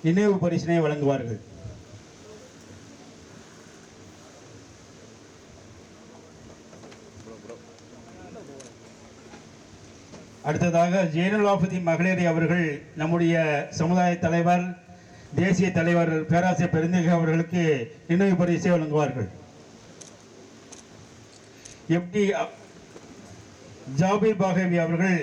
நினைவு பரிசினை வழங்குவார்கள். அடுத்ததாக ஜெயினுல் ஆபதீன் மகளிரை அவர்கள் நம்முடைய சமுதாய தலைவர் தேசிய தலைவர் பேராசிரியர் பெருந்தகை அவர்களுக்கு நினைவு பரிசை வழங்குவார்கள். FD ஜாபீர் பாகவி அவர்கள்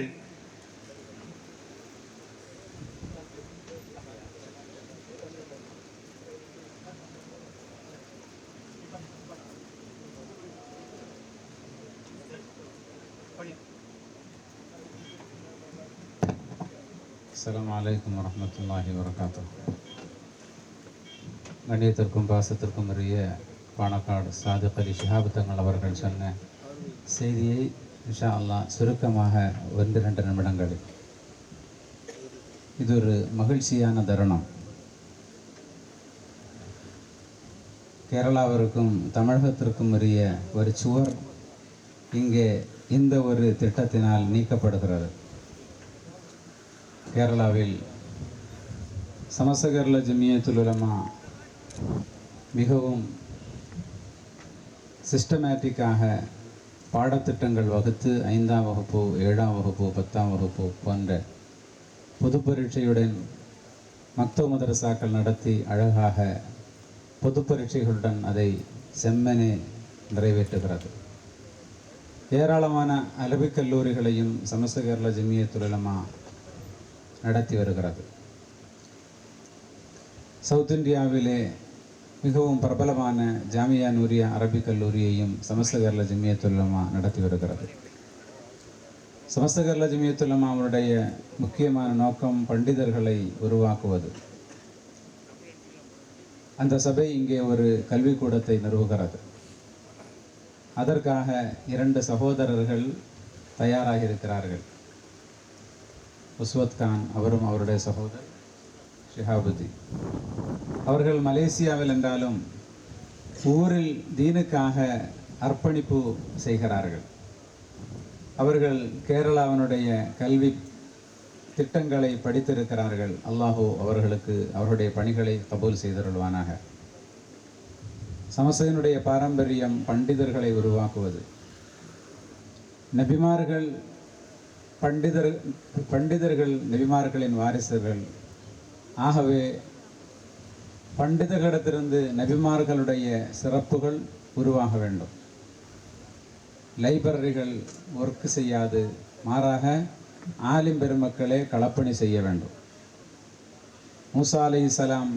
அஸ்ஸலாமு அலைக்கும் வரஹ்மத்துல்லாஹி வபரகாத்துஹு. கண்ணியத்திற்கும் பாசத்திற்கும் உரிய பாணக்காடு சாதிக் அலி ஷிஹாப் தங்கள் அவர்கள் சொன்ன செய்தியை இன்ஷா அல்லாஹ் சுருக்கமாக 1-2 நிமிடங்களில். இது ஒரு மகிழ்ச்சியான தருணம். கேரளாவிற்கும் தமிழகத்திற்கும் உரிய ஒரு சுவர் இங்கே இந்த ஒரு திட்டத்தினால் நீக்கப்படுகிறது. கேரளாவில் சமஸ்த கேரள ஜமியத்துல் உலமா மிகவும் சிஸ்டமேட்டிக்காக பாடத்திட்டங்கள் வகுத்து 5ஆம் வகுப்பு 7ஆம் வகுப்பு 10ஆம் வகுப்பு போன்ற பொது பரீட்சையுடன் மக்தப் மதரசாக்கள் நடத்தி அழகாக பொது பரீட்சைகளுடன் அதை செம்மனே நிறைவேற்றுகிறது. ஏராளமான அரபிக் கல்லூரிகளையும் சமஸ்த கேரள ஜமியத்துல் உலமா நடத்தி வருகிறது. சவுத் இந்தியாவிலே மிகவும் பிரபலமான ஜாமியா நூரியா அரபிக் கல்லூரியையும் சமஸ்த கேரள ஜமியத்துல் உலமா நடத்தி வருகிறது. சமஸ்த கேரள ஜமியத்துல் உலமா அவருடைய முக்கியமான நோக்கம் பண்டிதர்களை உருவாக்குவது. அந்த சபை இங்கே ஒரு கல்விக்கூடத்தை நிறுவுகிறது. அதற்காக 2 சகோதரர்கள் தயாராக இருக்கிறார்கள். உஸ்வத் கான் அவரும் அவருடைய சகோதரர் ஷிஹாபுதீன் அவர்கள் மலேசியாவில் என்றாலும் ஊரில் தீனுக்காக அர்ப்பணிப்பு செய்கிறார்கள். அவர்கள் கேரளாவினுடைய கல்வி திட்டங்களை படித்திருக்கிறார்கள். அல்லாஹு அவர்களுக்கு அவருடைய பணிகளை கபூல் செய்தருள்வானாக. சமஸ்தனுடைய பாரம்பரியம் பண்டிதர்களை உருவாக்குவது. நபிமார்கள் பண்டிதர்கள் நபிமார்களின் வாரிசுகள். ஆகவே பண்டிதர்களிடத்திலிருந்து நபிமார்களுடைய சிறப்புகள் உருவாக வேண்டும். லைப்ரரிகள் ஒர்க் செய்யாது, மாறாக ஆலிம் பெருமக்களே களப்பணி செய்ய வேண்டும். மூசா அலைஹிஸ்ஸலாம்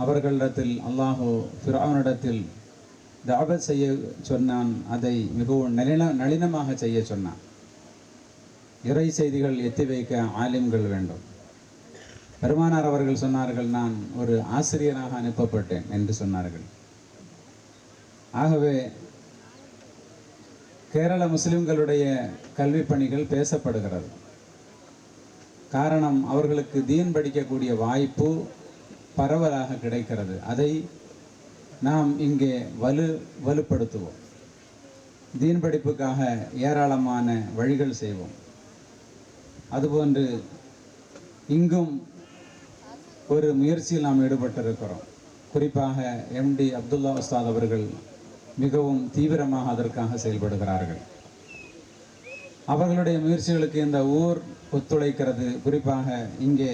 அவர்களிடத்தில் அல்லாஹு ஃபிர்அவுனிடத்தில் தாவத் செய்ய சொன்னான். அதை மிகவும் நளினமாக செய்ய சொன்னான். இறை செய்திகள் எத்தி வைக்க ஆலிம்கள் வேண்டும். பெருமானார் அவர்கள் சொன்னார்கள், நான் ஒரு ஆசிரியராக அனுப்பப்பட்டேன் என்று சொன்னார்கள். ஆகவே கேரள முஸ்லிம்களுடைய கல்வி பணிகள் பேசப்படுகிறது. காரணம், அவர்களுக்கு தீன் படிக்கக்கூடிய வாய்ப்பு பரவலாக கிடைக்கிறது. அதை நாம் இங்கே வலுப்படுத்துவோம். தீன் படிப்புக்காக ஏராளமான வழிகள் செய்வோம். அதுபோன்று இங்கும் ஒரு முயற்சியில் நாம் ஈடுபட்டிருக்கிறோம். குறிப்பாக MD அப்துல்லா உஸ்தாத் அவர்கள் மிகவும் தீவிரமாக அதற்காக செயல்படுகிறார்கள். அவர்களுடைய முயற்சிகளுக்கு இந்த ஊர் ஒத்துழைக்கிறது. குறிப்பாக இங்கே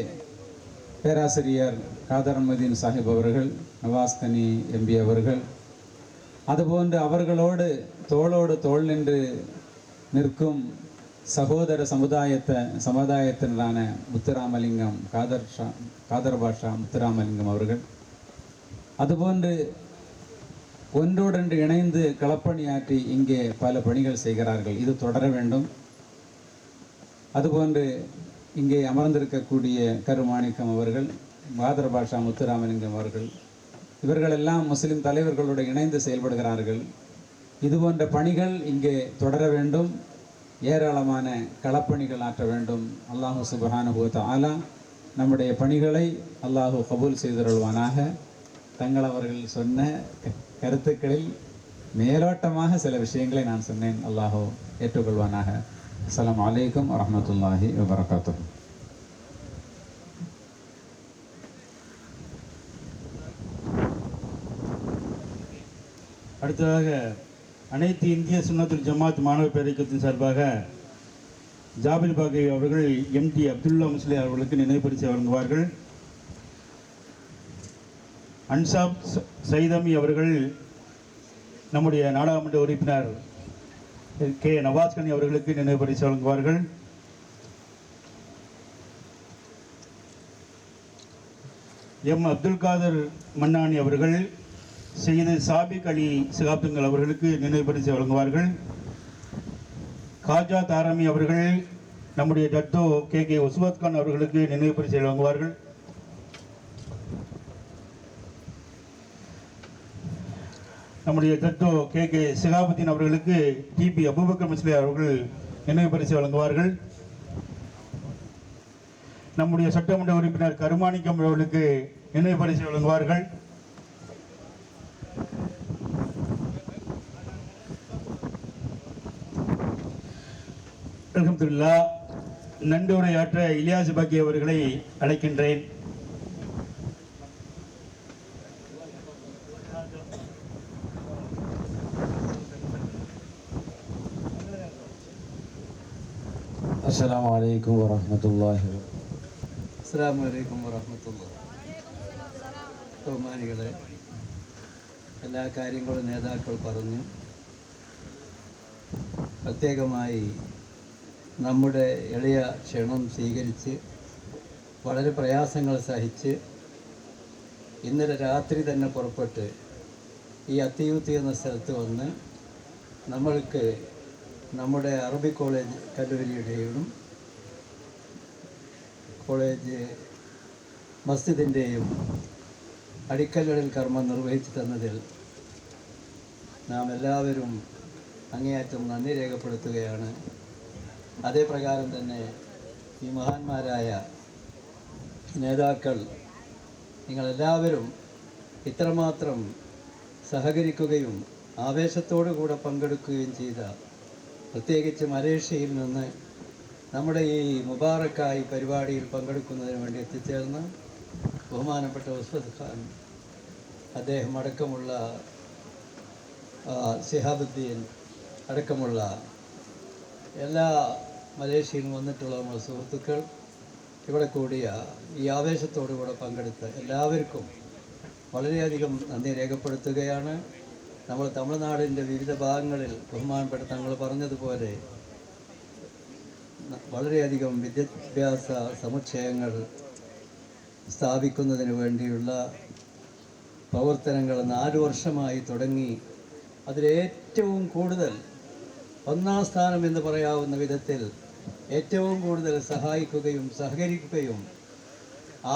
பேராசிரியர் காதர் அஹ்மதீன் சாஹிப் அவர்கள், நவாஸ் கனி MB அவர்கள், அதுபோன்று அவர்களோடு தோளோடு தோள் நின்று நிற்கும் சகோதர சமுதாயத்தினரான முத்துராமலிங்கம் காதர் பாஷா முத்துராமலிங்கம் அவர்கள், அதுபோன்று ஒன்றோடொன்று இணைந்து களப்பணியாற்றி இங்கே பல பணிகள் செய்கிறார்கள். இது தொடர வேண்டும். அதுபோன்று இங்கே அமர்ந்திருக்கக்கூடிய கருமாணிக்கம் அவர்கள், பாதர் பாஷா முத்துராமலிங்கம் அவர்கள், இவர்களெல்லாம் முஸ்லிம் தலைவர்களோடு இணைந்து செயல்படுகிறார்கள். இதுபோன்ற பணிகள் இங்கே தொடர வேண்டும். ஏராளமான களப்பணிகள் ஆற்ற வேண்டும். அல்லாஹு சுப்ஹானஹு வ தஆலா நம்முடைய பணிகளை அல்லாஹு கபூல் செய்தருள்வானாக. தங்கள் அவர்கள் சொன்ன கருத்துக்களில் மேலோட்டமாக சில விஷயங்களை நான் சொன்னேன். அல்லாஹு ஏற்றுக்கொள்வானாக. அஸ்ஸலாமு அலைக்கும் வரஹ்மத்துல்லாஹி வபரகாத்துஹு. அடுத்ததாக அனைத்து இந்திய சுன்னத்துல் ஜமாத் மாணவ பேரவைக்கத்தின் சார்பாக ஜாபிர் பாகி அவர்கள் எம்டி அப்துல்லா முஸ்லி அவர்களுக்கு நினைவு பரிசு வழங்குவார்கள். அன்சாப் சைதமி அவர்கள் நம்முடைய நாடாளுமன்ற உறுப்பினர் கே நவாஸ்கனி அவர்களுக்கு நினைவு பரிசு வழங்குவார்கள். எம் அப்துல் காதர் மன்னானி அவர்கள் செய்து சாபிக் அலி சிகாப்துங்கள் அவர்களுக்கு நினைவு பரிசு வழங்குவார்கள். காஜா தாரமி அவர்கள் நம்முடைய ஜட்டோ கே கே உஸ்வத் கான் அவர்களுக்கு நினைவு பரிசு வழங்குவார்கள். நம்முடைய ஜட்டோ கே கே சிகாபுத்தீன் அவர்களுக்கு டிபி அபூபக்கர் முஸ்லி அவர்கள் நினைவு பரிசு வழங்குவார்கள். நம்முடைய சட்டமன்ற உறுப்பினர் கருமாணிக்கம் அவர்களுக்கு நினைவு பரிசு வழங்குவார்கள். அல்ஹம்துலில்லாஹ். நன்றியுரையாற்ற இலியாஸ் பாக்கி அவர்களை அழைக்கின்றேன். அஸ்ஸலாமு அலைக்கும் வரஹ்மத்துல்லாஹி. അസ്സലാമു അലൈക്കും വറഹ്മത്തുള്ളാഹി. ബഹുമാനികളെ, എല്ലാ കാര്യങ്ങളും നേതാക്കൾ പറഞ്ഞു. പ്രത്യേകമായി നമ്മുടെ എളിയ ക്ഷണം സ്വീകരിച്ച് വളരെ പ്രയാസങ്ങൾ സഹിച്ച് ഇന്നലെ രാത്രി തന്നെ പുറപ്പെട്ട് ഈ അത്തിയൂത്തി എന്ന സ്ഥലത്ത് വന്ന് നമ്മൾക്ക് നമ്മുടെ അറബി കോളേജ് കല്ലൂരിയുടെയും കോളേജ് മസ്ജിദിൻ്റെയും അടിക്കല്ലിടൽ കർമ്മം നിർവഹിച്ചു തന്നതിൽ നാം എല്ലാവരും അങ്ങേയറ്റം നന്ദി രേഖപ്പെടുത്തുകയാണ്. അതേ പ്രകാരം തന്നെ ഈ മഹാന്മാരായ നേതാക്കൾ നിങ്ങളെല്ലാവരും ഇത്രമാത്രം സഹകരിക്കുകയും ആവേശത്തോടു കൂടെ പങ്കെടുക്കുകയും ചെയ്ത, പ്രത്യേകിച്ച് മലേഷ്യയിൽ നിന്ന് നമ്മുടെ ഈ മുബാറക്കായി പരിപാടിയിൽ പങ്കെടുക്കുന്നതിന് വേണ്ടി എത്തിച്ചേർന്ന് ബഹുമാനപ്പെട്ട ഉസ്വത് ഖാൻ, അദ്ദേഹം അടക്കമുള്ള ശിഹാബുദ്ദീൻ അടക്കമുള്ള എല്ലാ മലേഷ്യയിൽ വന്നിട്ടുള്ള നമ്മുടെ സുഹൃത്തുക്കൾ, ഇവിടെ കൂടിയ ഈ ആവേശത്തോടുകൂടെ പങ്കെടുത്ത എല്ലാവർക്കും വളരെയധികം നന്ദി രേഖപ്പെടുത്തുകയാണ്. നമ്മൾ തമിഴ്നാടിൻ്റെ വിവിധ ഭാഗങ്ങളിൽ ബഹുമാനപ്പെട്ട തങ്ങൾ പറഞ്ഞതുപോലെ വളരെയധികം വിദ്യാഭ്യാസ സമുച്ചയങ്ങൾ സ്ഥാപിക്കുന്നതിന് വേണ്ടിയുള്ള പ്രവർത്തനങ്ങൾ 4 വർഷമായി തുടങ്ങി. അതിലേറ്റവും കൂടുതൽ ഒന്നാം സ്ഥാനം എന്ന് പറയാവുന്ന വിധത്തിൽ ഏറ്റവും കൂടുതൽ സഹായിക്കുകയും സഹകരിക്കുകയും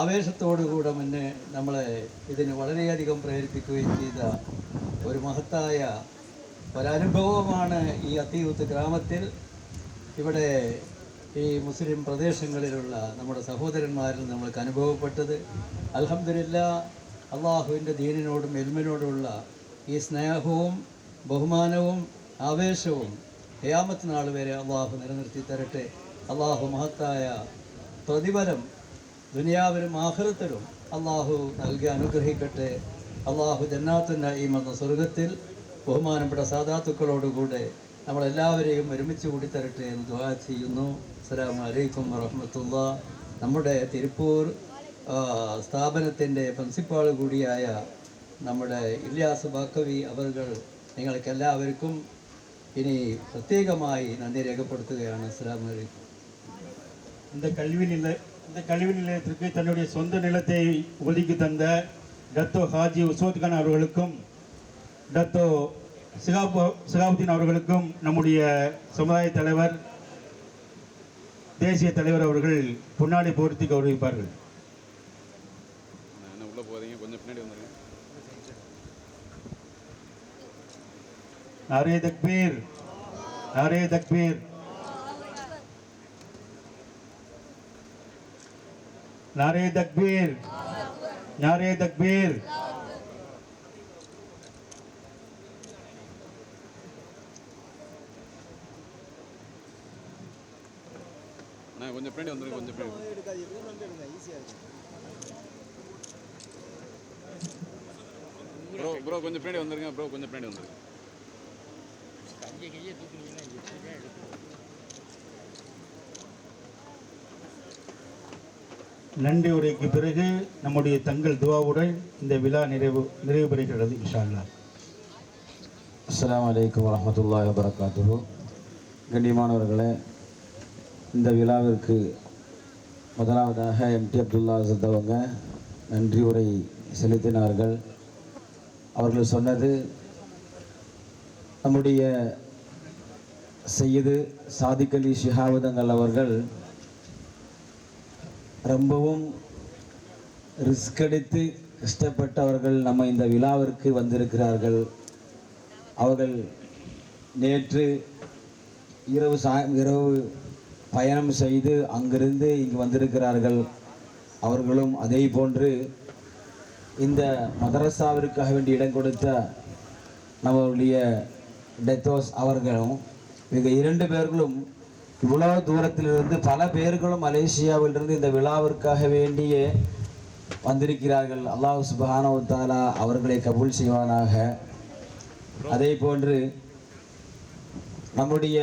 ആവേശത്തോടുകൂടെ മുന്നേ നമ്മളെ ഇതിന് വളരെയധികം പ്രേരിപ്പിക്കുകയും ചെയ്ത ഒരു മഹത്തായ ഒരനുഭവമാണ് ഈ അത്തിയൂത്ത് ഗ്രാമത്തിൽ ഇവിടെ ഈ മുസ്ലിം പ്രദേശങ്ങളിലുള്ള നമ്മുടെ സഹോദരന്മാരിൽ നമ്മൾക്ക് അനുഭവപ്പെട്ടത്. അൽഹംദുലില്ലാഹ്, അള്ളാഹുവിൻ്റെ ദീനിനോടും എൽമിനോടുമുള്ള ഈ സ്നേഹവും ബഹുമാനവും ആവേശവും ഖിയാമത്ത് നാൾ വരെ അള്ളാഹു നിലനിർത്തി തരട്ടെ. അള്ളാഹു മഹത്തായ പ്രതിഫലം ദുനിയാവിലും ആഖിറത്തിലും അള്ളാഹു നൽകി അനുഗ്രഹിക്കട്ടെ. അള്ളാഹു ജന്നാത്തുൻ നഈം എന്ന സ്വർഗത്തിൽ ബഹുമാനപ്പെട്ട സാദാത്തുക്കളോടുകൂടെ നമ്മളെല്ലാവരെയും ഒരുമിച്ച് കൂടി തരട്ടെ എന്ന് ദുആ ചെയ്യുന്നു. അസ്സലാമു അലൈക്കും വറഹ്മത്തുള്ളാഹി. നമ്മുടെ തിരുപ്പൂർ സ്ഥാപനത്തിൻ്റെ പ്രിൻസിപ്പാൾ കൂടിയായ നമ്മുടെ ഇല്യാസ് ബാക്കവി അവർകൾ നിങ്ങൾക്കെല്ലാവർക്കും இனி பிரத்யேகமாய் நன்றி ரேகப்படுத்துகையான. அஸ்ஸலாமு அலைக்கும். இந்த கல்வி நிலையத்திற்கு தன்னுடைய சொந்த நிலத்தை ஒதுக்கி தந்த டத்தோ ஹாஜி உஸ்வத் கான் அவர்களுக்கும் டத்தோ சிகாபுத்தீன் அவர்களுக்கும் நம்முடைய சமுதாய தலைவர் தேசிய தலைவர் அவர்கள் பொன்னாடை போர்த்தி கௌரவிப்பார்கள். என்ன உள்ள போறீங்க, கொஞ்சம் பின்னாடி வந்துருங்க. நாரே தக்பீர், நாரே தக்பீர், நாரே தக்பீர், நாரே தக்பீர். கொஞ்சம் பின்னாடி வந்துருங்க, கொஞ்சம் பின்னாடி. ப்ரோ கொஞ்சம் பின்னாடி வந்துருங்க, ப்ரோ கொஞ்சம் பின்னாடி வந்துருங்க. நன்றி உரைக்கு பிறகு நம்முடைய தங்கள் துவாவுடன் இந்த விழா நிறைவு பெறுகிறது இன்ஷா அல்லாஹ். அஸ்ஸலாமு அலைக்கும் வரஹ்மத்துல்லாஹி வபரகாத்துஹு. கண்ணியமானவர்களே, இந்த விழாவிற்கு முதலாவதாக எம்டி அப்துல்லா அஸத் அவங்க நன்றி உரை செலுத்தினார்கள். அவர்கள் சொன்னது, நம்முடைய சையது சாதிக் அலி ஷிஹாபுதங்கள் அவர்கள் ரொம்பவும் ரிஸ்க் எடுத்து கஷ்டப்பட்டு அவர்கள் நம்ம இந்த விழாவிற்கு வந்திருக்கிறார்கள். அவர்கள் நேற்று இரவு பயணம் செய்து அங்கிருந்து இங்கு வந்திருக்கிறார்கள். அவர்களும் அதே போன்று இந்த மதரசாவிற்காக வேண்டி இடம் கொடுத்த நம்மளுடைய டெத்தோஸ் அவர்களும், இவங்க 2 பேர்களும் இவ்வளவு தூரத்திலிருந்து பல பேர்களும் மலேசியாவிலிருந்து இந்த விழாவிற்காக வேண்டியே வந்திருக்கிறார்கள். அல்லாஹ் சுப்ஹானஹு வ தஆலா அவர்களை கபூல் செய்வானாக. அதே போன்று நம்முடைய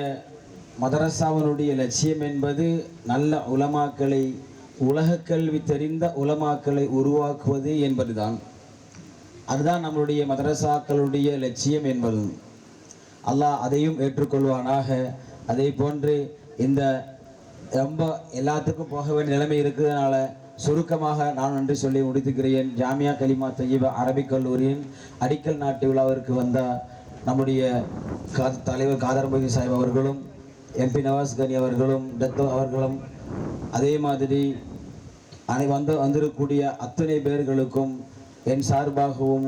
மதரசாவினுடைய லட்சியம் என்பது நல்ல உலமாக்களை, உலக கல்வி தெரிந்த உலமாக்களை உருவாக்குவது என்பதுதான். அதுதான் நம்மளுடைய மதரசாக்களுடைய லட்சியம் என்பது. அல்லாஹ் அதையும் ஏற்றுக்கொள்வானாக. அதே போன்று இந்த ரொம்ப எல்லாத்துக்கும் போக வேண்டிய நிலைமை இருக்கிறதுனால சுருக்கமாக நான் நன்றி சொல்லி முடித்துக்கிறேன். ஜாமியா கலிமா தய்யிபா அரபிக் கல்லூரியின் அடிக்கல் நாட்டு விழாவிற்கு வந்த நம்முடைய தலைவர் காதர் மொய்தீன் சாஹிப் அவர்களும், எம்பி நவாஸ் கனி அவர்களும், டத்தோ அவர்களும், அதே மாதிரி வந்திருக்கக்கூடிய அத்தனை பேர்களுக்கும் என் சார்பாகவும்,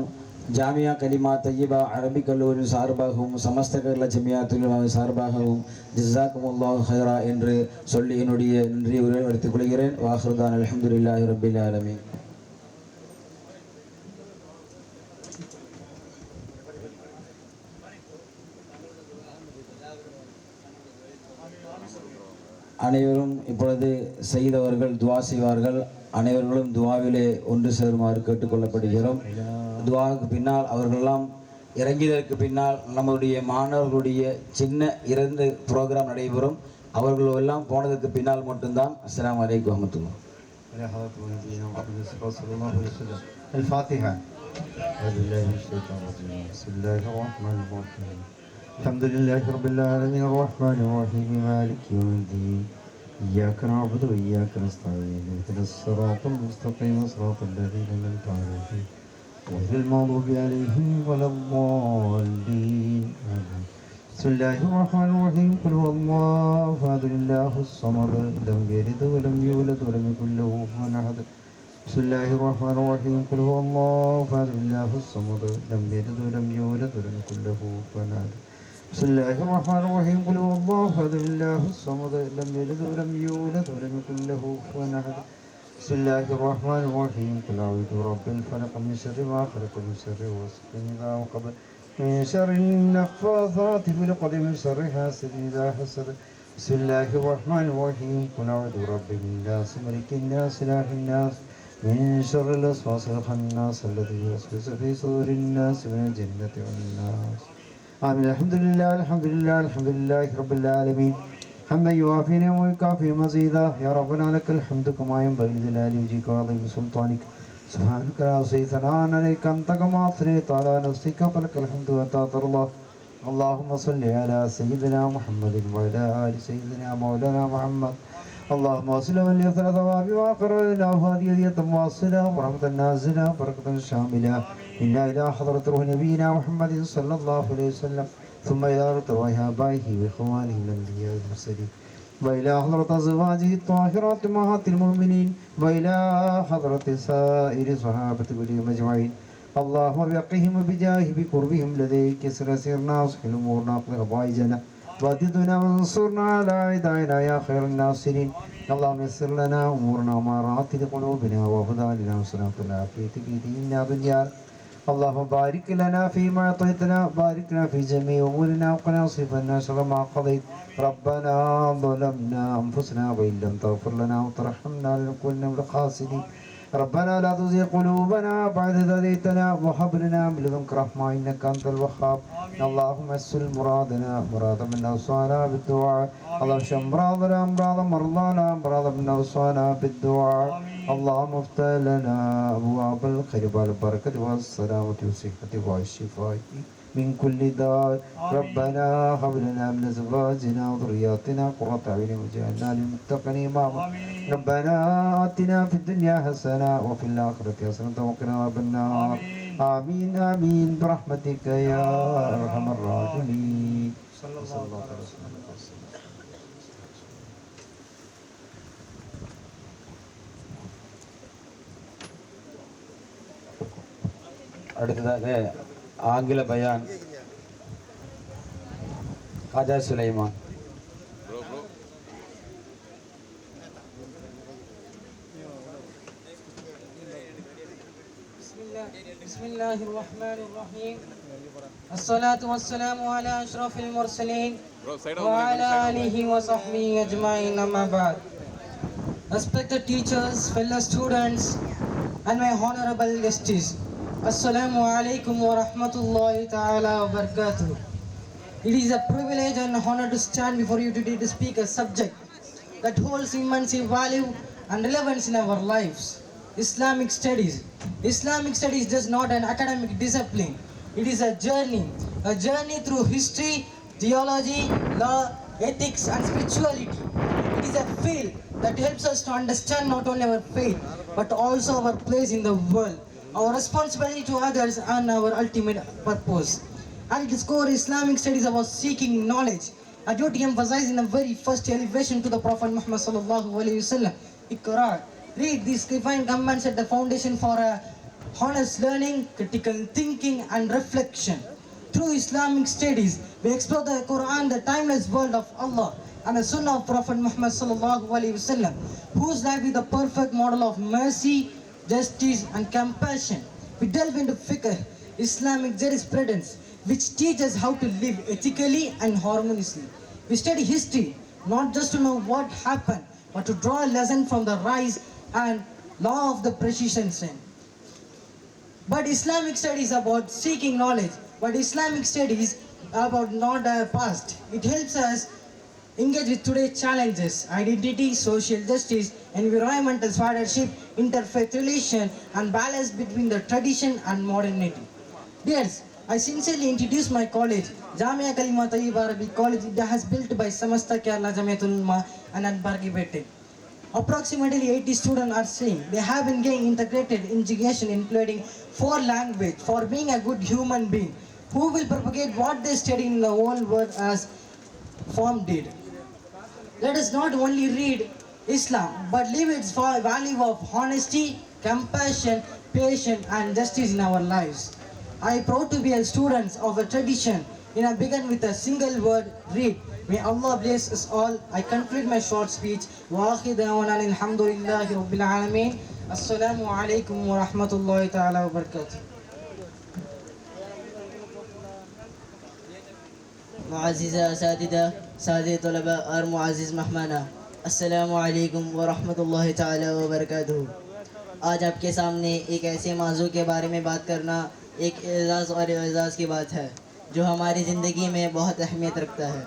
ஜாமியா கலிமா தய்யிபா அரபிக் கல்லூரியின் சார்பாகவும், சமஸ்த கேரள ஜமியாத்துல் சார்பாகவும் ஜஸாக்குமுல்லாஹு ஹைரா என்று சொல்லி என்னுடைய நன்றியை உரையாடுத்திக் கொள்கிறேன். வாஹிருதான் அல்ஹம்துலில்லாஹி ரப்பில் ஆலமீன். அனைவரும் இப்பொழுது செய்தவர்கள் துவா செய்வார்கள். அனைவர்களும் துவாவிலே ஒன்று சேருமாறு கேட்டுக்கொள்ளப்படுகிறோம். துவாவுக்கு பின்னால் அவர்களெல்லாம் இறங்கியதற்கு பின்னால் நம்முடைய மாணவர்களுடைய சின்ன 2 ப்ரோக்ராம் நடைபெறும். அவர்கள் எல்லாம் போனதற்கு பின்னால் மட்டும்தான். அஸ்ஸலாமு அலைக்கும் வரஹ்மத்துல்லாஹ். الحمد لله رب العالمين الرحمن الرحيم مالك يوم الدين إياك نعبد وإياك نستعين اهدنا الصراط المستقيم صراط الذين أنعمت عليهم غير المغضوب عليهم ولا الضالين آمين. بسم الله الرحمن الرحيم قل هو الله أحد الله الصمد لم يلد ولم يولد ولم يكن له كفوا أحد. بسم الله الرحمن الرحيم قل هو الله أحد الله الصمد لم يلد ولم يولد ولم يكن له كفوا أحد. بسم الله الرحمن الرحيم قل هو الله أحد الله الصمد لم يلد ولم يولد ولم يكن له كفوا أحد. بسم الله الرحمن الرحيم قل أعوذ برب الفلق من شر ما خلق من شر غاسق إذا وقب من شر النفاثات في العقد من شر حاسد إذا حسد. بسم الله الرحمن الرحيم قل أعوذ برب الناس ملك الناس إله الناس من شر الوسواس الخناس الذي يوسوس في صدور الناس من الجنة والناس. آمين. الحمد لله الحمد لله الحمد لله رب العالمين حمدا يوافي نعمه ويكافي مزيدا. يا ربنا لك الحمد كما ينبغي لجلال وجهك وعظيم سلطانك. سبحانك لا أحصي ثناء عليك أنت كما أثنيت على نفسك فلك الحمد وأنت ترضى. اللهم صل على سيدنا محمد وعلى آل سيدنا مولانا محمد. اللهم وصل وليثر ثواب وآخر لنا هذه هدية واصلة ورحمة نازلة بركة شاملة إلا إلى حضرة روح نبينا محمد صلى الله عليه وسلم ثم إلى روح آبائه وإخوانه الأنبياء والمرسلين وإلى حضرة أزواجه الطاهرات أمهات المؤمنين وإلى حضرة سائر صحابة كلهم أجمعين اللهم بحقهم وبجاهه بقربهم لديك يسر سيرنا وسهل أمورنا واقض حوائجنا واددنا وانصرنا على أعدائنا يا خير الناصرين اللهم يسر لنا أمورنا ومرات لقلوبنا وأفضالنا وسلامة العافية في ديننا دنيانا اللهم بارك لنا فيما أعطيتنا بارك لنا في جميع أمورنا وقنا واصرف عنا شر ما قضيت ربنا ظلمنا أنفسنا وإن لم تغفر لنا وترحمنا لنكونن من الخاسرين ربنا لا تزغ قلوبنا بعد إذ هديتنا وهب لنا من لدنك رحمة إنك أنت الوهاب اللهم يسر مرادنا مراد منا وصانا بالدعاء اللهم اشف مرضنا أمراض مرضانا أمراض منا وصانا بالدعاء اللهم افتح لنا أبواب الخير والبركة والسلامة والصحة والشفاء من كل داء ربنا هب لنا من أزواجنا وذرياتنا قرة أعين واجعلنا للمتقين إماما ربنا آتنا في الدنيا حسنة وفي الآخرة حسنة وقنا عذاب النار آمين آمين برحمتك يا أرحم الراحمين صلى الله عليه وسلم. அடுத்ததாக ஆங்கில பயான் Khaja Sulaiman. بسم الله الرحمن الرحيم الصلاة والسلام على أشرف المرسلين وعلى آله وصحبه أجمعين أما بعد. Respected teachers, fellow students and my honorable guests, Assalamu alaikum wa rahmatullahi ta'ala wa barakatuh. It is a privilege and honor to stand before you today to speak a subject that holds immense value and relevance in our lives. Islamic studies. Islamic studies is just not an academic discipline. It is a journey through history, theology, law, ethics and spirituality. It is a field that helps us to understand not only our faith but also our place in the world, our responsibility to others and our ultimate purpose. At its core, Islamic studies about seeking knowledge. A duty emphasized in the very first elevation to the Prophet Muhammad sallallahu alaihi wasallam. Iqra. Read these divine commands at the foundation for a honest learning, critical thinking and reflection. Through Islamic studies, we explore the Quran, the timeless word of Allah, and the Sunnah of Prophet Muhammad sallallahu alaihi wasallam, whose life is the perfect model of mercy, justice and compassion. We delve into fiqh, Islamic jurisprudence, which teaches how to live ethically and harmoniously. We study history, not just to know what happened, but to draw a lesson from the rise and law of the precision sin. But Islamic studies about seeking knowledge, but Islamic studies about not the past. It helps us engage with today's challenges, identity, social justice, environmental stewardship, interfaith relation, and balance between the tradition and modernity. Dears, I sincerely introduce my college, Jamia Kalima Tayyib Arabic College, that has built by Samasta Kerala Jamiatul Ulama and Anbargi Bete. Approximately 80 students are saying they have been getting integrated education including 4 languages for being a good human being who will propagate what they study in the whole world as form did. Let us not only read Islam but live its value of honesty, compassion, patience and justice in our lives. I am proud to be a student of a tradition and I begin with a single word, read. May Allah bless us all. I conclude my short speech. Wa akhiru da'wana alhamdulillahi rabbil alamin. Assalamu alaikum wa rahmatullahi ta'ala wa barakatuh. मुआज़्ज़िज़ा असातिज़ा सादे तलबा और मुआज़्ज़िज़ मेहमाना अस्सलामु अलैकुम व रहमतुल्लाहि ताला व बरकातुहू। आज आपके सामने एक ऐसे मौजू के बारे में बात करना एक एज़ाज़ और एज़ाज़ की बात है जो हमारी ज़िंदगी में बहुत अहमियत रखता है।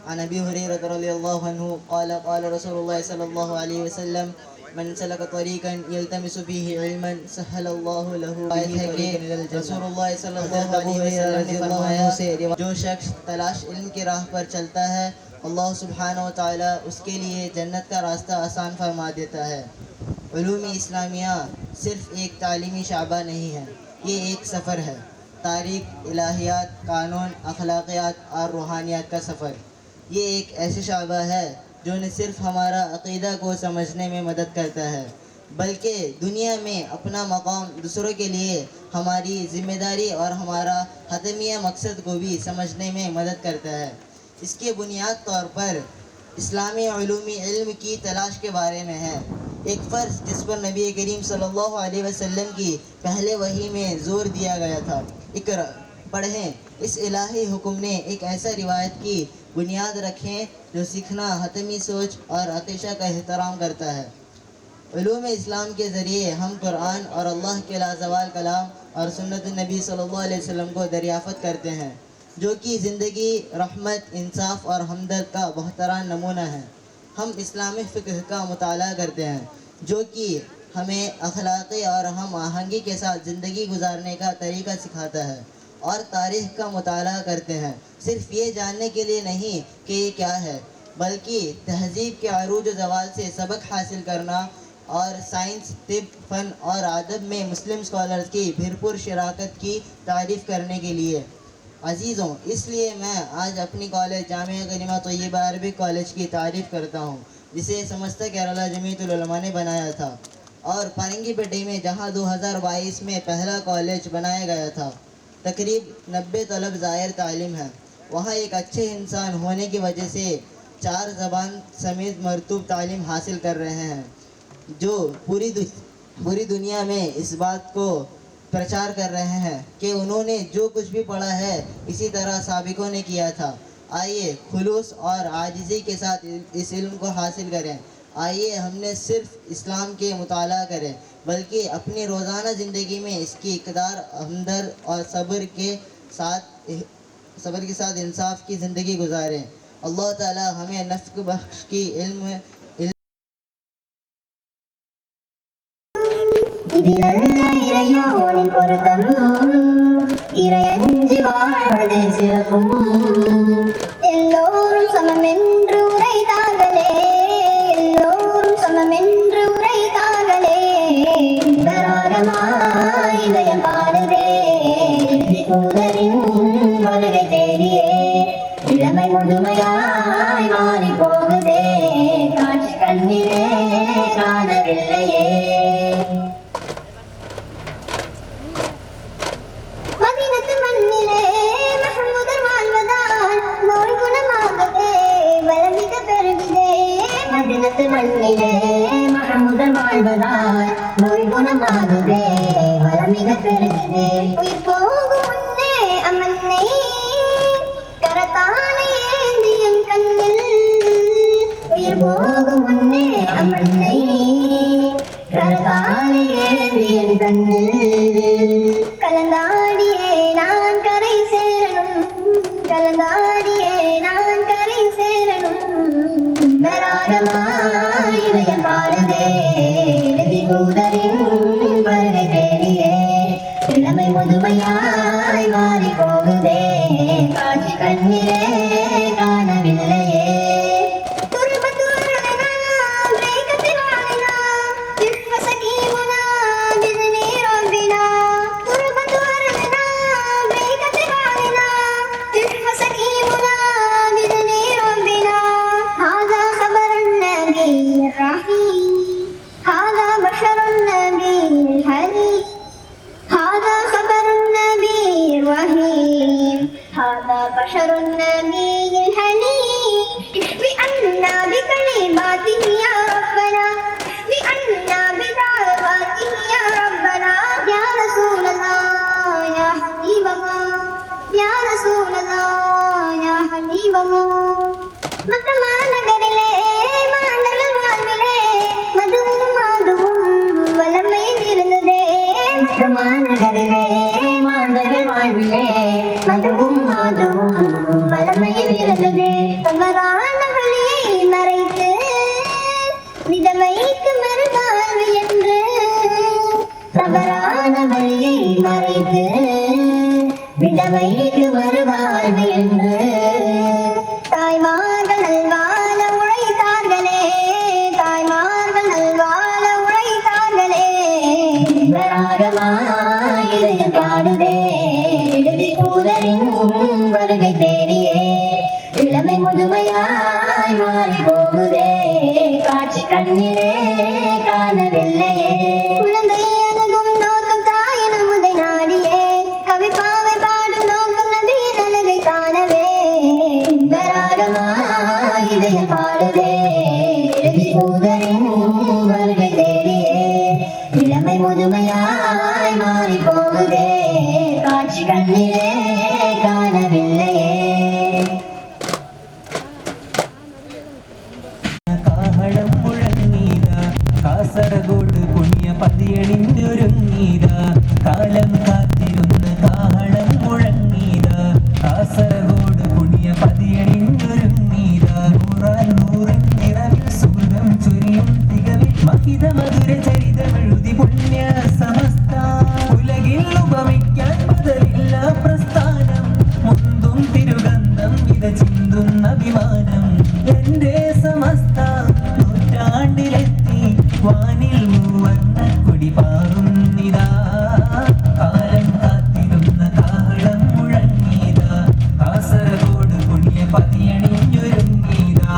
अन अबी हुरैरा रज़ियल्लाहु अन्हु क़ाल क़ाल रसूलुल्लाह सल्लल्लाहु अलैहि वसल्लम मन सलक तरीक़न यल्तमिसु फ़ीही इल्मन सहलल्लाहु लहु बिही तरीक़न इलल जन्नह। रसूलुल्लाह सल्लल्लाहु अलैहि वसल्लम ने फरमाया जो शख्स तलाश इल्म की राह पर चलता है अल्लाह सुब्हानहु व तआला उसके लिए जन्नत का रास्ता आसान फरमा देता है। उलूम-ए इस्लामिया सिर्फ एक तालीमी शाबा नहीं है, ये एक सफ़र है, तारीख़, इलाहियात, कानून, अखलाक़ियात और रूहानियात का सफ़र। ये एक ऐसे शाबा है जो न सिर्फ हमारा अक़ीदा को समझने में मदद करता है बल्कि दुनिया में अपना मकाम दूसरों के लिए हमारी ज़िम्मेदारी और हमारा हतमिया मकसद को भी समझने में मदद करता है। इसके बुनियाद तौर पर इस्लामी उलूमी इल्म की तलाश के बारे में है। एक फ़र्ज़ जिस पर नबी करीम सल्लल्लाहु अलैहि वसल्लम की पहले वही में ज़ोर दिया गया था, इक़रा पढ़ें। इस इलाही हुक्म ने एक ऐसा रिवायत की बुनियाद रखें जो सीखना, हतमी सोच और अकीशा का एहतराम करता है। उलूम इस्लाम के ज़रिए हम कुरान और अल्लाह के लाज़वाल कलाम और सुन्नत नबी सल्लल्लाहु अलैहि वसल्लम को दरियाफ़त करते हैं, जो कि ज़िंदगी, रहमत, इंसाफ और हमदर्द का बेहतरीन नमूना है। हम इस्लामी फ़िक़्ह का मुताला करते हैं, जो कि हमें अखलाक़ी और हम आहंगी के साथ ज़िंदगी गुजारने का तरीक़ा सिखाता है, और तारीख़ का मुताला करते हैं, सिर्फ़ ये जानने के लिए नहीं कि ये क्या है, बल्कि तहज़ीब के अरूज व ज़वाल से सबक हासिल करना और साइंस, तिब, फ़न और अदब में मुस्लिम स्कॉलर्स की भरपूर शराकत की तारीफ़ करने के लिए। अजीज़ों, इसलिए मैं आज अपनी कॉलेज जामिया करीमा तैयबा अरबिक कॉलेज की तारीफ़ करता हूँ, जिसे समस्त केरला जमीयतुल उलमा ने बनाया था, और पारंगीपेटे में जहाँ 2022 में पहला कॉलेज बनाया गया था, तकरीब 90 तलब ज़ायर तालीम है। वहाँ एक अच्छे इंसान होने की वजह से 4 ज़बान समेत मरतूब तालीम हासिल कर रहे हैं, जो पूरी दुनिया में इस बात को प्रचार कर रहे हैं कि उन्होंने जो कुछ भी पढ़ा है इसी तरह साबिकों ने किया था। आइए खुलूस और आजिज़ी के साथ इस इल्म को हासिल करें। आइए हमने सिर्फ इस्लाम के मुताला करें, बल्कि अपनी रोज़ाना ज़िंदगी में इसकी इक़दार, हमदर्द और सब्र के साथ इंसाफ की ज़िंदगी गुजारें। अल्लाह ताला हमें नफ़्क़ बख्श की इल्म இறையோனின் பொருத்தமும் இறையஞ்சி வாழ்வதே சிறப்பும் எல்லோரும் சமமென்று உரைத்தார்களே எல்லோரும் சமமென்று உரைத்தார்களே தாராளமாய் இதயம் பாடுதே தூதரின் வருகை தேடியே இளமை முழுமையாய் மாறி போகுதே காட்சி கண்ணிலே காணவில்லையே மண்ணிலே மகமுதல் வாழ்வதால் நோய் குணமாகுதே வளமிக பெருகுதே உயிர் போகும் முன்னே அம்மன்னை கரத்தானை ஏந்தி என் கண்ணில் உயிர் போகும் முன்னே அம்மன்னை கரத்தானை ஏந்தி என் கண்ணில் கலந்தாடியே நான் கரை சேரணும் கலந்தாடியே நான் கரை சேரணும் இதயம் பாடுதே தூதரின் வருகை தேடியே இளமை முதுமையாய் மாறி போகுதே காட்சி கண்ணிலே காணவில்லையே بشر النبي الحليم بأننا بكلماته يا ربنا بأننا بدعواته يا ربنا يا رسول الله يا حبيب الله يا رسول الله يا حبيب الله مكما நகரிலே மாண்டலம் வாழ்விலே மதுவும் மாதுவும் வளமையில் இருந்ததே மக்கமா நகரிலே மாண்டலம் வாழ்விலே மதுவும் மாதுவும் வளமையில் இருந்ததே தவறான வழியை மறைத்து விதவைக்கு மறுவாழ்வு என்று தவறான வழியை மறைத்து விதவைக்கு மறுவாழ்வு என்று தாய்மார்கள் நல்வாழ உழைத்தார்களே தாய்மார்கள் நல்வாழ உழைத்தார்களே இதயம் பாடுதே தூதரின் வருகை தேடியே இளமை முழுமையாய் மாறி போகுதே காட்சி கண்ணிலே காணவில்லையே குழந்தை அழகும் நோக்கும் தாயின் அமுதை நாடியே கவி பாவை பாடும் நோக்கும் நதியின் அழகை காணவே இன்பராகமா இதயம் பாடுதே இறுதி பூதரின் வருகை தேடியே இளமை முதுமையாய் மாறி போகுதே காட்சி கண்ணிலே காணவில்லையே കാഹളം മുഴങ്ങീതാ കാസർഗോഡ് പുണ്യ പതിയണിഞ്ഞൊരുങ്ങീതാ കാലം കാത്തിരുന്ന കാഹളം മുഴങ്ങീതാ കാസർഗോഡ് പുണ്യ പതിയണിഞ്ഞൊരുങ്ങീതാ നൂറാൽ നൂറിൻ നിറവിൽ സുഗന്ധം ചൊരിയും തികവിൽ മഹിത മധുര ചരിതമെഴുതി പുണ്യ സമസ്ത ഉലകിൽ ഉപമിക്കാൻ ബദലില്ല പ്രസ്ഥാനം മുന്തും തിരുഗന്ധം ഇത ചിന്തുന്ന അഭിമാനം എന്റെ സമസ്ത നൂറ്റാണ്ടിലെത്തി വാനിൽ മൂവർണ്ണ കൊടി പാറുന്നിതാ കാലം കാത്തിരുന്ന കാഹളം മുഴങ്ങിയതാ കാസർഗോഡ് പുണ്യ പതിയണിഞ്ഞൊരുങ്ങിയതാ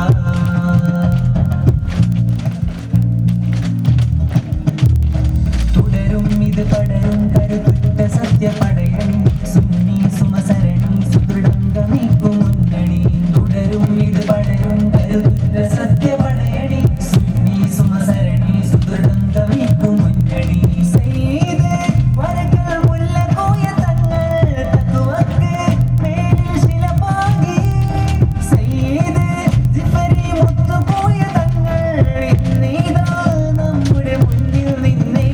തുടരും ഇത് പടരും കരുത്തുറ്റ സത്യപടയണി സുന്നി സുമസരണി സുദൃഢം ഗമിക്കും മുന്നണി തുടരും ഇത് പടരും കരുത്തുറ്റ സത്യപടയണി സുന്നി സുമസരണി സുദൃഢം ഗമിക്കും മുന്നണി സയ്യിദ് വരകൾ മുല്ലക്കോയ തങ്ങൾ തഖ്വക്ക് മേലിൽ ശിലപാകി സയ്യിദ് ജിഫരി മുത്തുകോയ തങ്ങൾ ഇന്നീതാ നമ്മുടെ മുന്നിൽ നിന്നേ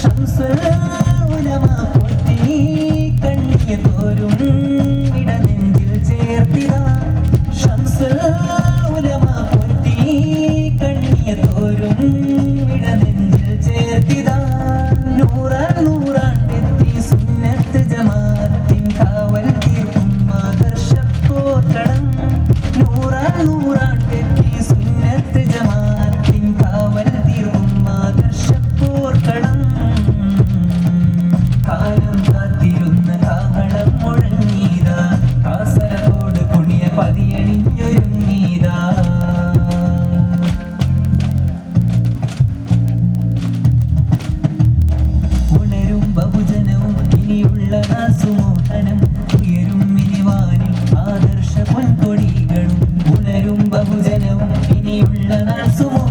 ശംസുൽ ഉലമ പൊട്ടി കണ്ണിയ തോരും ഇടനെഞ്ചിൽ ചേർത്തിതാ ശംസുൽ ഉലമ പൊട്ടി കണ്ണിയ തോരും ഇടനെഞ്ചിൽ ചേർത്തിതാ നൂറാൻ നൂറാണ്ടെത്തി സുന്നത്ത് ജമാഅത്തിൻ കാവൽ തീർക്കും ആദർശപ്പോർക്കളം നൂറാൻ നൂറാണ്ടെത്തി സുന്നത്ത് ജമാഅത്തിൻ കാവൽ തീർക്കും ആദർശപ്പോർക്കളം കാലം കാത്തിരുന്ന കാഹളം മുഴങ്ങീതാ കാസർഗോഡ് പുണ്യ പതിയണിഞ്ഞൊരുങ്ങീതാ ഉണരും ബഹുജനവും ഇനിയുള്ള നാസുമോഹനം ഉയരും മിനിവാനിൽ ആദർശ പൊൻകൊടികളും ഉണരും ബഹുജനവും ഇനിയുള്ള നാസുമോ